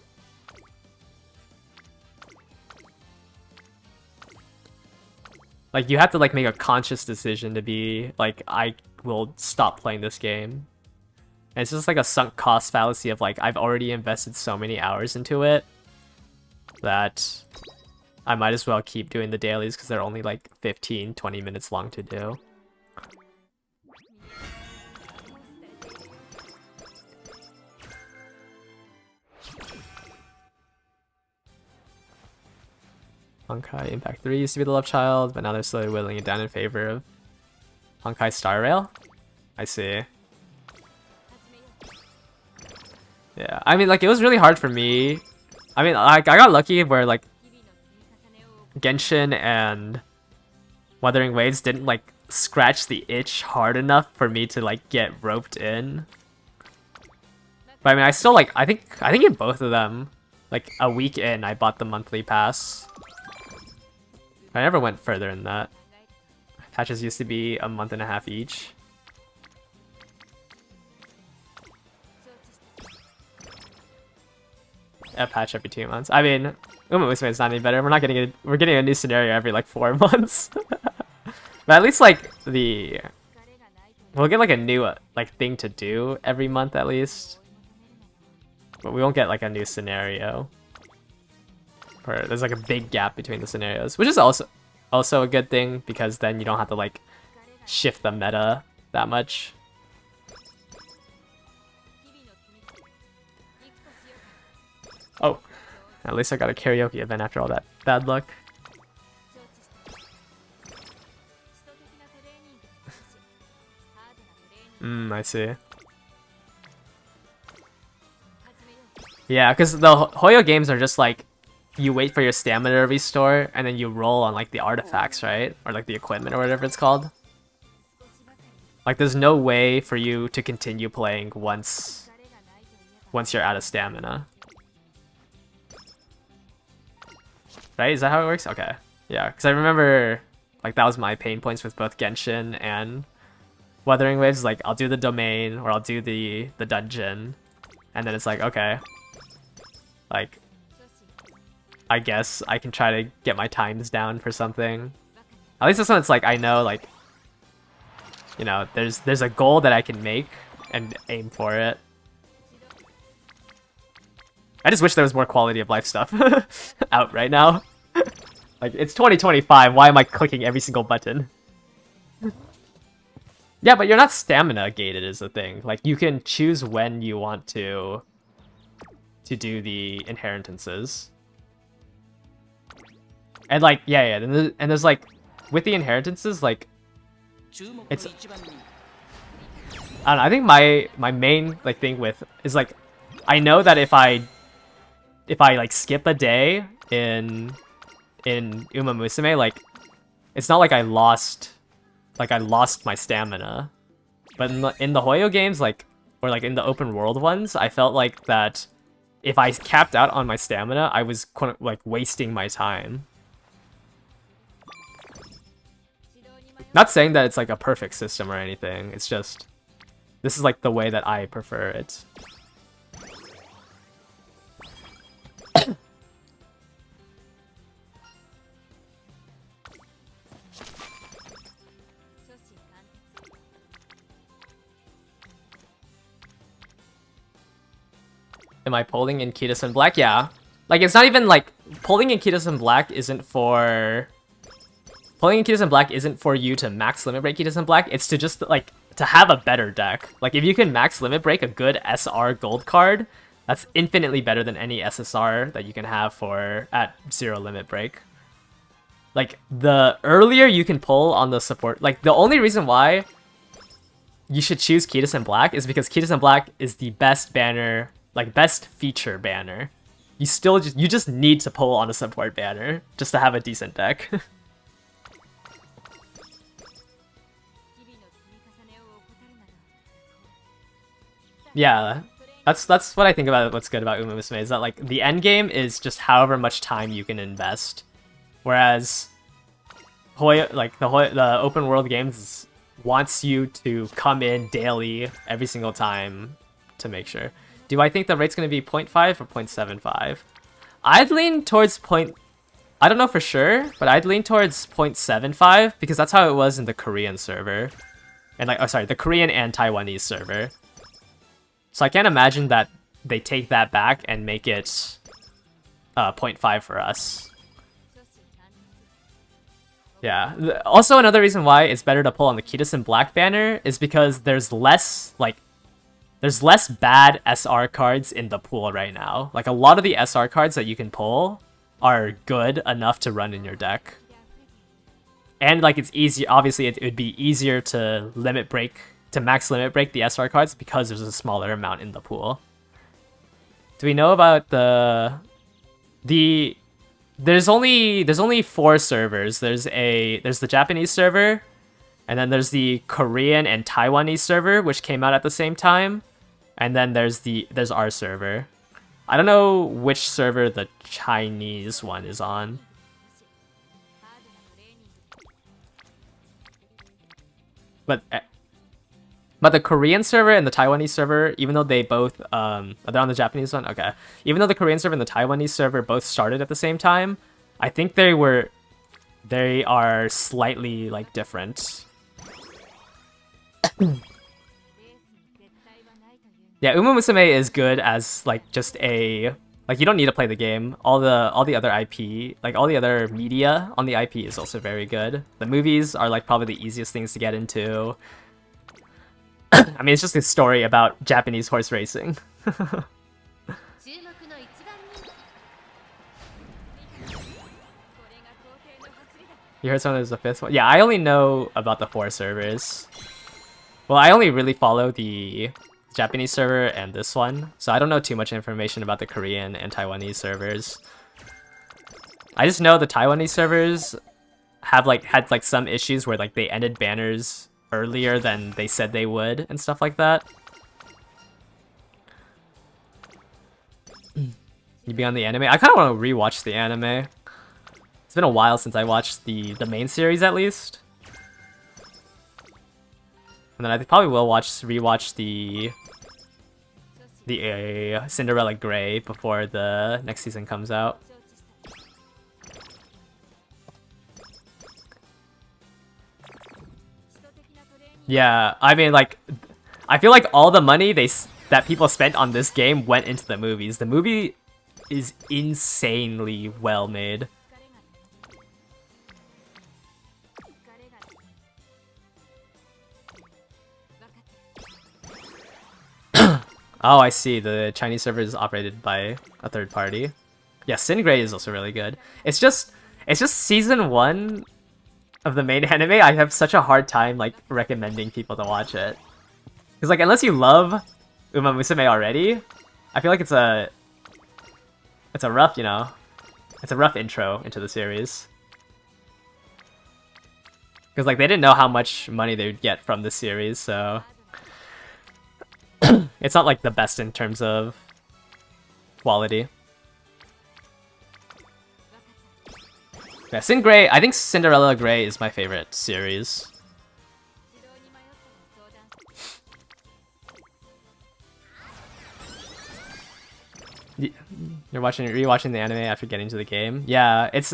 S1: Like, you have to, like, make a conscious decision to be, like, I will stop playing this game. And it's just, like, a sunk cost fallacy of, like, I've already invested so many hours into it that I might as well keep doing the dailies because they're only, like, 15, 20 minutes long to do. Honkai Impact 3 used to be the love child, but now they're slowly whittling it down in favor of Honkai Star Rail? I see. Yeah, I mean, like, it was really hard for me. I mean, like, I got lucky where, like, Genshin and Wuthering Waves didn't, like, scratch the itch hard enough for me to, like, get roped in. But I mean, I still, like, I think in both of them, like, a week in, I bought the monthly pass. I never went further than that. Patches used to be a month and a half each. a patch every 2 months. I mean, Uma Musume is not any better. We're getting a new scenario every like 4 months. But at least like we'll get like a new like thing to do every month at least. But we won't get like a new scenario. Or there's like a big gap between the scenarios, which is also a good thing because then you don't have to like shift the meta that much. Oh, at least I got a karaoke event after all that bad luck. I see. Yeah, because the Hoyo games are just like, you wait for your stamina to restore, and then you roll on like the artifacts, right? Or like the equipment or whatever it's called. Like there's no way for you to continue playing once you're out of stamina. Right? Is that how it works? Okay. Yeah, because I remember like that was my pain points with both Genshin and Wuthering Waves. Like I'll do the domain or I'll do the dungeon, and then it's like, okay, like I guess I can try to get my times down for something. At least this one, it's like I know, like, you know, there's a goal that I can make and aim for it. I just wish there was more quality of life stuff out right now. Like, it's 2025, why am I clicking every single button? Yeah, but you're not stamina gated is the thing. Like, you can choose when you want to do the inheritances. And like, yeah, and there's like, with the inheritances, like, it's, I don't know, I think my main like thing with is like, I know that if I like skip a day in Uma Musume, like, it's not like I lost my stamina. But in the Hoyo games, like, or like in the open world ones, I felt like that if I capped out on my stamina, I was like wasting my time. Not saying that it's like a perfect system or anything, it's just, this is like the way that I prefer it. Am I polling in Kitasen Black? Yeah. Like, it's not even like, polling in Kitasen Black isn't for... Polling in Kitasen Black isn't for you to max limit break Kitasen Black, it's to just, like, to have a better deck. Like, if you can max limit break a good SR gold card, that's infinitely better than any SSR that you can have at 0 limit break. Like, the earlier you can pull on the support... Like, the only reason why you should choose Kitasen Black is because Kitasen Black is the best banner... Like, best feature banner. You just need to pull on a support banner just to have a decent deck. Yeah, that's what I think about what's good about Uma Musume, is that like the end game is just however much time you can invest, whereas the open world games wants you to come in daily every single time to make sure. Do I think the rate's going to be 0.5 or 0.75? I'd lean towards I don't know for sure, but I'd lean towards 0.75 because that's how it was in the Korean server. And like, oh sorry, the Korean and Taiwanese server. So I can't imagine that they take that back and make it 0.5 for us. Yeah. Also, another reason why it's better to pull on the Kitasen Black banner is because there's less bad SR cards in the pool right now. Like, a lot of the SR cards that you can pull are good enough to run in your deck. And like, it's easy. Obviously, it would be easier to max limit break the SR cards because there's a smaller amount in the pool. Do we know about there's only 4 servers. There's the Japanese server, and then there's the Korean and Taiwanese server, which came out at the same time. And then there's our server. I don't know which server the Chinese one is on. But But the Korean server and the Taiwanese server, even though they both they're on the Japanese one, okay. Even though the Korean server and the Taiwanese server both started at the same time, I think they are slightly like different. Yeah, Uma Musume is good as like just a like you don't need to play the game. All the other IP, like all the other media on the IP is also very good. The movies are like probably the easiest things to get into. I mean, it's just a story about Japanese horse racing. You heard something, there's a fifth one? Yeah, I only know about the 4 servers. Well, I only really follow the Japanese server and this one, so I don't know too much information about the Korean and Taiwanese servers. I just know the Taiwanese servers have had like some issues where like they ended banners earlier than they said they would and stuff like that. You be on the anime? I kind of want to rewatch the anime. It's been a while since I watched the main series at least. And then I probably will rewatch the Cinderella Grey before the next season comes out. Yeah, I mean, like, I feel like all the money that people spent on this game went into the movies. The movie is insanely well made. Oh, I see. The Chinese server is operated by a third party. Yeah, Sin Grey is also really good. It's just season 1 of the main anime. I have such a hard time like recommending people to watch it. Because like unless you love Uma Musume already, I feel like it's a rough, you know, it's a rough intro into the series. Because like they didn't know how much money they would get from the series, so it's not like the best in terms of quality. Yeah, Sin Grey, I think Cinderella Grey is my favorite series. You're rewatching the anime after getting to the game? Yeah, it's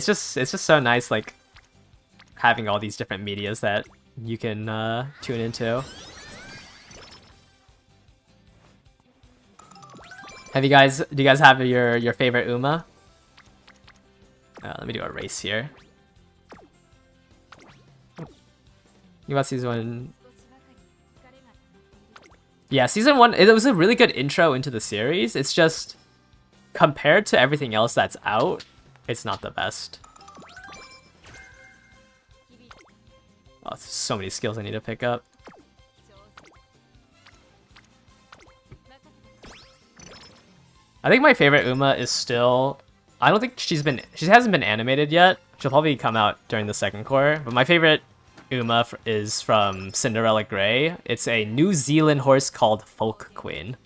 S1: just so nice like having all these different medias that you can tune into. Do you guys have your favorite Uma? Let me do a race here. You about season 1? Yeah, season 1, it was a really good intro into the series. It's just, compared to everything else that's out, it's not the best. Oh, there's so many skills I need to pick up. I think my favorite Uma is still... I don't think she hasn't been animated yet. She'll probably come out during the second core. But my favorite Uma is from Cinderella Grey. It's a New Zealand horse called Folk Queen.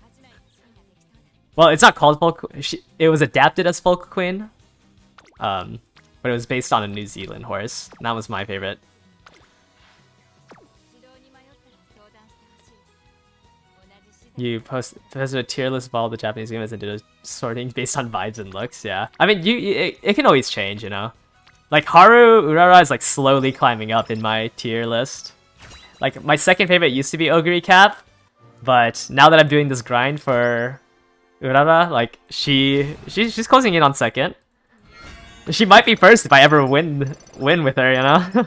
S1: Well, it's not called Folk Queen. It was adapted as Folk Queen. But it was based on a New Zealand horse. And that was my favorite. You posted a tier list of all the Japanese games and did a sorting based on vibes and looks, yeah. I mean, it can always change, you know? Like, Haru Urara is, like, slowly climbing up in my tier list. Like, my second favorite used to be Oguri Cap, but now that I'm doing this grind for Urara, like, she's closing in on second. She might be first if I ever win with her, you know?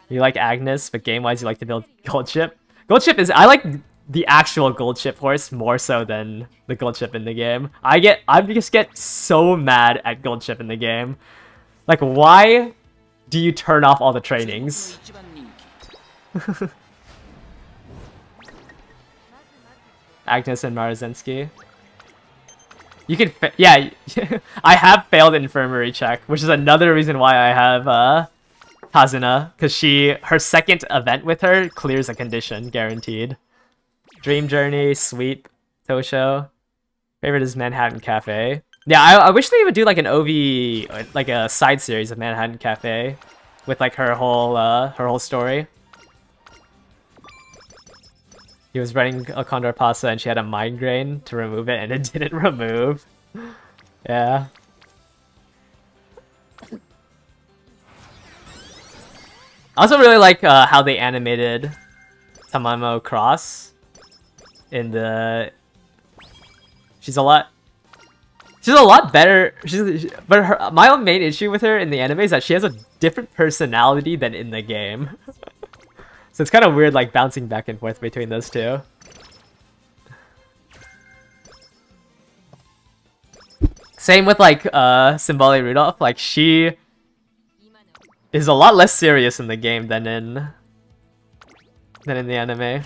S1: You like Agnes, but game-wise you like to build Gold Chip. Gold Chip is... I like the actual Gold Chip horse more so than the Gold Chip in the game. I just get so mad at Gold Chip in the game. Like, why do you turn off all the trainings? Agnes and Marzensky. You can... yeah, I have failed Infirmary check, which is another reason why I have... Hazuna, because her second event with her clears a condition, guaranteed. Dream Journey, Sweep, Tosho. Favorite is Manhattan Cafe. Yeah, I wish they would do like an OV, like a side series of Manhattan Cafe. with like her whole story. He was running a Condor Pasta and she had a migraine to remove it and it didn't remove. Yeah. I also really like how they animated Tamamo Cross in the... She's a lot better. But my own main issue with her in the anime is that she has a different personality than in the game. So it's kind of weird, like, bouncing back and forth between those two. Same with, like, Symbole Rudolph. Like, she is a lot less serious in the game than in the anime.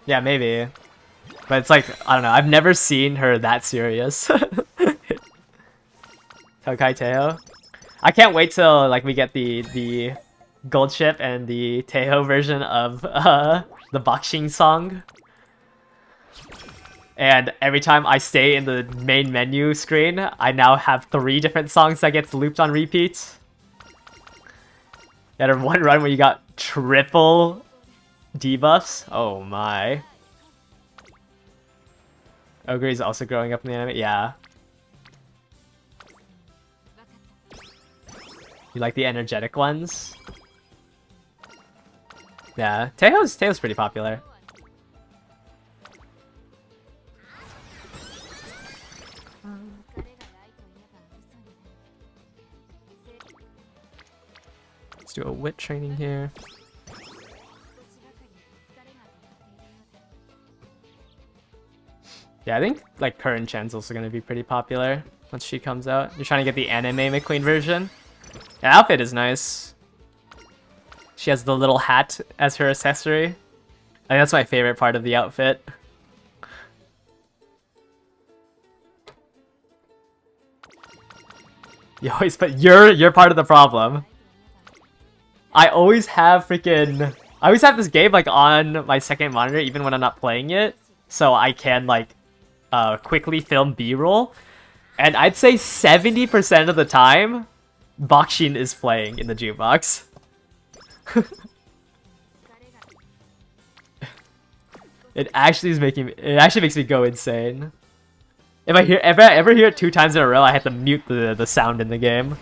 S1: Yeah, maybe. But it's like, I don't know, I've never seen her that serious. Tokai Teho. I can't wait till like we get the gold ship and the Teho version of the Boxing song. And every time I stay in the main menu screen, I now have 3 different songs that gets looped on repeat. You had one run where you got triple debuffs. Oh my. Ogre is also growing up in the anime. Yeah. You like the energetic ones? Yeah. Teho's pretty popular. Let's do a wit training here. Yeah, I think like Current Chan's also gonna be pretty popular once she comes out. You're trying to get the anime McQueen version. The outfit is nice. She has the little hat as her accessory. I think that's my favorite part of the outfit. You always put you're part of the problem. I always have I always have this game like on my second monitor even when I'm not playing it, so I can like quickly film B-roll, and I'd say 70% of the time Boxing is playing in the jukebox. It actually makes me go insane. If I ever hear it 2 times in a row, I have to mute the sound in the game.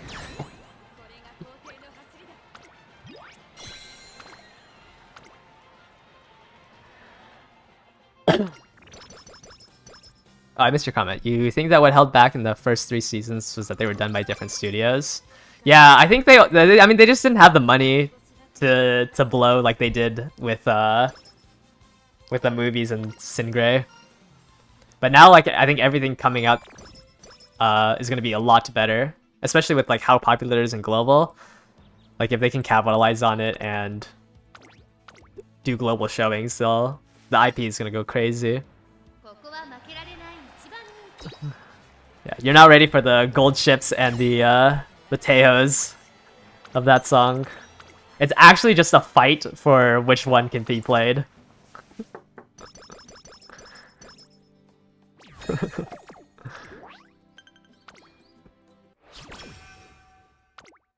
S1: Oh, I missed your comment. You think that what held back in the first 3 seasons was that they were done by different studios? Yeah, I think I mean, they just didn't have the money to blow like they did with the movies and Singray. But now, like, I think everything coming out is gonna be a lot better, especially with like how popular it is in global. Like, if they can capitalize on it and do global showings, the IP is gonna go crazy. Yeah, you're now ready for the gold ships and the Tehos of that song. It's actually just a fight for which one can be played.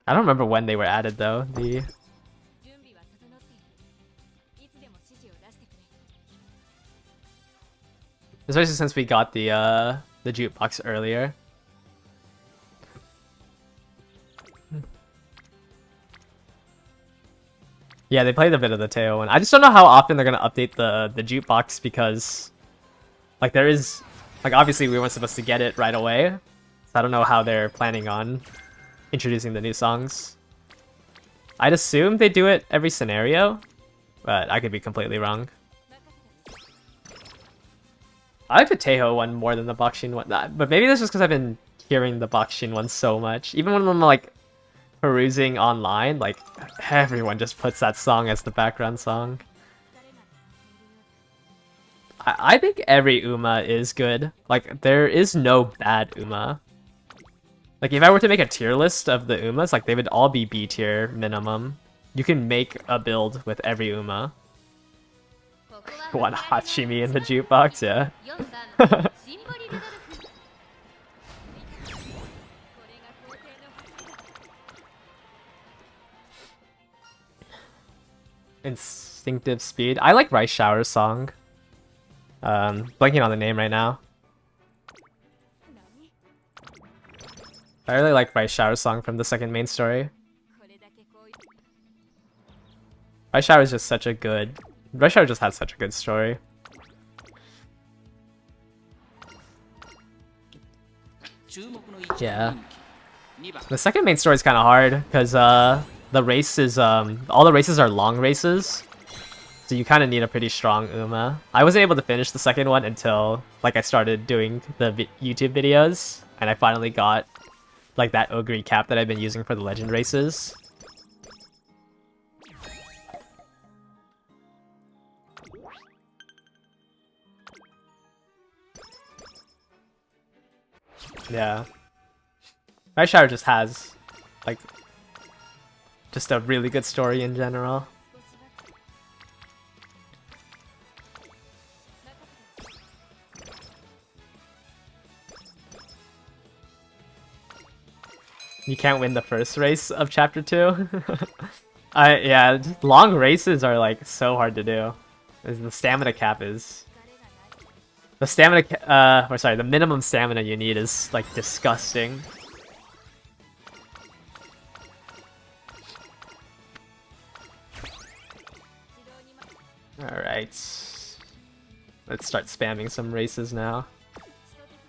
S1: I don't remember when they were added though. Especially since we got the jukebox earlier. Yeah, they played a bit of the Teo one. I just don't know how often they're gonna update the jukebox, because like there is like obviously we weren't supposed to get it right away. So I don't know how they're planning on introducing the new songs. I'd assume they do it every scenario, but I could be completely wrong. I like the Teho one more than the Boxing one, but maybe that's just because I've been hearing the Boxing one so much. Even when I'm like perusing online, like everyone just puts that song as the background song. I think every Uma is good. Like, there is no bad Uma. Like, if I were to make a tier list of the Umas, like, they would all be B tier minimum. you can make a build with every Uma. One Hachimi in the jukebox, yeah. Instinctive Speed. I like Rice Shower's song. Blanking on the name right now. I really like Rice Shower's song from the second main story. Rice Shower is just such a good... Rice Shower just has such a good story. Yeah. The second main story is kind of hard because the races, all the races are long races, so you kind of need a pretty strong Uma. I wasn't able to finish the second one until like I started doing the YouTube videos, and I finally got like that Ogre cap that I've been using for the legend races. Yeah. Rice Shower just has, like, just a really good story in general. You can't win the first race of Chapter 2. Yeah, long races are, like, so hard to do. The stamina cap is... The stamina, or sorry, the minimum stamina you need is, like, disgusting. Alright. Let's start spamming some races now.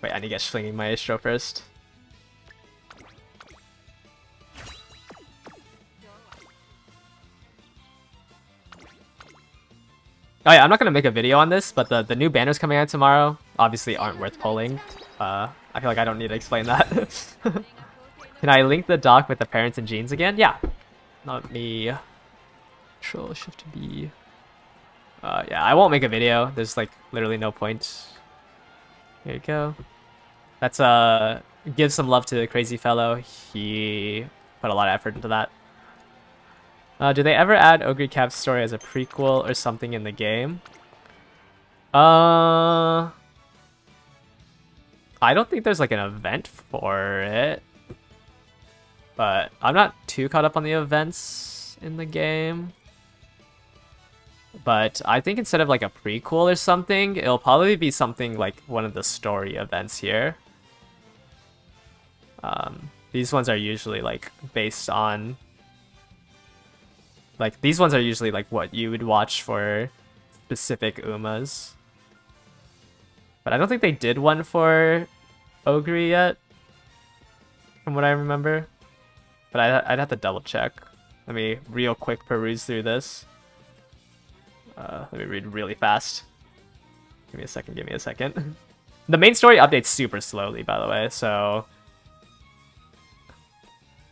S1: Wait, I need to get Schlinging Maestro first. Oh yeah, I'm not gonna make a video on this, but the new banners coming out tomorrow obviously aren't worth pulling. I feel like I don't need to explain that. Can I link the doc with the parents and genes again? Yeah. Not me. Control Shift B. Yeah, I won't make a video. There's like literally no point. Here you go. That's give some love to the Crazy Fellow. He put a lot of effort into that. Do they ever add Ogre Cap's story as a prequel or something in the game? I don't think there's like an event for it. But I'm not too caught up on the events in the game. But I think instead of like a prequel or something, it'll probably be something like one of the story events here. These ones are usually like based on... Like, these ones are usually, like, what you would watch for specific Umas. But I don't think they did one for Ogre yet, from what I remember. But I'd have to double check. Let me real quick peruse through this. Let me read really fast. Give me a second. The main story updates super slowly, by the way, so...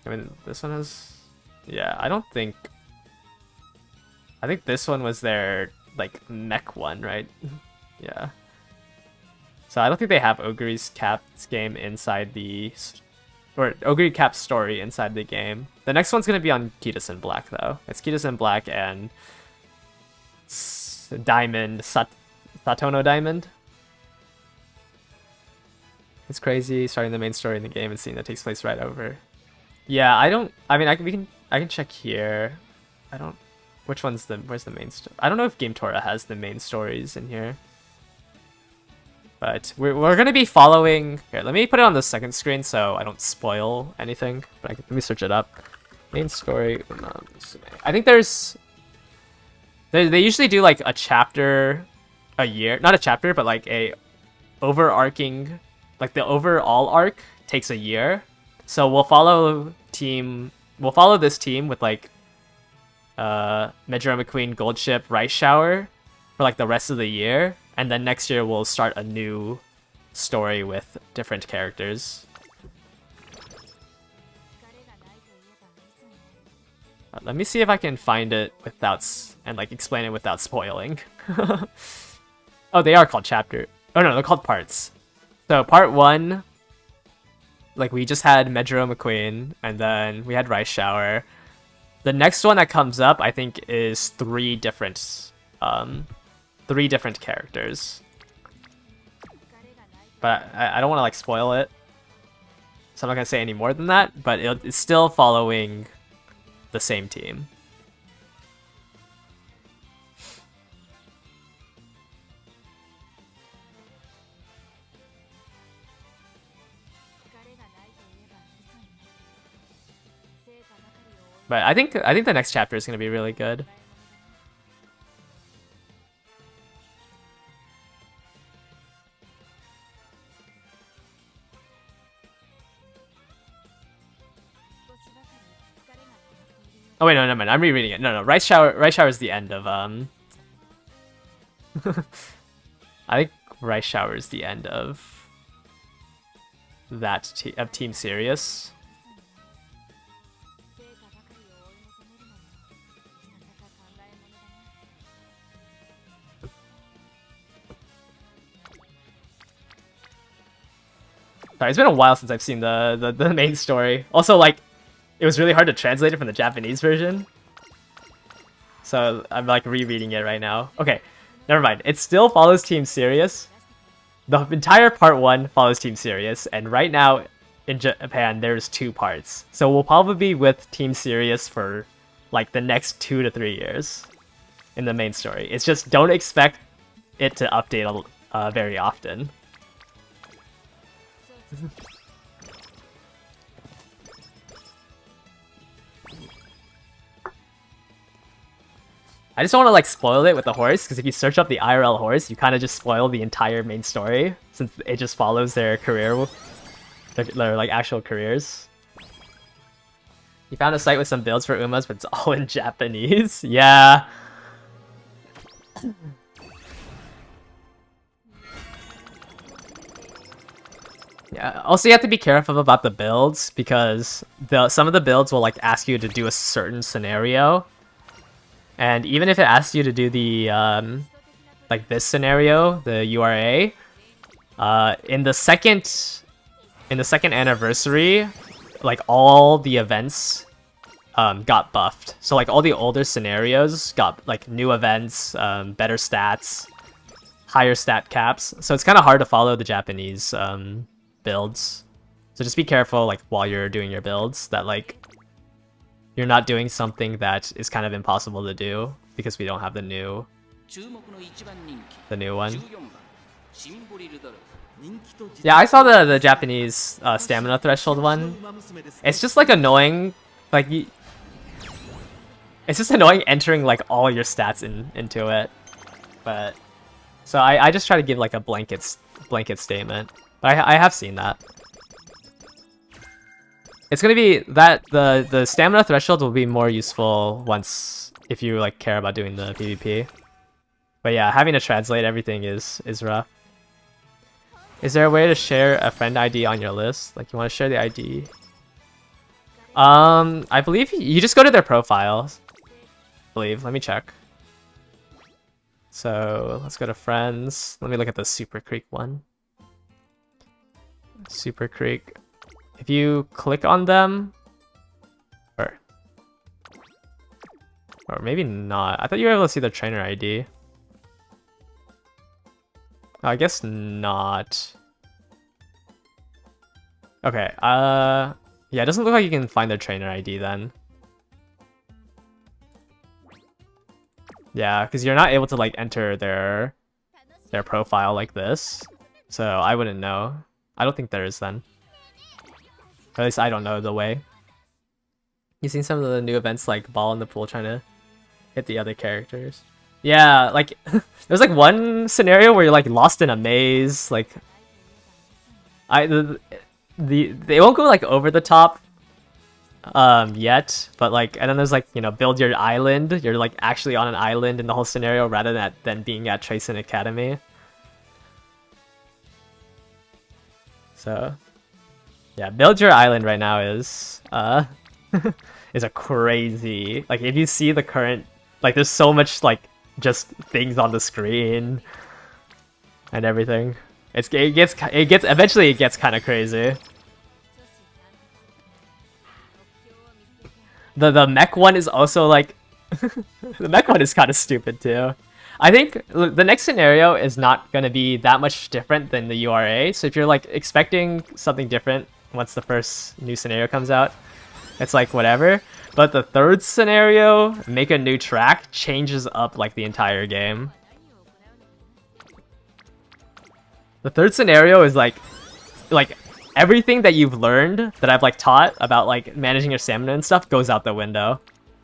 S1: I mean, this one has... Yeah, I don't think... I think this one was their, like, mech one, right? Yeah. So I don't think they have Ogre's Cap's game inside the... Or Ogre Cap's story inside the game. The next one's going to be on Kitasen Black, though. It's Kitasen Black and... Diamond... Satono Diamond. It's crazy starting the main story in the game and seeing that takes place right over. Yeah, I don't... I mean, I can check here. I don't... Which one's the... Where's the main story? I don't know if Game Tora has the main stories in here. But we're going to be following... Here, let me put it on the second screen so I don't spoil anything. But let me search it up. Main story... I think there's... They usually do like a chapter a year. Not a chapter, but like a overarching... Like the overall arc takes a year. So we'll follow this team with like... Majora McQueen, Gold Ship, Rice Shower for like the rest of the year, and then next year we'll start a new story with different characters. Let me see if I can find it without and like explain it without spoiling. Oh, they are called chapter. Oh no, they're called parts. So part 1, like we just had Majora McQueen, and then we had Rice Shower. The next one that comes up, I think, is three different characters. But I don't want to like spoil it, so I'm not gonna say any more than that. But it's still following the same team. But I think the next chapter is gonna be really good. Oh wait, no, never mind. I'm rereading it. No, Rice Shower is the end of I think Rice Shower is the end of that of Team Sirius. Sorry, it's been a while since I've seen the main story. Also, like, it was really hard to translate it from the Japanese version. So I'm like rereading it right now. Okay, never mind. It still follows Team Sirius. The entire part 1 follows Team Sirius, and right now in Japan there's 2 parts. So we'll probably be with Team Sirius for like the next 2 to 3 years in the main story. It's just don't expect it to update very often. I just don't want to like spoil it with the horse, because if you search up the IRL horse, you kind of just spoil the entire main story, since it just follows their career, their like actual careers. You found a site with some builds for Umas, but it's all in Japanese. Yeah. Yeah. Also, you have to be careful about the builds, because some of the builds will like ask you to do a certain scenario. And even if it asks you to do the, like this scenario, the URA, in the second anniversary, like all the events, got buffed. So like all the older scenarios got like new events, better stats, higher stat caps. So it's kind of hard to follow the Japanese, builds. So just be careful, like while you're doing your builds, that like you're not doing something that is kind of impossible to do, because we don't have the new one. Yeah, I saw the Japanese stamina threshold one. It's just like annoying, like it's just annoying entering like all your stats into it. But so I just try to give like a blanket statement. But I have seen that. It's gonna be that the stamina threshold will be more useful once, if you like care about doing the PvP. But yeah, having to translate everything is rough. Is there a way to share a friend ID on your list? Like you want to share the ID? I believe you just go to their profiles. Let me check. So let's go to friends. Let me look at the Super Creek one. Super Creek. If you click on them, or maybe not. I thought you were able to see their trainer ID. Oh, I guess not. Okay, yeah, it doesn't look like you can find their trainer ID then. Yeah, because you're not able to like enter their profile like this. So I wouldn't know. I don't think there is then. Or at least I don't know the way. You seen some of the new events like Ball in the Pool trying to hit the other characters? Yeah, like there's like one scenario where you're like lost in a maze. Like they won't go like over the top yet, but like, and then there's like, you know, build your island. You're like actually on an island in the whole scenario rather than being at Tracen Academy. So yeah, build your island right now is is a crazy, like if you see the current, like there's so much like just things on the screen and everything. It gets eventually kind of crazy. The mech one is also like the mech one is kind of stupid too. I think the next scenario is not going to be that much different than the URA. So if you're like expecting something different once the first new scenario comes out, it's like whatever. But the third scenario, make a new track, changes up like the entire game. The third scenario is like everything that you've learned that I've like taught about like managing your stamina and stuff goes out the window.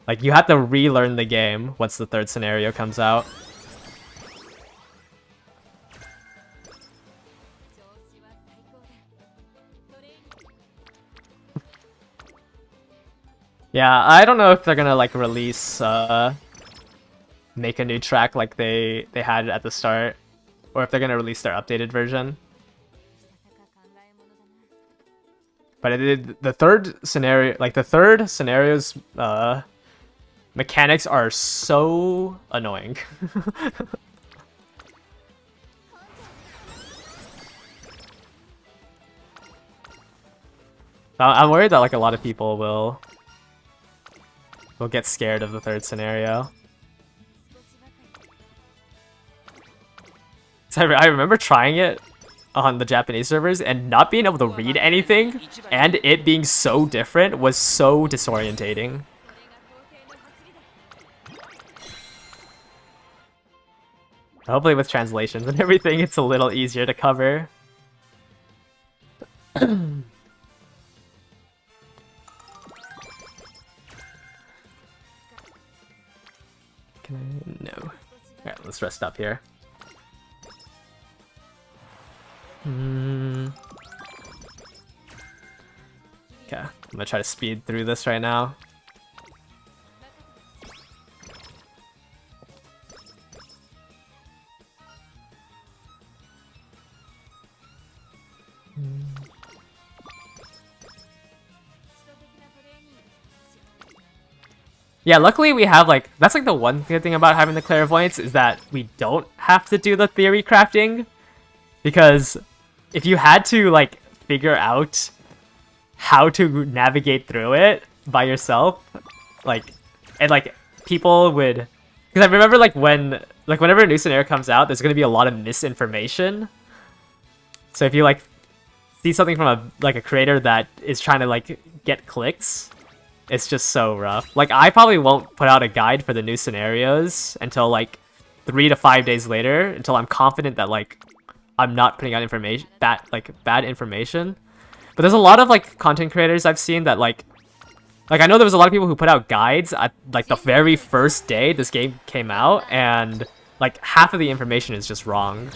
S1: Like you have to relearn the game once the third scenario comes out. Yeah, I don't know if they're gonna like release make a new track like they had at the start, or if they're gonna release their updated version. But the third scenario, like the third scenario's mechanics are so annoying. I'm worried that like a lot of people will get scared of the third scenario. So I remember trying it on the Japanese servers and not being able to read anything, and it being so different was so disorientating. Hopefully with translations and everything, it's a little easier to cover. No. Alright, let's rest up here. Okay, I'm gonna try to speed through this right now. Yeah, luckily we have like, that's like the one good thing about having the clairvoyance is that we don't have to do the theory crafting. Because if you had to like figure out how to navigate through it by yourself, like, and like people would, because I remember like whenever a new scenario comes out, there's gonna be a lot of misinformation. So if you like see something from a creator that is trying to like get clicks, it's just so rough. Like I probably won't put out a guide for the new scenarios until like 3 to 5 days later, until I'm confident that like I'm not putting out information bad information. But there's a lot of like content creators I've seen that like I know there was a lot of people who put out guides at like the very first day this game came out, and like half of the information is just wrong.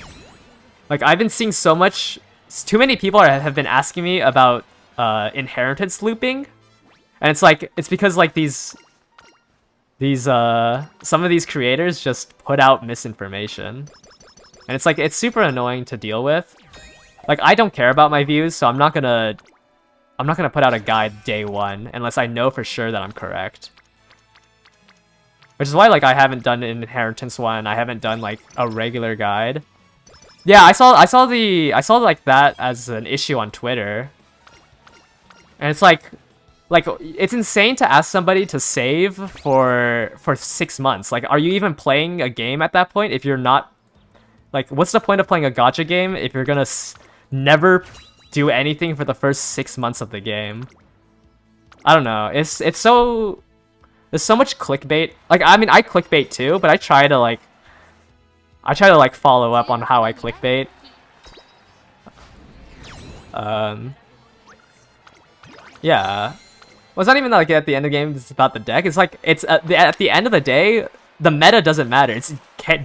S1: Like I've been seeing so much, too many people have been asking me about inheritance looping, and it's like it's because like these some of these creators just put out misinformation. And it's like, it's super annoying to deal with. Like, I don't care about my views, so I'm not gonna put out a guide day one unless I know for sure that I'm correct. Which is why, like, I haven't done an inheritance one. I haven't done like a regular guide. Yeah, I saw like that as an issue on Twitter. And it's like it's insane to ask somebody to save for 6 months. Like, are you even playing a game at that point if you're not? Like, what's the point of playing a gacha game if you're gonna never do anything for the first 6 months of the game? I don't know. It's so... There's so much clickbait. Like, I mean, I clickbait too, but I try to like follow up on how I clickbait. Yeah. Well, it's not even like at the end of the game it's about the deck. It's like, it's at the end of the day, the meta doesn't matter. It's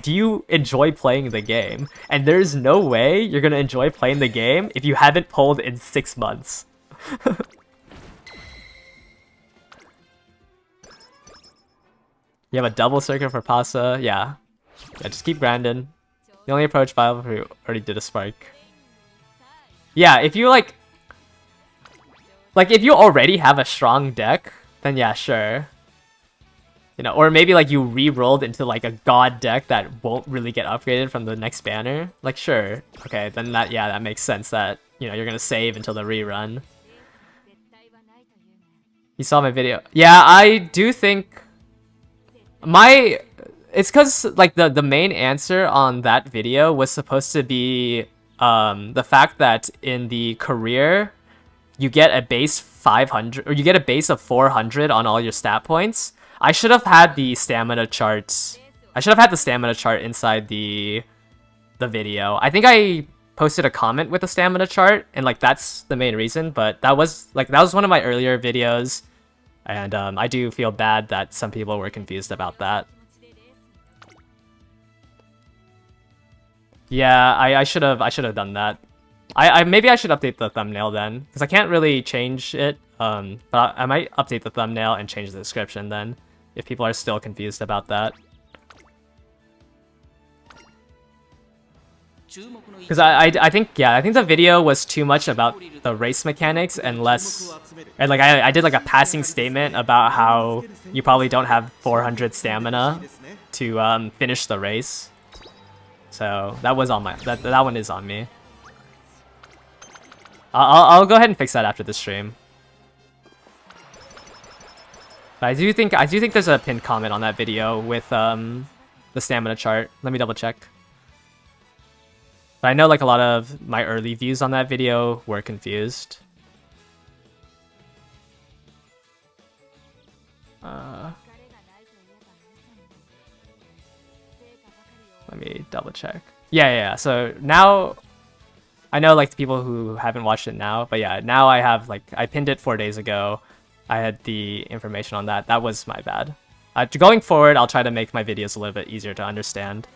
S1: do you enjoy playing the game? And there's no way you're gonna enjoy playing the game if you haven't pulled in 6 months. You have a double circuit for Pasa. Yeah, just keep grinding. The only approach viable if you already did a spark. Yeah, if you like if you already have a strong deck, then yeah, sure. You know, or maybe like you re-rolled into like a god deck that won't really get upgraded from the next banner. Like, sure. Okay, then that makes sense that, you know, you're gonna save until the rerun. You saw my video. Yeah, I do think my it's because like the main answer on that video was supposed to be the fact that in the career you get a base 500 or you get a base of 400 on all your stat points. I should have had the stamina charts. I should have had the stamina chart inside the video. I think I posted a comment with the stamina chart, and like that's the main reason. But that was one of my earlier videos, and I do feel bad that some people were confused about that. Yeah, I should have done that. Maybe I should update the thumbnail then, because I can't really change it. But I might update the thumbnail and change the description then, if people are still confused about that. Because I think the video was too much about the race mechanics and less, and like I did like a passing statement about how you probably don't have 400 stamina to finish the race. So that was on my that one is on me. I'll go ahead and fix that after the stream. But I do think there's a pinned comment on that video with the stamina chart. Let me double check. But I know like a lot of my early views on that video were confused. Let me double check. Yeah. So now I know like the people who haven't watched it now, but yeah, now I have like I pinned it 4 days ago. I had the information on that. That was my bad. Going forward, I'll try to make my videos a little bit easier to understand.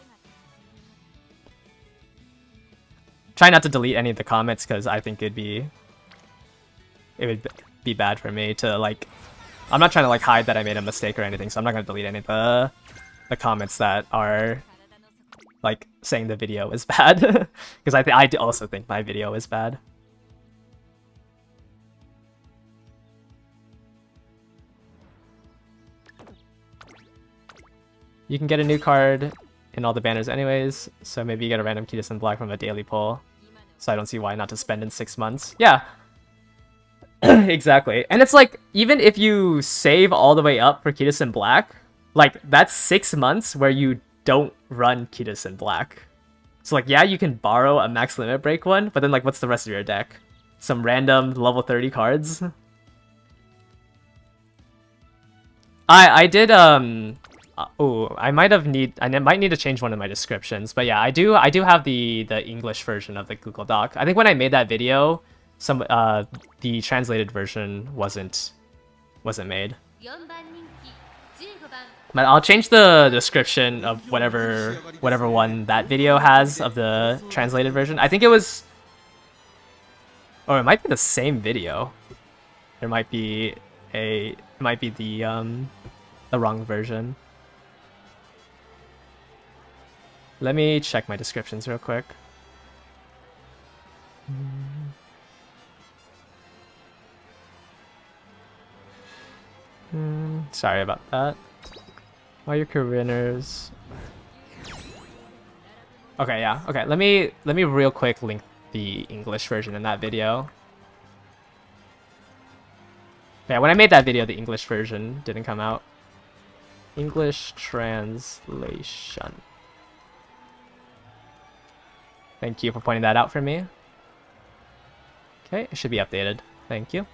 S1: Try not to delete any of the comments because I think it would be bad for me to like. I'm not trying to like hide that I made a mistake or anything, so I'm not gonna delete any of the comments that are like saying the video is bad because I also think my video is bad. You can get a new card in all the banners anyways, so maybe you get a random Kidison Black from a daily pull. So I don't see why not to spend in 6 months. Yeah, exactly. And it's like, even if you save all the way up for Kidison Black, like that's 6 months where you don't run Kidison Black. So like, yeah, you can borrow a max limit break one, but then like, what's the rest of your deck? Some random level 30 cards? I did, I might need to change one of my descriptions, but yeah, I do have the English version of the Google Doc. I think when I made that video, the translated version wasn't made. But I'll change the description of whatever one that video has of the translated version. I think it was, or it might be the same video. There might be the wrong version. Let me check my descriptions real quick. Sorry about that. All your career winners. Okay, yeah. Okay, let me real quick link the English version in that video. Yeah, when I made that video, the English version didn't come out. English translation. Thank you for pointing that out for me. Okay, it should be updated. Thank you.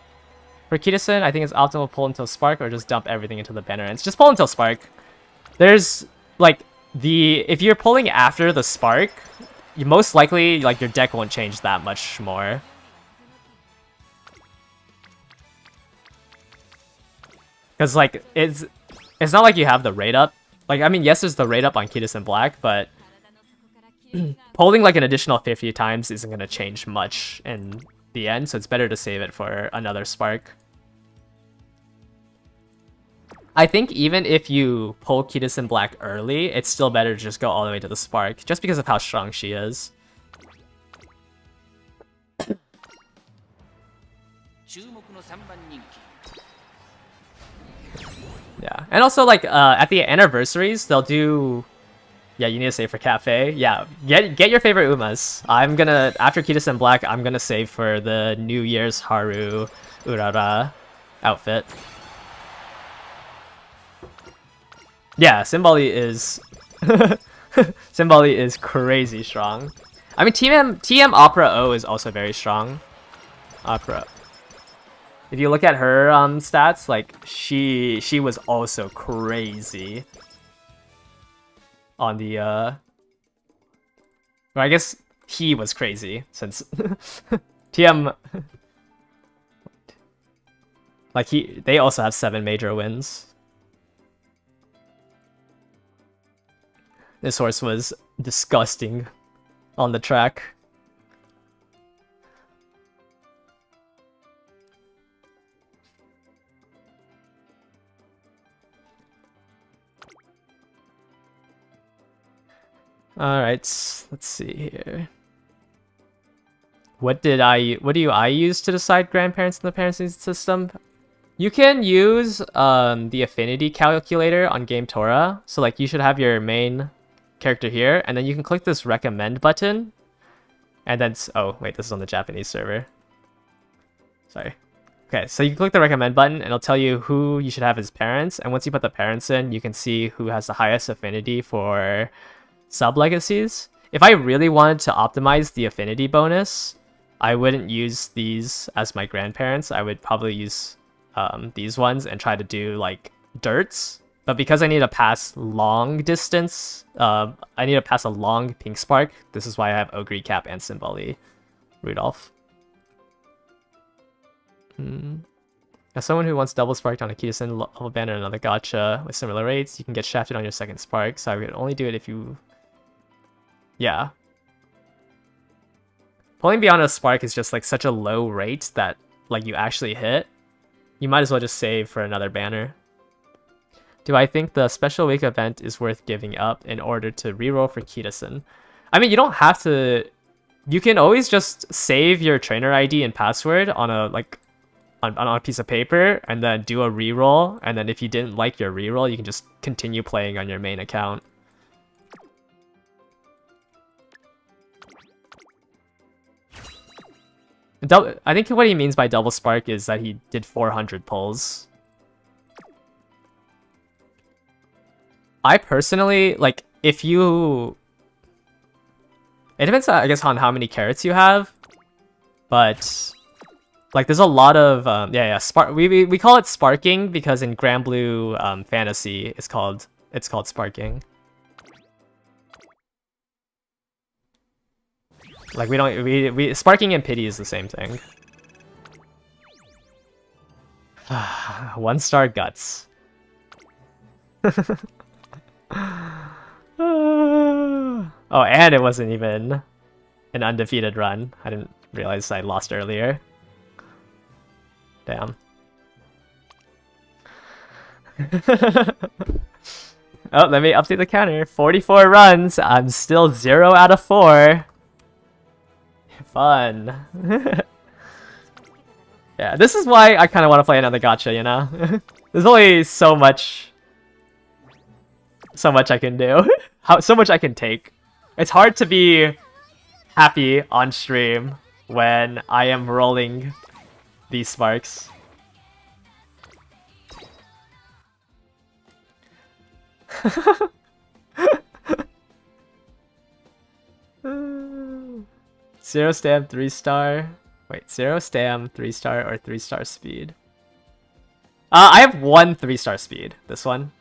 S1: For Kidison, I think it's optimal pull until Spark or just dump everything into the banner. And it's just pull until Spark. There's like if you're pulling after the Spark, you most likely like your deck won't change that much more. Because like it's not like you have the rate up. Like I mean, yes, there's the rate up on Kidison Black, but pulling like an additional 50 times isn't going to change much in the end, so it's better to save it for another Spark. I think even if you pull Kidison Black early, it's still better to just go all the way to the Spark, just because of how strong she is. Yeah, and also like at the anniversaries, they'll do. Yeah, you need to save for Cafe. Yeah, get your favorite Umas. I'm gonna, after Kidison Black, I'm gonna save for the New Year's Haru Urara outfit. Yeah, Simbali is Simbali is crazy strong. I mean, TM Opera O is also very strong. Opera. If you look at her stats, like she was also crazy on the Well, I guess he was crazy since TM like they also have 7 major wins. This horse was disgusting on the track. Alright, let's see here. What do I use to decide grandparents in the parenting system? You can use the affinity calculator on GameTora. So like you should have your main character here, and then you can click this recommend button. And then oh wait, this is on the Japanese server. Sorry. Okay, so you click the recommend button and it'll tell you who you should have as parents, and once you put the parents in, you can see who has the highest affinity for sub-legacies. If I really wanted to optimize the affinity bonus, I wouldn't use these as my grandparents. I would probably use these ones and try to do like dirts. But because I need to pass long distance, I need to pass a long pink spark. This is why I have Ogre Cap and Simbali Rudolph. As someone who wants double sparked on a Kitasen, level banner, and another gacha with similar rates, you can get shafted on your second spark. So I would only do it if you... Yeah. Pulling beyond a spark is just like such a low rate that like you actually hit. You might as well just save for another banner. Do I think the special week event is worth giving up in order to reroll for Kitasen? I mean, you don't have to... You can always just save your trainer ID and password on a on a piece of paper and then do a reroll, and then if you didn't like your reroll, you can just continue playing on your main account. I think what he means by double spark is that he did 400 pulls. I personally, like, if you... It depends, I guess, on how many carrots you have, but... Like, there's a lot of, we call it sparking because in Granblue Fantasy, it's called sparking. Like, sparking and pity is the same thing. 1-star guts. Oh, and it wasn't even an undefeated run. I didn't realize I lost earlier. Damn. Oh, let me update the counter. 44 runs. I'm still 0 out of 4. Fun. Yeah, this is why I kind of want to play another gacha, you know? There's only so much I can do. So much I can take. It's hard to be happy on stream when I am rolling these sparks. Zero stam 3-star. Wait, 0 stam 3-star or 3-star speed? I have 1 3-star speed. This one.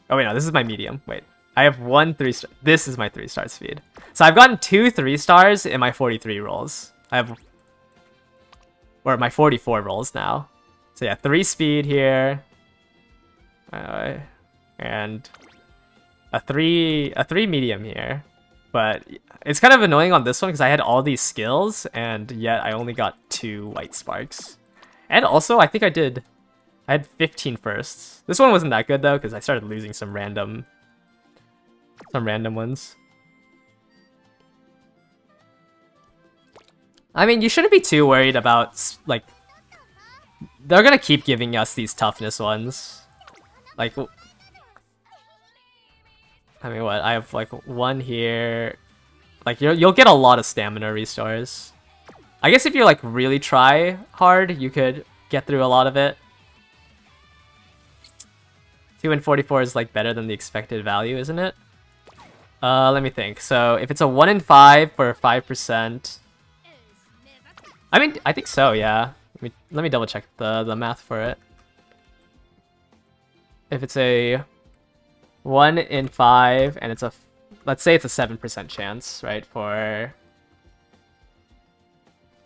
S1: Oh wait, no, this is my medium. Wait, I have 1 3-star. This is my 3-star speed. So I've gotten 2 3-stars in my 43 rolls. Or my 44 rolls now. So yeah, 3 speed here. And a 3 medium here. But it's kind of annoying on this one because I had all these skills and yet I only got 2 white sparks. And also I think I had 15 firsts. This one wasn't that good though because I started losing some random ones. I mean, you shouldn't be too worried about, like, they're gonna keep giving us these toughness ones. Like, I mean, what? I have, like, 1 here. Like, you'll get a lot of stamina restores. I guess if you, like, really try hard, you could get through a lot of it. 2 and 44 is like better than the expected value, isn't it? Let me think. So if it's a 1 in 5 for 5%, I mean, I think so, yeah. Let me double check the math for it. If it's a 1 in 5 and it's a, let's say it's a 7% chance, right? For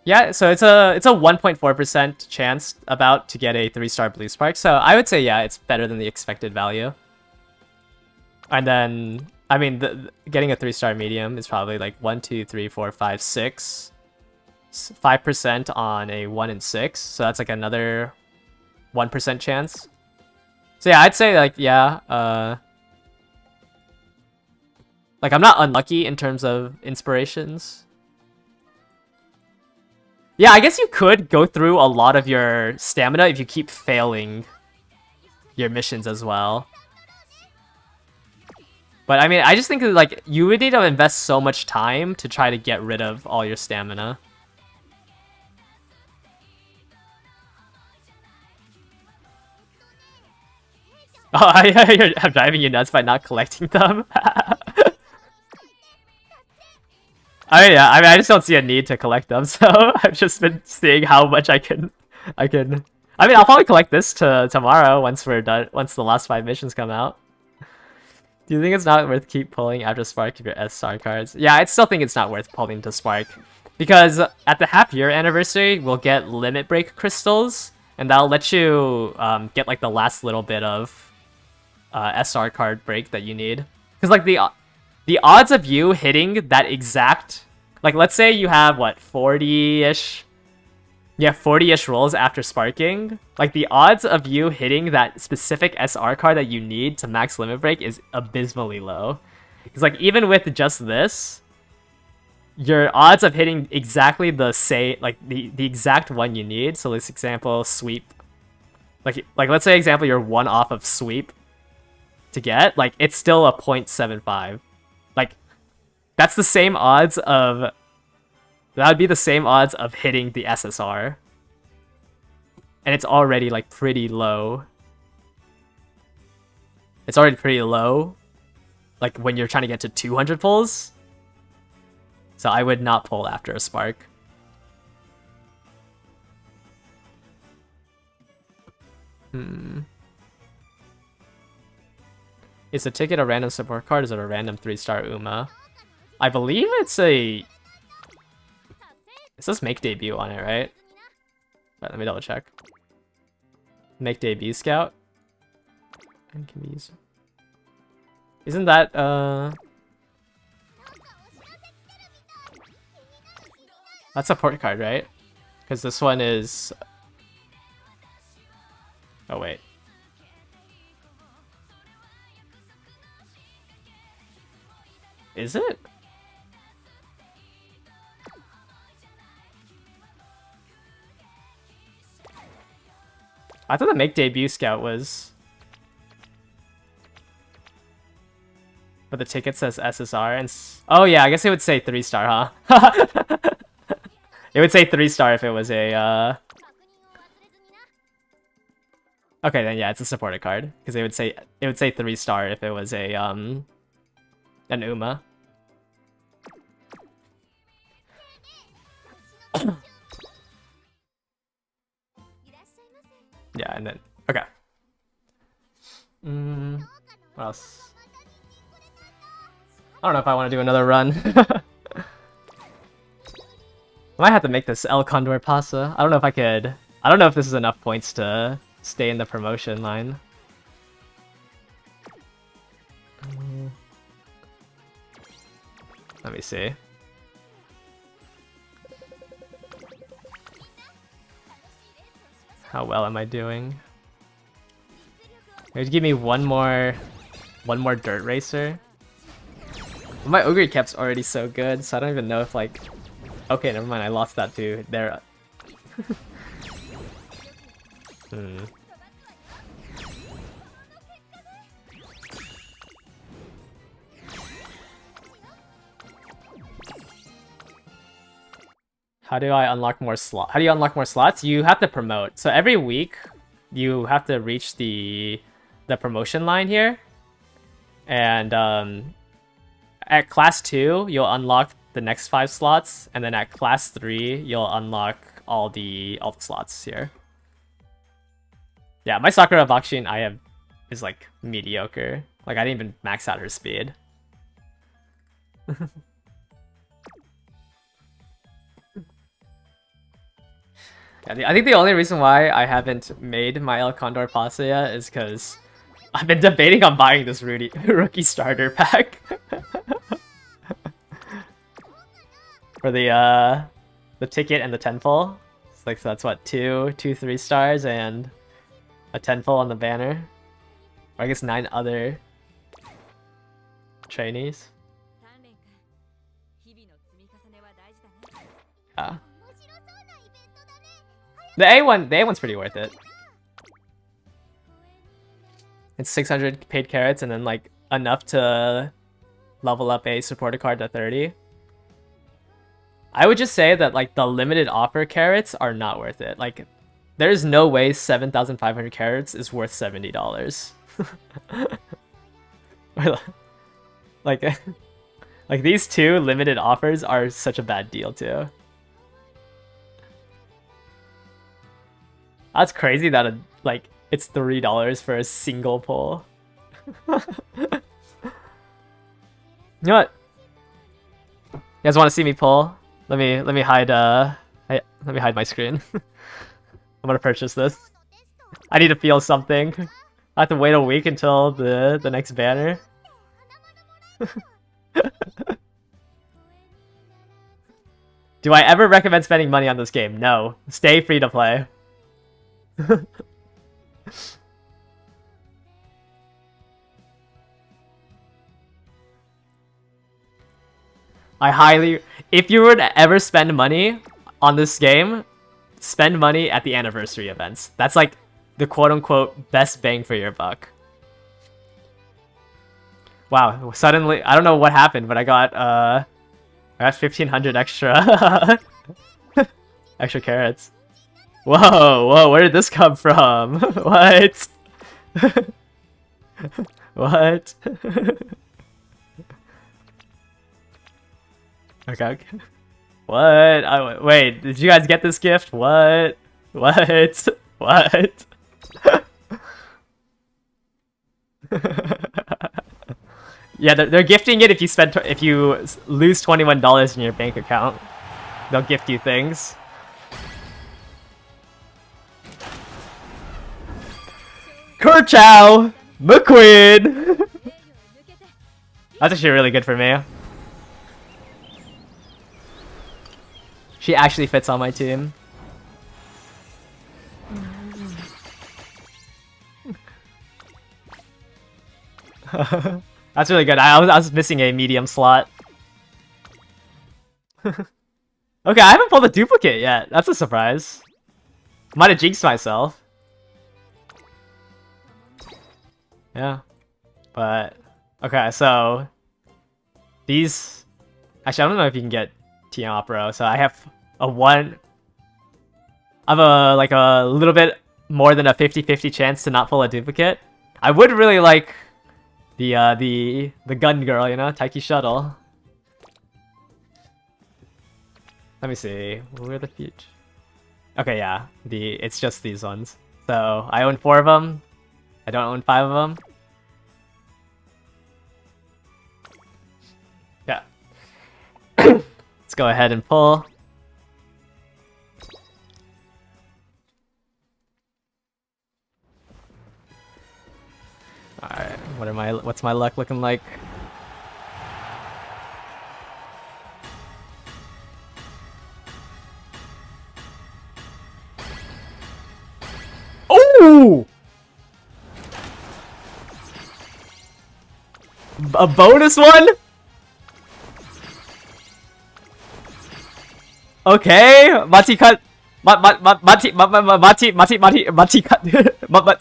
S1: yeah, so it's a 1.4% chance about to get a 3-star blue spark. So I would say yeah, it's better than the expected value. And then I mean, getting a 3-star medium is probably like 1, 2, 3, 4, 5, 6. 5% on a 1 in 6, so that's like another 1% chance. So yeah, I'd say like yeah, like I'm not unlucky in terms of inspirations. Yeah, I guess you could go through a lot of your stamina if you keep failing your missions as well. But I mean, I just think that, like, you would need to invest so much time to try to get rid of all your stamina. Oh, I'm driving you nuts by not collecting them. I just don't see a need to collect them, so I've just been seeing how much I can. I mean, I'll probably collect this tomorrow once we're done. Once the last 5 missions come out. Do you think it's not worth keep pulling after Spark if your SR cards? Yeah, I still think it's not worth pulling to Spark, because at the half-year anniversary, we'll get Limit Break crystals, and that'll let you get like the last little bit of SR card break that you need. Because like the odds of you hitting that exact, like let's say you have what 40-ish, yeah 40-ish rolls after sparking, like the odds of you hitting that specific SR card that you need to max limit break is abysmally low. Because like even with just this, your odds of hitting exactly the the exact one you need. So this example, sweep. Like let's say example you're 1 off of sweep to get, like it's still a 0.75. Like that's the same odds of, that would be the same odds of hitting the SSR. And it's already like pretty low. It's already pretty low, like when you're trying to get to 200 pulls. So I would not pull after a spark. Is the ticket a random support card? Is it a random 3-star Uma? I believe it's a... It says make debut on it, right? Right, let me double check. Make debut scout. And can be used. Isn't that that's a support card, right? Because this one is... Oh wait. Is it? I thought the make debut scout was... But the ticket says SSR and... Oh yeah, I guess it would say 3-star, huh? It would say 3-star if it was a... Okay, then yeah, it's a supported card. Because it would say 3-star if it was a an Uma. Yeah, and then okay. What else? I don't know if I want to do another run. I might have to make this El Condor Pasa. I don't know if I could. I don't know if this is enough points to stay in the promotion line. Let me see. How well am I doing? Maybe give me one more dirt racer. My Ogre Cap's already so good, so I don't even know if like... Okay, never mind, I lost that too. There. How do I unlock more slots? How do you unlock more slots? You have to promote. So every week, you have to reach the the promotion line here. And at class 2, you'll unlock the next 5 slots, and then at class 3, you'll unlock all the slots here. Yeah, my Sakura Bakushin I have is like mediocre. Like I didn't even max out her speed. I think the only reason why I haven't made my El Condor Pasa yet is because I've been debating on buying this rookie starter pack. For the ticket and the tenfold. It's like, so that's what, 2 3 stars and a tenfold on the banner. Or I guess 9 other trainees. Yeah. The A1's pretty worth it. It's 600 paid carrots and then like enough to level up a supporter card to 30. I would just say that like the limited offer carrots are not worth it. Like there's no way 7,500 carrots is worth $70. like like these 2 limited offers are such a bad deal too. That's crazy that like it's $3 for a single pull. You know what? You guys want to see me pull? Let me hide let me hide my screen. I'm gonna purchase this. I need to feel something. I have to wait a week until the next banner. Do I ever recommend spending money on this game? No. Stay free to play. If you were to ever spend money on this game, spend money at the anniversary events. That's like the quote-unquote best bang for your buck. Wow, suddenly, I don't know what happened, but I got 1,500 extra extra carrots. Whoa, where did this come from? What? What? Okay. What? Wait, did you guys get this gift? What? What? What? Yeah, they're gifting it if you lose $21 in your bank account. They'll gift you things. Kerchow! McQueen! That's actually really good for me. She actually fits on my team. That's really good. I was missing a medium slot. Okay, I haven't pulled a duplicate yet. That's a surprise. Might have jinxed myself. Yeah. But okay, so these actually I don't know if you can get Tian Opera, so I have a like a little bit more than a 50-50 chance to not pull a duplicate. I would really like the gun girl, you know, Taiki Shuttle. Let me see. Where are the feature? Okay, yeah. It's just these ones. So I own 4 of them. I don't own 5 of them. Yeah. Let's go ahead and pull. Alright, what's my luck looking like? Oh! A bonus one? Okay, Mati cut. Mati cut.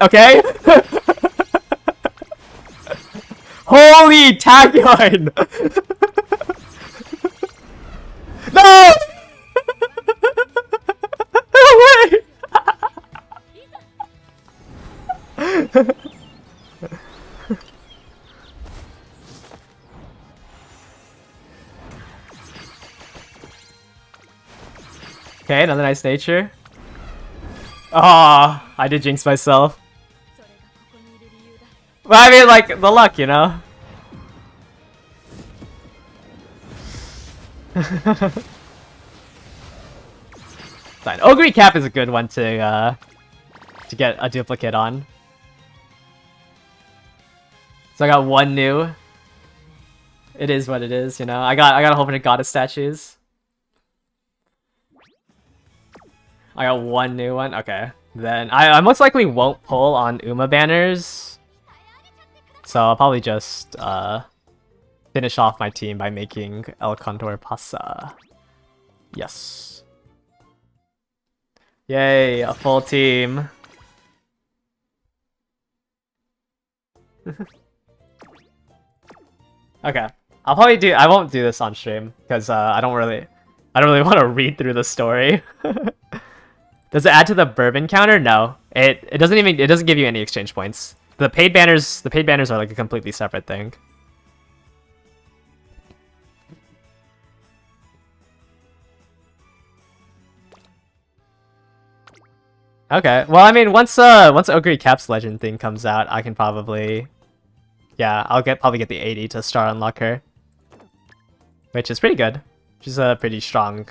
S1: Okay. Holy tagline! No! No way! Okay, another nice nature. Oh, I did jinx myself. Well, I mean, like, the luck, you know? Fine. Ogre Cap is a good one to get a duplicate on. So I got one new. It is what it is, you know? I got a whole bunch of goddess statues. I got one new one. Okay. Then I most likely won't pull on Uma banners. So I'll probably just finish off my team by making El Condor Pasa. Yes. Yay, a full team. Okay. I won't do this on stream because I don't really want to read through the story. Does it add to the bourbon counter? No. It doesn't give you any exchange points. The paid banners are like a completely separate thing. Okay. Well, I mean, once Ogre Cap's legend thing comes out, I can probably I'll probably get the 80 to star unlock her. Which is pretty good. She's a pretty strong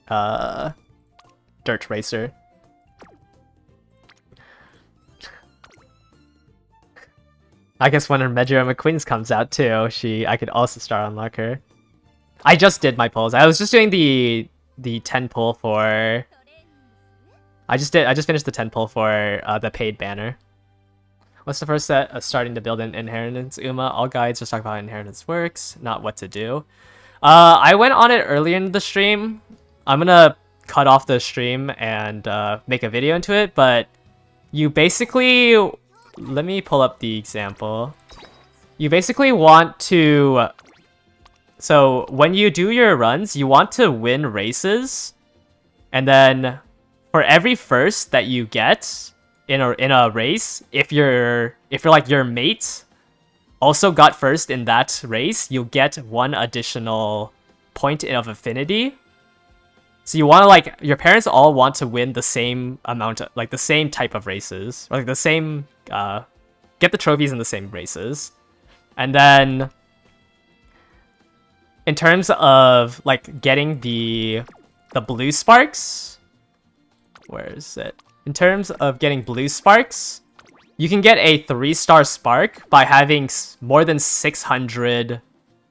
S1: dirt racer. I guess when her Medjugorje McQueen's comes out too, I could also star unlock her. I just did my pulls. I was just doing the 10 pull for. I just finished the 10 pull for the paid banner. What's the first set of starting to build an inheritance? Uma, all guides just talk about how inheritance works, not what to do. I went on it earlier in the stream. I'm gonna cut off the stream and make a video into it, but you basically. Let me pull up the example. You basically want to... So, when you do your runs, you want to win races. And then, for every first that you get in a race, if you're like your mate also got first in that race, you'll get one additional point of affinity. So you want to, like, your parents all want to win the same amount, like the same type of races, or like the same, get the trophies in the same races. And then, in terms of, like, getting the blue sparks, where is it? In terms of getting blue sparks, you can get a 3-star spark by having more than 600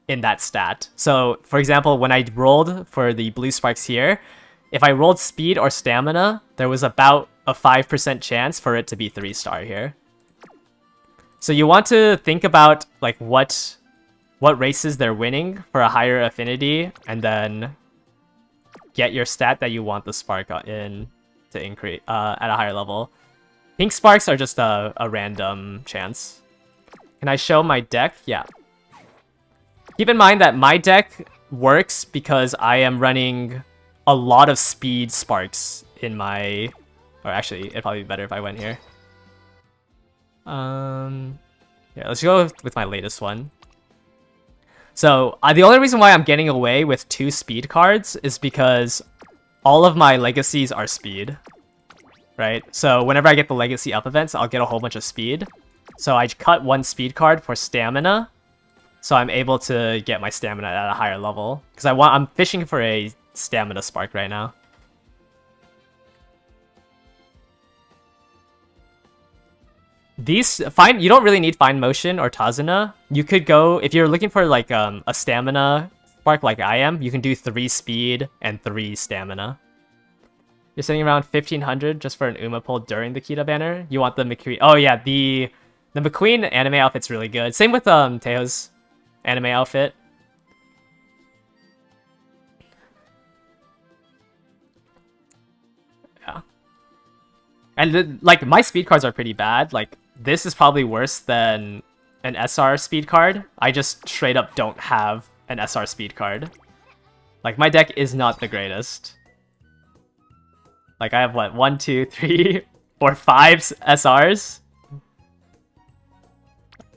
S1: in that stat. So, for example, when I rolled for the blue sparks here, if I rolled speed or stamina, there was about a 5% chance for it to be 3-star here. So you want to think about like what races they're winning for a higher affinity, and then get your stat that you want the spark in to increase at a higher level. Pink sparks are just a random chance. Can I show my deck? Yeah. Keep in mind that my deck works because I am running a lot of speed sparks in my... Or actually, it'd probably be better if I went here. Yeah, let's go with my latest one. So, the only reason why I'm getting away with 2 speed cards is because all of my legacies are speed. Right? So, whenever I get the legacy up events, I'll get a whole bunch of speed. So, I cut 1 speed card for stamina. So I'm able to get my stamina at a higher level. Because I'm fishing for a stamina spark right now. You don't really need Fine Motion or Tazuna. You could go, if you're looking for like a stamina spark like I am, you can do 3 speed and 3 stamina. You're sitting around 1500 just for an Uma pull during the Kita banner. You want the McQueen. Oh yeah, the McQueen anime outfit's really good. Same with Teo's anime outfit. Yeah. And like my speed cards are pretty bad. Like this is probably worse than an SR speed card. I just straight up don't have an SR speed card. Like my deck is not the greatest. Like I have what, 1, 2, 3, 4, 5 SRs.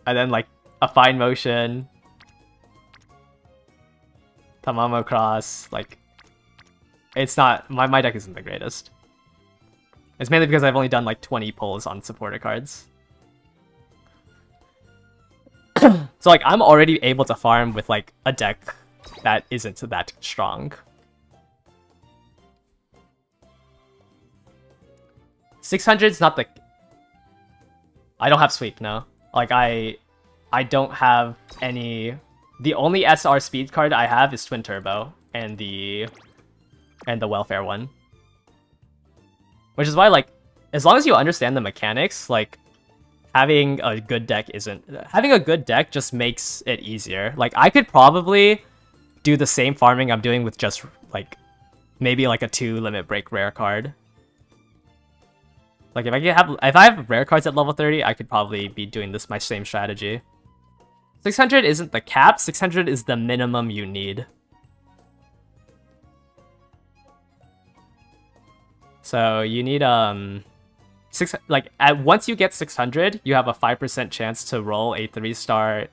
S1: And then like a Fine Motion. Tamamo Cross, like It's not, my deck isn't the greatest. It's mainly because I've only done like 20 pulls on supporter cards. So like I'm already able to farm with like a deck that isn't that strong. 600 is not the... I don't have sweep, no. Like I don't have any... The only SR speed card I have is Twin Turbo and the welfare one. Which is why, like, as long as you understand the mechanics, like, having a good deck isn't... Having a good deck just makes it easier. Like, I could probably do the same farming I'm doing with just, like, maybe like a 2 limit break rare card. Like, if I have rare cards at level 30, I could probably be doing this my same strategy. 600 isn't the cap, 600 is the minimum you need. So you need once you get 600, you have a 5% chance to roll a 3-star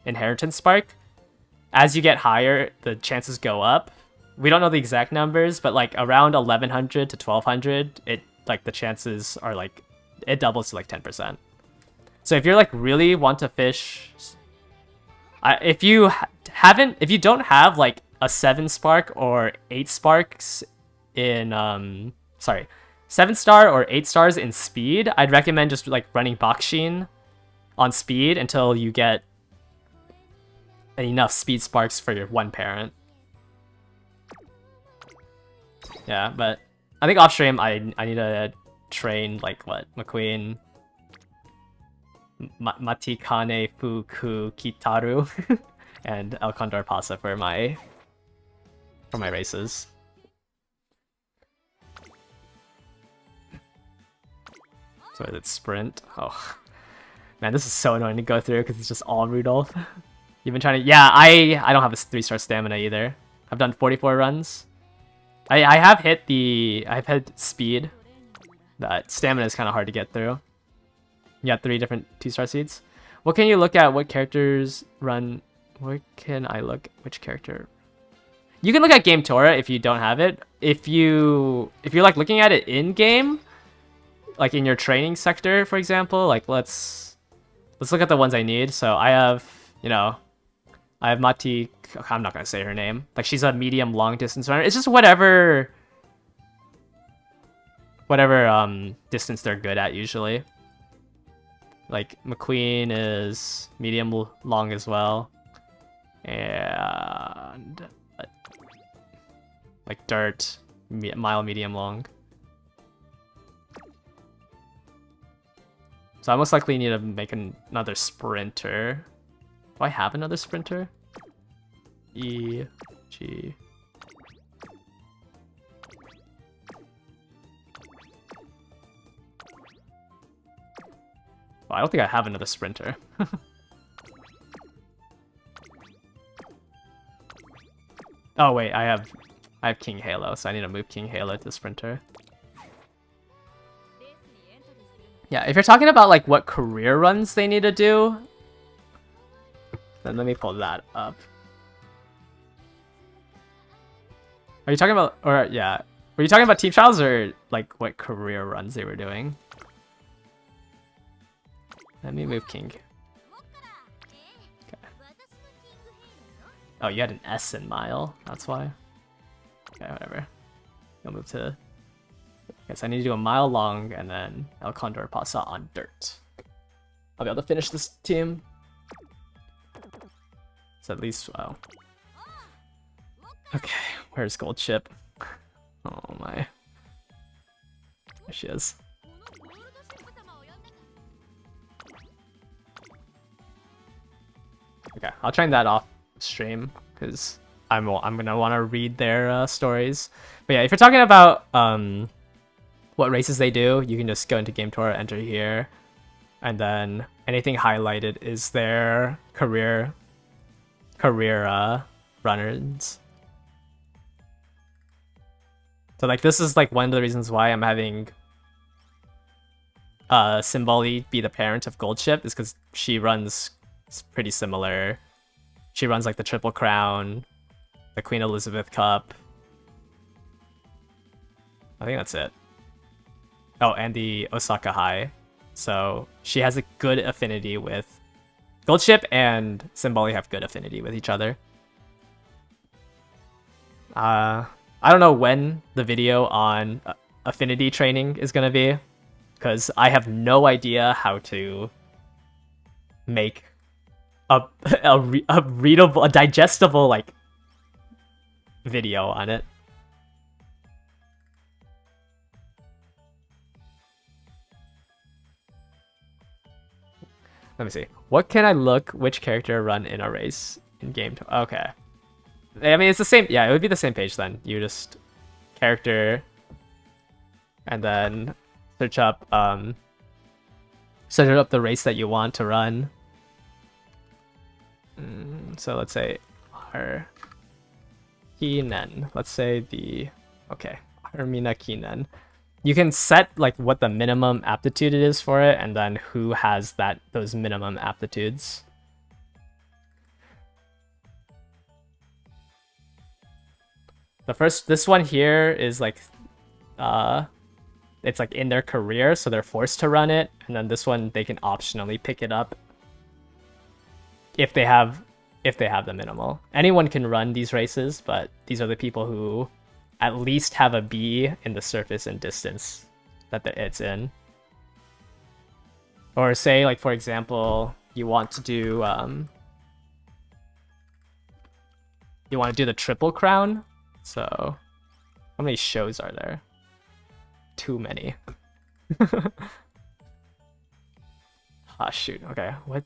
S1: Inheritance Spark. As you get higher, the chances go up. We don't know the exact numbers, but like around 1100 to 1200, the chances are like it doubles to like 10%. So if you're like really want to fish, if you don't have like a 7 spark or 8 sparks in 7-star or 8 stars in speed, I'd recommend just like running Bakshin on speed until you get enough speed sparks for your one parent. Yeah, but I think off stream I need to train like what McQueen, Matikane Fuku Kitaru, and El Condor Pasa for my races. So is it sprint? Oh man, this is so annoying to go through because it's just all Rudolph. You've been trying to... Yeah, I don't have a 3-star stamina either. I've done 44 runs. I've hit speed. That stamina is kind of hard to get through. You got 3 different 2-star seeds. What can you look at? What characters run? Where can I look? Which character? You can look at Game Tora if you don't have it. If you're like looking at it in game, like in your training sector, for example, like let's look at the ones I need. So I have Mati. I'm not gonna say her name. Like she's a medium long distance runner. It's just whatever distance they're good at usually. Like McQueen is medium long as well, and like Dirt, mile medium long. So I most likely need to make another sprinter. Do I have another sprinter? E, G. Well, I don't think I have another sprinter. Oh wait, I have King Halo, so I need to move King Halo to sprinter. Yeah, if you're talking about like what career runs they need to do, then let me pull that up. Are you talking about, or yeah, were you talking about Team Trials or like what career runs they were doing? Let me move King. Okay. Oh, you had an S in mile, that's why. Okay, whatever. You'll move to... Guess I need to do a mile long and then El Condor Pasa on dirt. I'll be able to finish this team. So at least, wow. Okay, where's Gold Chip? Oh my. There she is. Okay, I'll train that off stream because I'm gonna want to read their stories. But yeah, if you're talking about what races they do, you can just go into Game Tour, enter here, and then anything highlighted is their career runners. So like this is like one of the reasons why I'm having Symboli be the parent of Goldship, is because she runs pretty similar. She runs like the Triple Crown, the Queen Elizabeth Cup, I think that's it. Oh, and the Osaka High. So she has a good affinity with Goldship, and Symboli have good affinity with each other. I don't know when the video on affinity training is gonna be, because I have no idea how to make a readable, a digestible like video on it. Let me see. What can I look which character run in a race in game? Okay. I mean, it's the same. Yeah, it would be the same page then. You just character and then search up the race that you want to run. So let's say Kinen. Let's say Hermina Kinen. You can set like what the minimum aptitude it is for it, and then who has those minimum aptitudes. This one here is like, it's like in their career, so they're forced to run it, and then this one they can optionally pick it up if they have the minimal. Anyone can run these races, but these are the people who at least have a B in the surface and distance that it's in. Or say, like, for example, you want to do the Triple Crown. So how many shows are there? Too many. Ah, shoot. Okay, what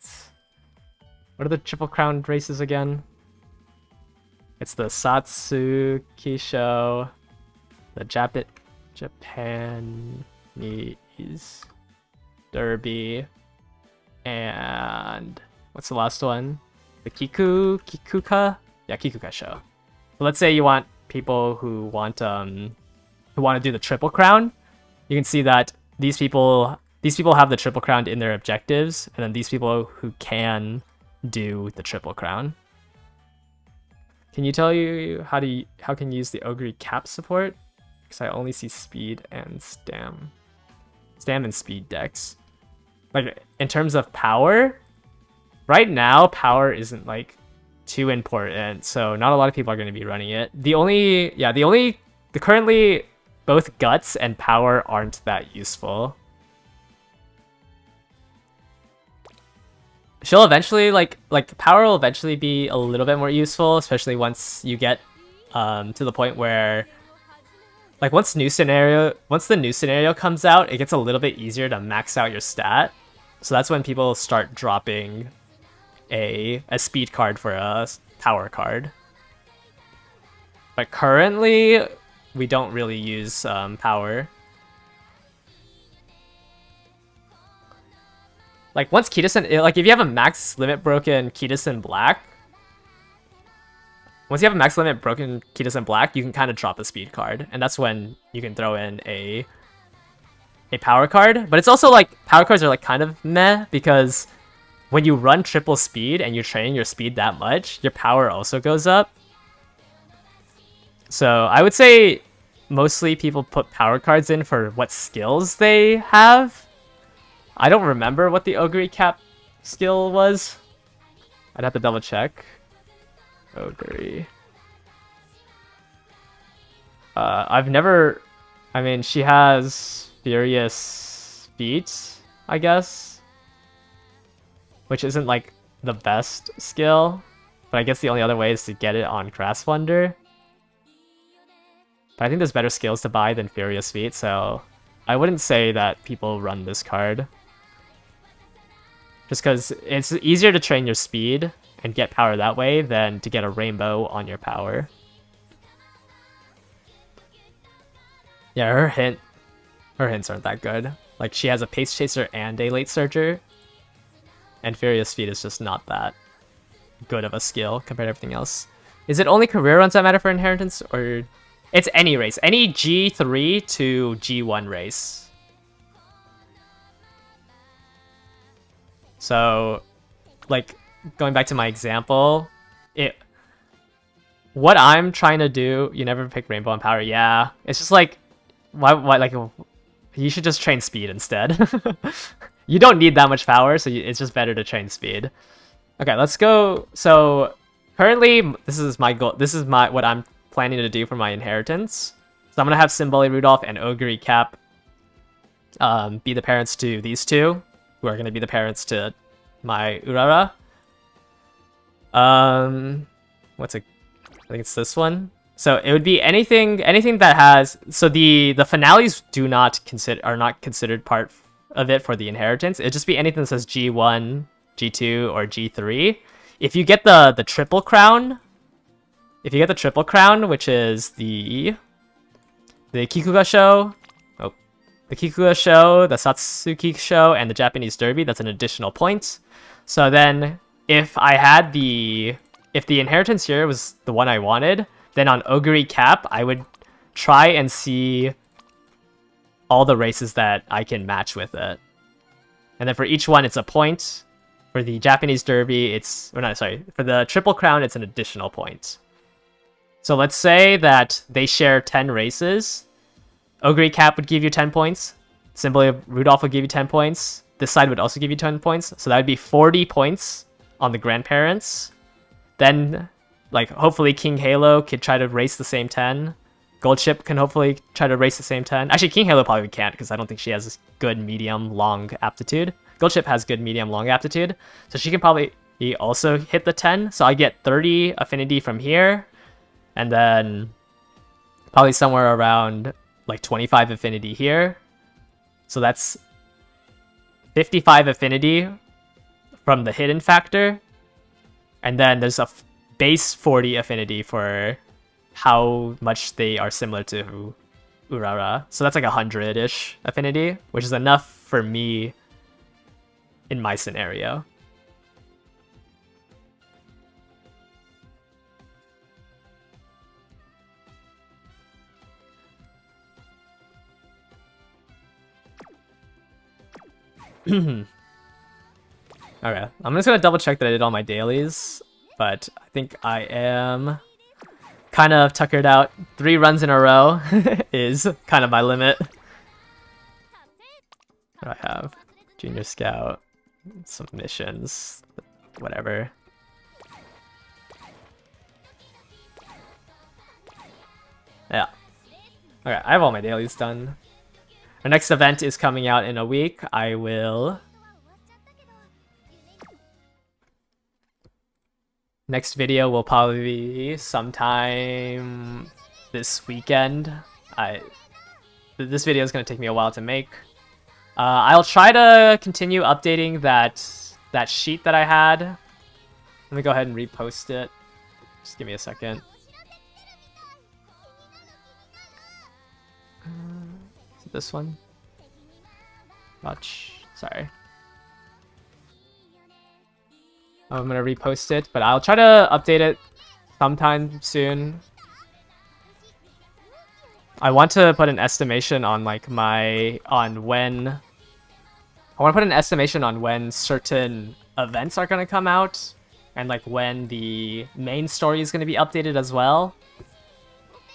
S1: are the Triple Crown races again? It's the Satsuki Show, the Japanese Derby, and what's the last one? The Kikuka? Yeah, Kikuka Show. So let's say you want people who want to do the Triple Crown. You can see that these people have the Triple Crown in their objectives, and then these people who can do the Triple Crown. Can you tell you how can you use the Ogre cap support? Because I only see speed and stam and speed decks. Like in terms of power, right now power isn't like too important, so not a lot of people are going to be running it. Currently both guts and power aren't that useful. She'll eventually like power will eventually be a little bit more useful, especially once you get to the point where like once the new scenario comes out, it gets a little bit easier to max out your stat. So that's when people start dropping a speed card for a power card. But currently we don't really use power. Like once Kitasen, like if you have a max limit broken Kitasen Black, once you have a max limit broken Kitasen Black, you can kind of drop a speed card, and that's when you can throw in a power card. But it's also like power cards are like kind of meh, because when you run triple speed and you train your speed that much, your power also goes up. So I would say mostly people put power cards in for what skills they have. I don't remember what the Ogre cap skill was. I'd have to double check. Ogre. I mean, she has Furious Feet, I guess. Which isn't like the best skill. But I guess the only other way is to get it on Grass Wonder. But I think there's better skills to buy than Furious Feet, so I wouldn't say that people run this card. Just because it's easier to train your speed and get power that way than to get a rainbow on your power. Yeah, her hints aren't that good. Like, she has a Pace Chaser and a Late Surger. And Furious Feet is just not that good of a skill compared to everything else. Is it only career runs that matter for inheritance? Or it's any race. Any G3 to G1 race. So, like, going back to my example, what I'm trying to do, you never pick Rainbow and Power, yeah. It's just like, why like you should just train speed instead. You don't need that much power, so it's just better to train speed. Okay, let's go. So currently, this is my goal. This is what I'm planning to do for my inheritance. So I'm gonna have Simboli Rudolph and Ogre Cap be the parents to these two, who are gonna be the parents to my Urara. What's it? I think it's this one. So it would be anything that has. So the finales are not considered part of it for the inheritance. It'd just be anything that says G1, G2, or G3. If you get the triple crown, which is the Kikuga show, the Kikuga show, the Satsuki show, and the Japanese Derby, that's an additional point. So then if the inheritance here was the one I wanted, then on Ogre Cap, I would try and see all the races that I can match with it. And then for each one, it's a point. For the Japanese Derby, for the Triple Crown, it's an additional point. So let's say that they share 10 races. Ogre Cap would give you 10 points. Simboli Rudolph would give you 10 points. This side would also give you 10 points. So that would be 40 points on the grandparents. Then, like, hopefully King Halo could try to race the same 10. Goldship can hopefully try to race the same 10. Actually, King Halo probably can't because I don't think she has good medium-long aptitude. Goldship has good medium-long aptitude, so she can probably also hit the 10. So I get 30 affinity from here, and then probably somewhere around like 25 affinity here. So that's 55 affinity from the hidden factor, and then there's a base 40 affinity for how much they are similar to Urara. So that's like 100-ish affinity, which is enough for me in my scenario. Okay, I'm just gonna double check that I did all my dailies, but I think I am kind of tuckered out. 3 runs in a row is kind of my limit. What do I have? Junior Scout, some missions, whatever. Yeah. Okay, I have all my dailies done. Our next event is coming out in a week. Next video will probably be sometime this weekend. This video is going to take me a while to make. I'll try to continue updating that sheet that I had. Let me go ahead and repost it. Just give me a second. Is it this one? Sorry. I'm gonna repost it, but I'll try to update it sometime soon. I want to put an estimation on like I want to put an estimation on when certain events are gonna come out, and like when the main story is gonna be updated as well.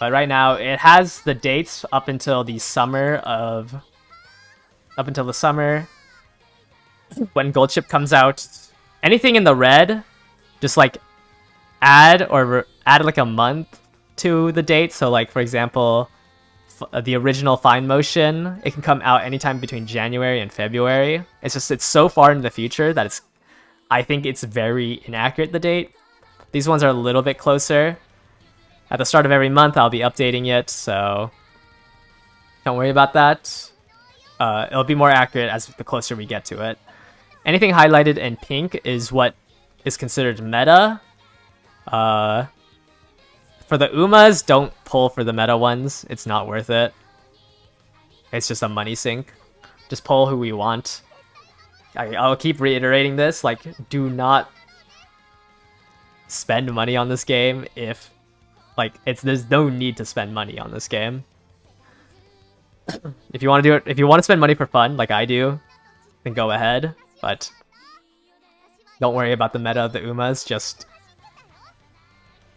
S1: But right now it has the dates up until the summer when Goldship comes out. Anything in the red, just like add like a month to the date. So like, for example, the original Fine Motion, it can come out anytime between January and February. It's so far in the future that I think it's very inaccurate, the date. These ones are a little bit closer. At the start of every month, I'll be updating it, so don't worry about that. It'll be more accurate as the closer we get to it. Anything highlighted in pink is what is considered meta. For the Umas, don't pull for the meta ones. It's not worth it. It's just a money sink. Just pull who we want. I'll keep reiterating this. Like, do not spend money on this game if, like, there's no need to spend money on this game. If you want to do it, if you want to spend money for fun, like I do, then go ahead. But don't worry about the meta of the Umas, just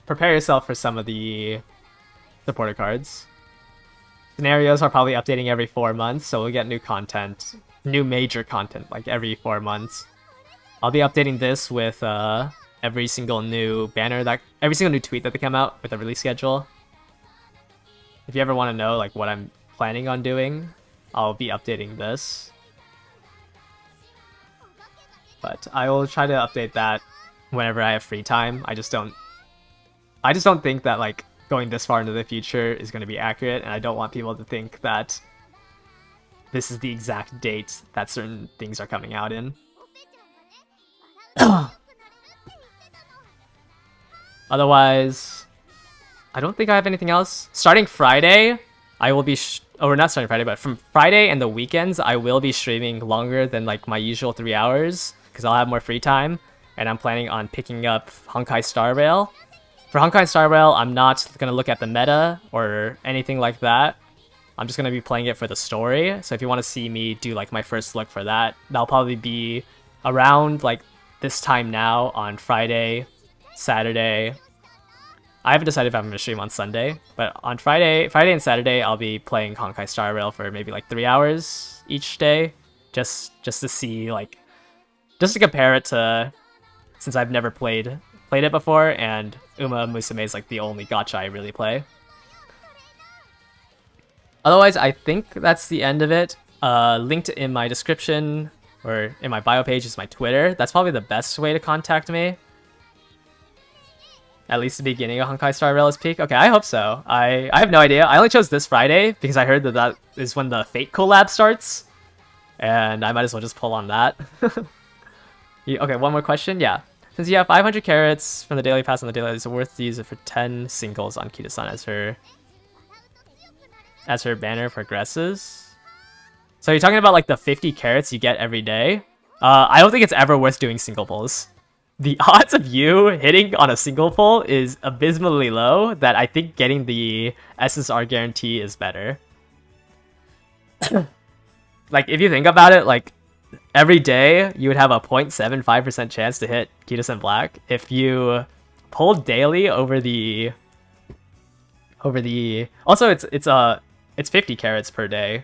S1: prepare yourself for some of the supporter cards. Scenarios are probably updating every 4 months, so we'll get new content, new major content, like every 4 months. I'll be updating this with every single new every single new tweet that they come out with a release schedule. If you ever want to know like what I'm planning on doing, I'll be updating this. But I will try to update that whenever I have free time. I just don't think that like going this far into the future is going to be accurate, and I don't want people to think that this is the exact date that certain things are coming out in. Otherwise, I don't think I have anything else. Starting Friday, I will be or not starting Friday, but from Friday and the weekends, I will be streaming longer than like my usual 3 hours because I'll have more free time, and I'm planning on picking up Honkai Star Rail. For Honkai Star Rail, I'm not going to look at the meta or anything like that. I'm just going to be playing it for the story. So if you want to see me do like my first look for that, that'll probably be around like this time now on Friday, Saturday. I haven't decided if I'm going to stream on Sunday, but on Friday and Saturday, I'll be playing Honkai Star Rail for maybe like 3 hours each day. Just to see like, just to compare it to, since I've never played it before, and Uma Musume is like the only gacha I really play. Otherwise, I think that's the end of it. Linked in my description or in my bio page is my Twitter. That's probably the best way to contact me. At least the beginning of Honkai Star Rail is peak. Okay, I hope so. I have no idea. I only chose this Friday because I heard that is when the Fate collab starts, and I might as well just pull on that. Okay, one more question. Yeah. Since you have 500 carats from the daily pass on the daily, is it worth to use it for 10 singles on Kita-san as her banner progresses? So you're talking about like the 50 carats you get every day? I don't think it's ever worth doing single pulls. The odds of you hitting on a single pull is abysmally low that I think getting the SSR guarantee is better. Like if you think about it, like every day you would have a 0.75% chance to hit Kita-san Black. If you pulled daily over the also it's 50 carats per day.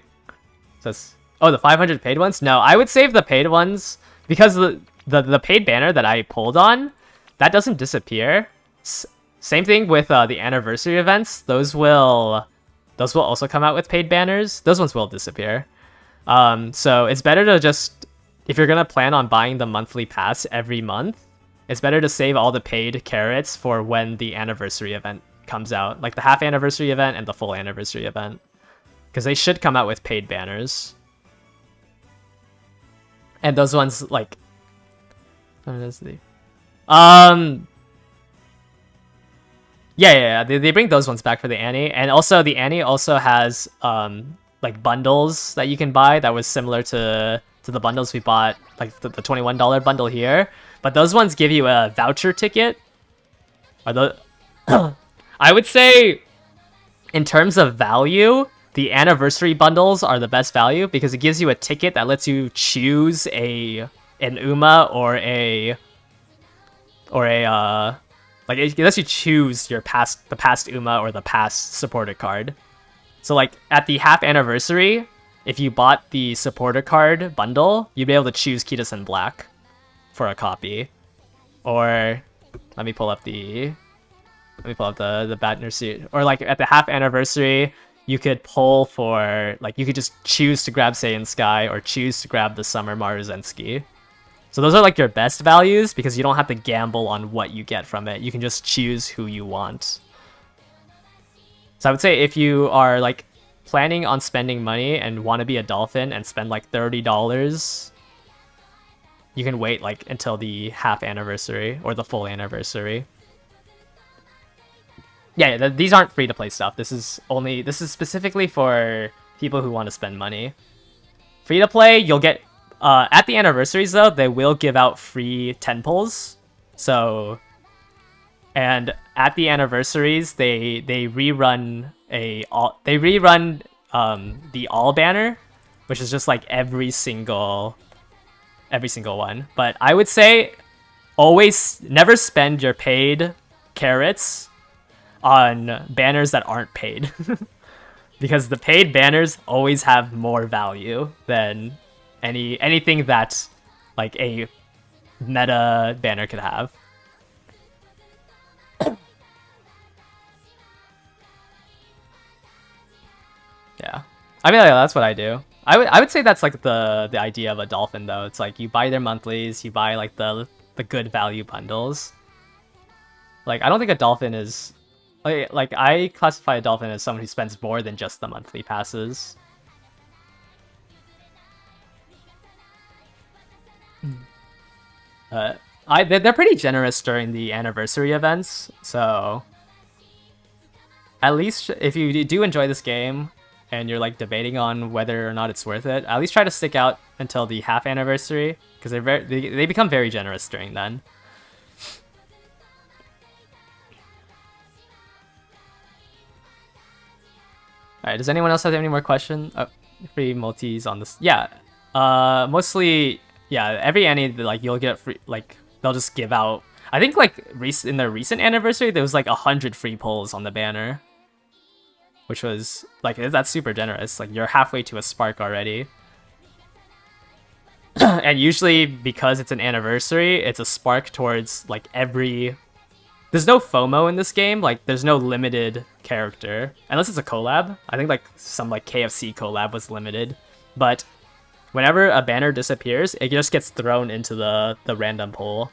S1: So it's, oh, the 500 paid ones? No, I would save the paid ones because the paid banner that I pulled on, that doesn't disappear. Same thing with the anniversary events. Those will also come out with paid banners. Those ones will disappear. So it's better to just, if you're gonna plan on buying the monthly pass every month, it's better to save all the paid carats for when the anniversary event comes out, like the half anniversary event and the full anniversary event, because they should come out with paid banners. And those ones, like, what is the yeah, they bring those ones back for the Annie, and also the Annie also has like bundles that you can buy that was similar to the bundles we bought, like the $21 bundle here, but those ones give you a voucher ticket. Are the I would say in terms of value, the anniversary bundles are the best value because it gives you a ticket that lets you choose an Uma or a like it lets you choose your the past Uma or the past supporter card. So like at the half anniversary, if you bought the supporter card bundle, you'd be able to choose Kita-san Black for a copy. Or let me pull up the banner suit. Or like at the half anniversary, you could pull for, like, you could just choose to grab Saiyan Sky or choose to grab the Summer Maruzensky. So those are like your best values because you don't have to gamble on what you get from it. You can just choose who you want. So I would say if you are like planning on spending money and want to be a dolphin and spend like $30, you can wait like until the half anniversary or the full anniversary. Yeah, these aren't free to play stuff. This is specifically for people who want to spend money. Free to play, you'll get at the anniversaries though, they will give out free 10 pulls. So, and at the anniversaries, they rerun the all banner, which is just like every single one. But I would say always never spend your paid carats on banners that aren't paid. because the paid banners always have more value than anything that like a meta banner could have. Yeah, I mean, that's what I do. I would say that's like the idea of a dolphin though. It's like you buy their monthlies, you buy like the good value bundles. Like I don't think a dolphin is like I classify a dolphin as someone who spends more than just the monthly passes. They're pretty generous during the anniversary events, so at least if you do enjoy this game and you're like debating on whether or not it's worth it, at least try to stick out until the half anniversary because they become very generous during then. Alright, does anyone else have any more questions? Oh, free multis on this. Yeah. Mostly, yeah, every annie, like, you'll get free, like, they'll just give out. I think, like, in the recent anniversary, there was, like, 100 free pulls on the banner. Which was, like, that's super generous. Like, you're halfway to a spark already. And usually, because it's an anniversary, it's a spark towards, like, every... There's no FOMO in this game, like, there's no limited character. Unless it's a collab. I think, like, some, like, KFC collab was limited. But whenever a banner disappears, it just gets thrown into the random pool.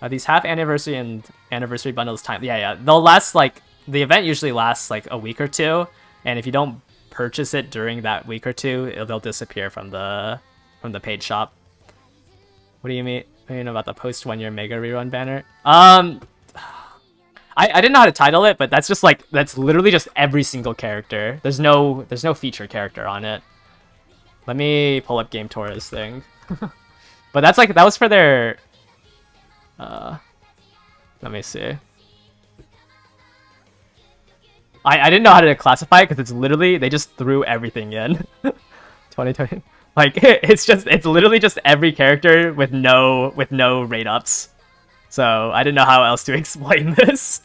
S1: These half anniversary and anniversary bundles time... Yeah, they'll last, like... The event usually lasts, like, a week or two. And if you don't purchase it during that week or two, they'll disappear from the paid shop. What do you mean? What do you know about the post 1 year mega rerun banner? I didn't know how to title it, but that's just like that's literally just every single character. There's no feature character on it. Let me pull up Game Tora's thing. But that's like that was for their let me see. I didn't know how to classify it because it's literally they just threw everything in. 2020. Like it's literally just every character with no rate ups. So I didn't know how else to explain this.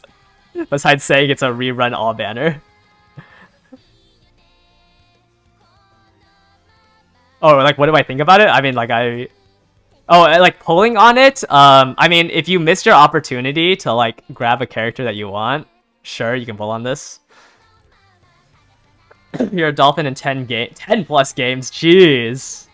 S1: Besides saying it's a rerun all banner. Oh, like what do I think about it? I mean, like like pulling on it. I mean, if you missed your opportunity to like grab a character that you want, sure you can pull on this. You're a dolphin in 10 plus games. Jeez.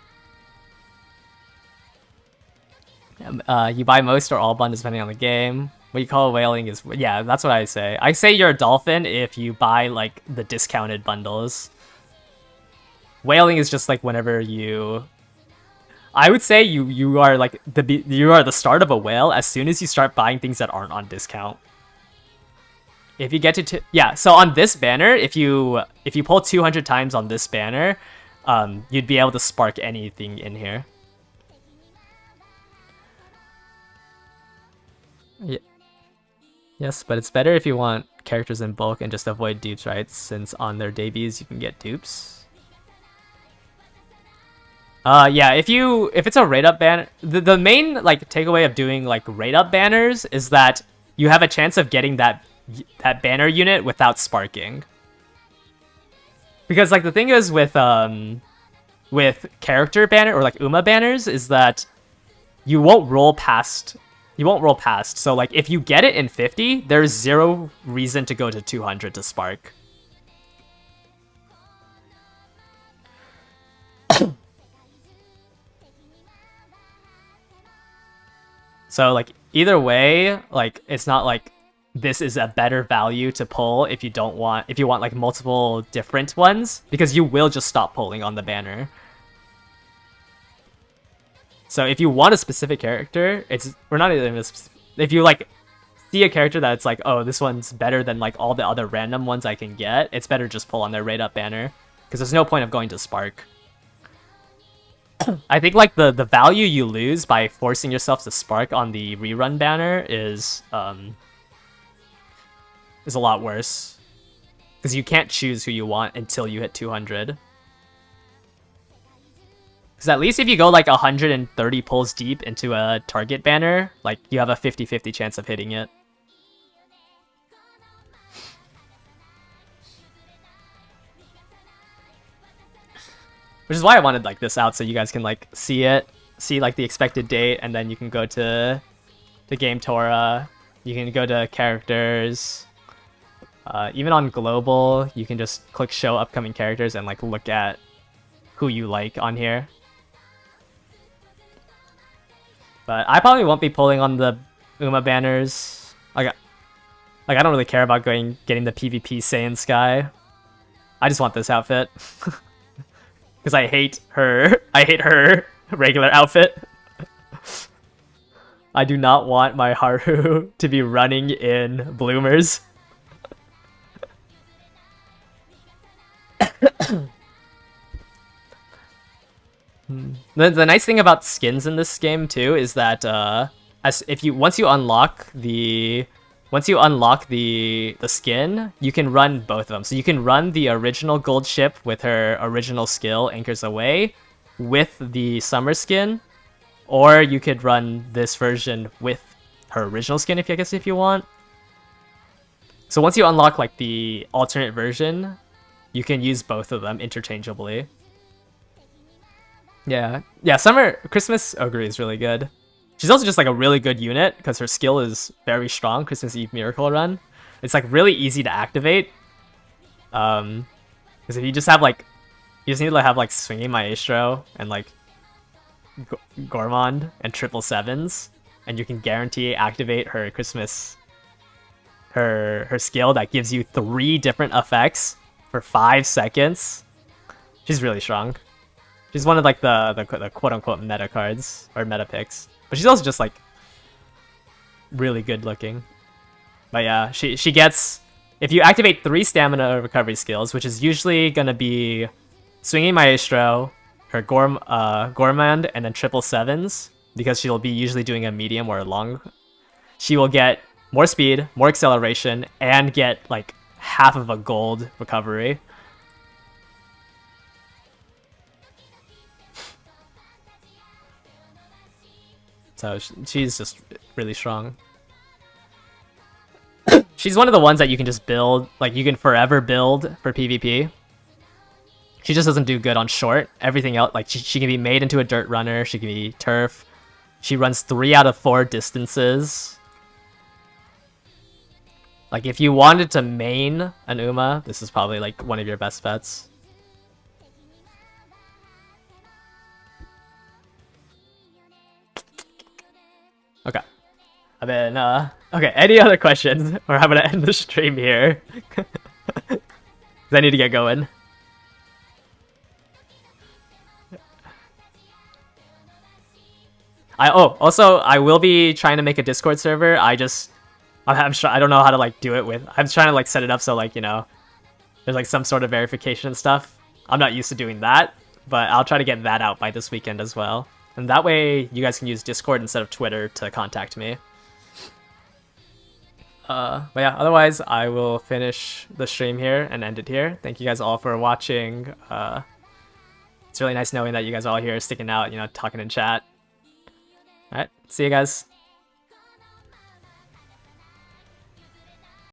S1: You buy most or all bundles depending on the game. What you call whaling is... Yeah, that's what I say. I say you're a dolphin if you buy, like, the discounted bundles. Whaling is just, like, whenever you... I would say you are, like, you are the start of a whale as soon as you start buying things that aren't on discount. If you get to... Yeah, so on this banner, if you pull 200 times on this banner, you'd be able to spark anything in here. Yeah. Yes, but it's better if you want characters in bulk and just avoid dupes, right? Since on their debuts you can get dupes. Yeah, if it's a rate up banner, the main like takeaway of doing like rate up banners is that you have a chance of getting that banner unit without sparking. Because like the thing is with character banner or like UMA banners is that you won't roll past. So like if you get it in 50, there's zero reason to go to 200 to spark. So like either way, like it's not like this is a better value to pull if you want like multiple different ones, because you will just stop pulling on the banner. So if you want a specific character, we're not even if you like see a character that's like, oh, this one's better than like all the other random ones I can get, it's better just pull on their rate up banner, because there's no point of going to spark. I think like the value you lose by forcing yourself to spark on the rerun banner is a lot worse, because you can't choose who you want until you hit 200. Because at least if you go like 130 pulls deep into a target banner, like you have a 50-50 chance of hitting it. Which is why I wanted like this out so you guys can like see it, see like the expected date, and then you can go to Game Tora. You can go to characters. Even on global, you can just click show upcoming characters and like look at who you like on here. But I probably won't be pulling on the Uma banners. Like I don't really care about getting the PvP Saiyan Sky. I just want this outfit. Because I hate her regular outfit. I do not want my Haru to be running in bloomers. The nice thing about skins in this game too is that once you unlock the skin, you can run both of them. So you can run the original gold ship with her original skill, Anchors Away, with the summer skin, or you could run this version with her original skin if you want. So once you unlock like the alternate version, you can use both of them interchangeably. Yeah, Christmas Ogre is really good. She's also just like a really good unit because her skill is very strong. Christmas Eve Miracle Run. It's like really easy to activate. Because if you just have like, you just need to have like Swinging Maestro and like Gourmand and 777s, and you can guarantee activate her Christmas, her skill that gives you 3 different effects for 5 seconds. She's really strong. She's one of like the quote-unquote meta cards, or meta picks. But she's also just like really good looking. But yeah, she gets, if you activate 3 stamina recovery skills, which is usually gonna be Swinging Maestro, her Gourmand, and then 777s, because she'll be usually doing a medium or a long, she will get more speed, more acceleration, and get like half of a gold recovery. So she's just really strong. She's one of the ones that you can just build, like you can forever build for PvP. She just doesn't do good on short. Everything else, like she can be made into a dirt runner, she can be turf. She runs 3 out of 4 distances. Like if you wanted to main an Uma, this is probably like one of your best bets. Okay. And then, okay, any other questions? Or I'm gonna end the stream here. Because I need to get going. Also, I will be trying to make a Discord server. I don't know how to like do it with, I'm trying to like set it up so like, you know, there's like some sort of verification and stuff. I'm not used to doing that, but I'll try to get that out by this weekend as well. And that way, you guys can use Discord instead of Twitter to contact me. But yeah, otherwise, I will finish the stream here and end it here. Thank you guys all for watching. It's really nice knowing that you guys are all here sticking out, you know, talking in chat. Alright, see you guys.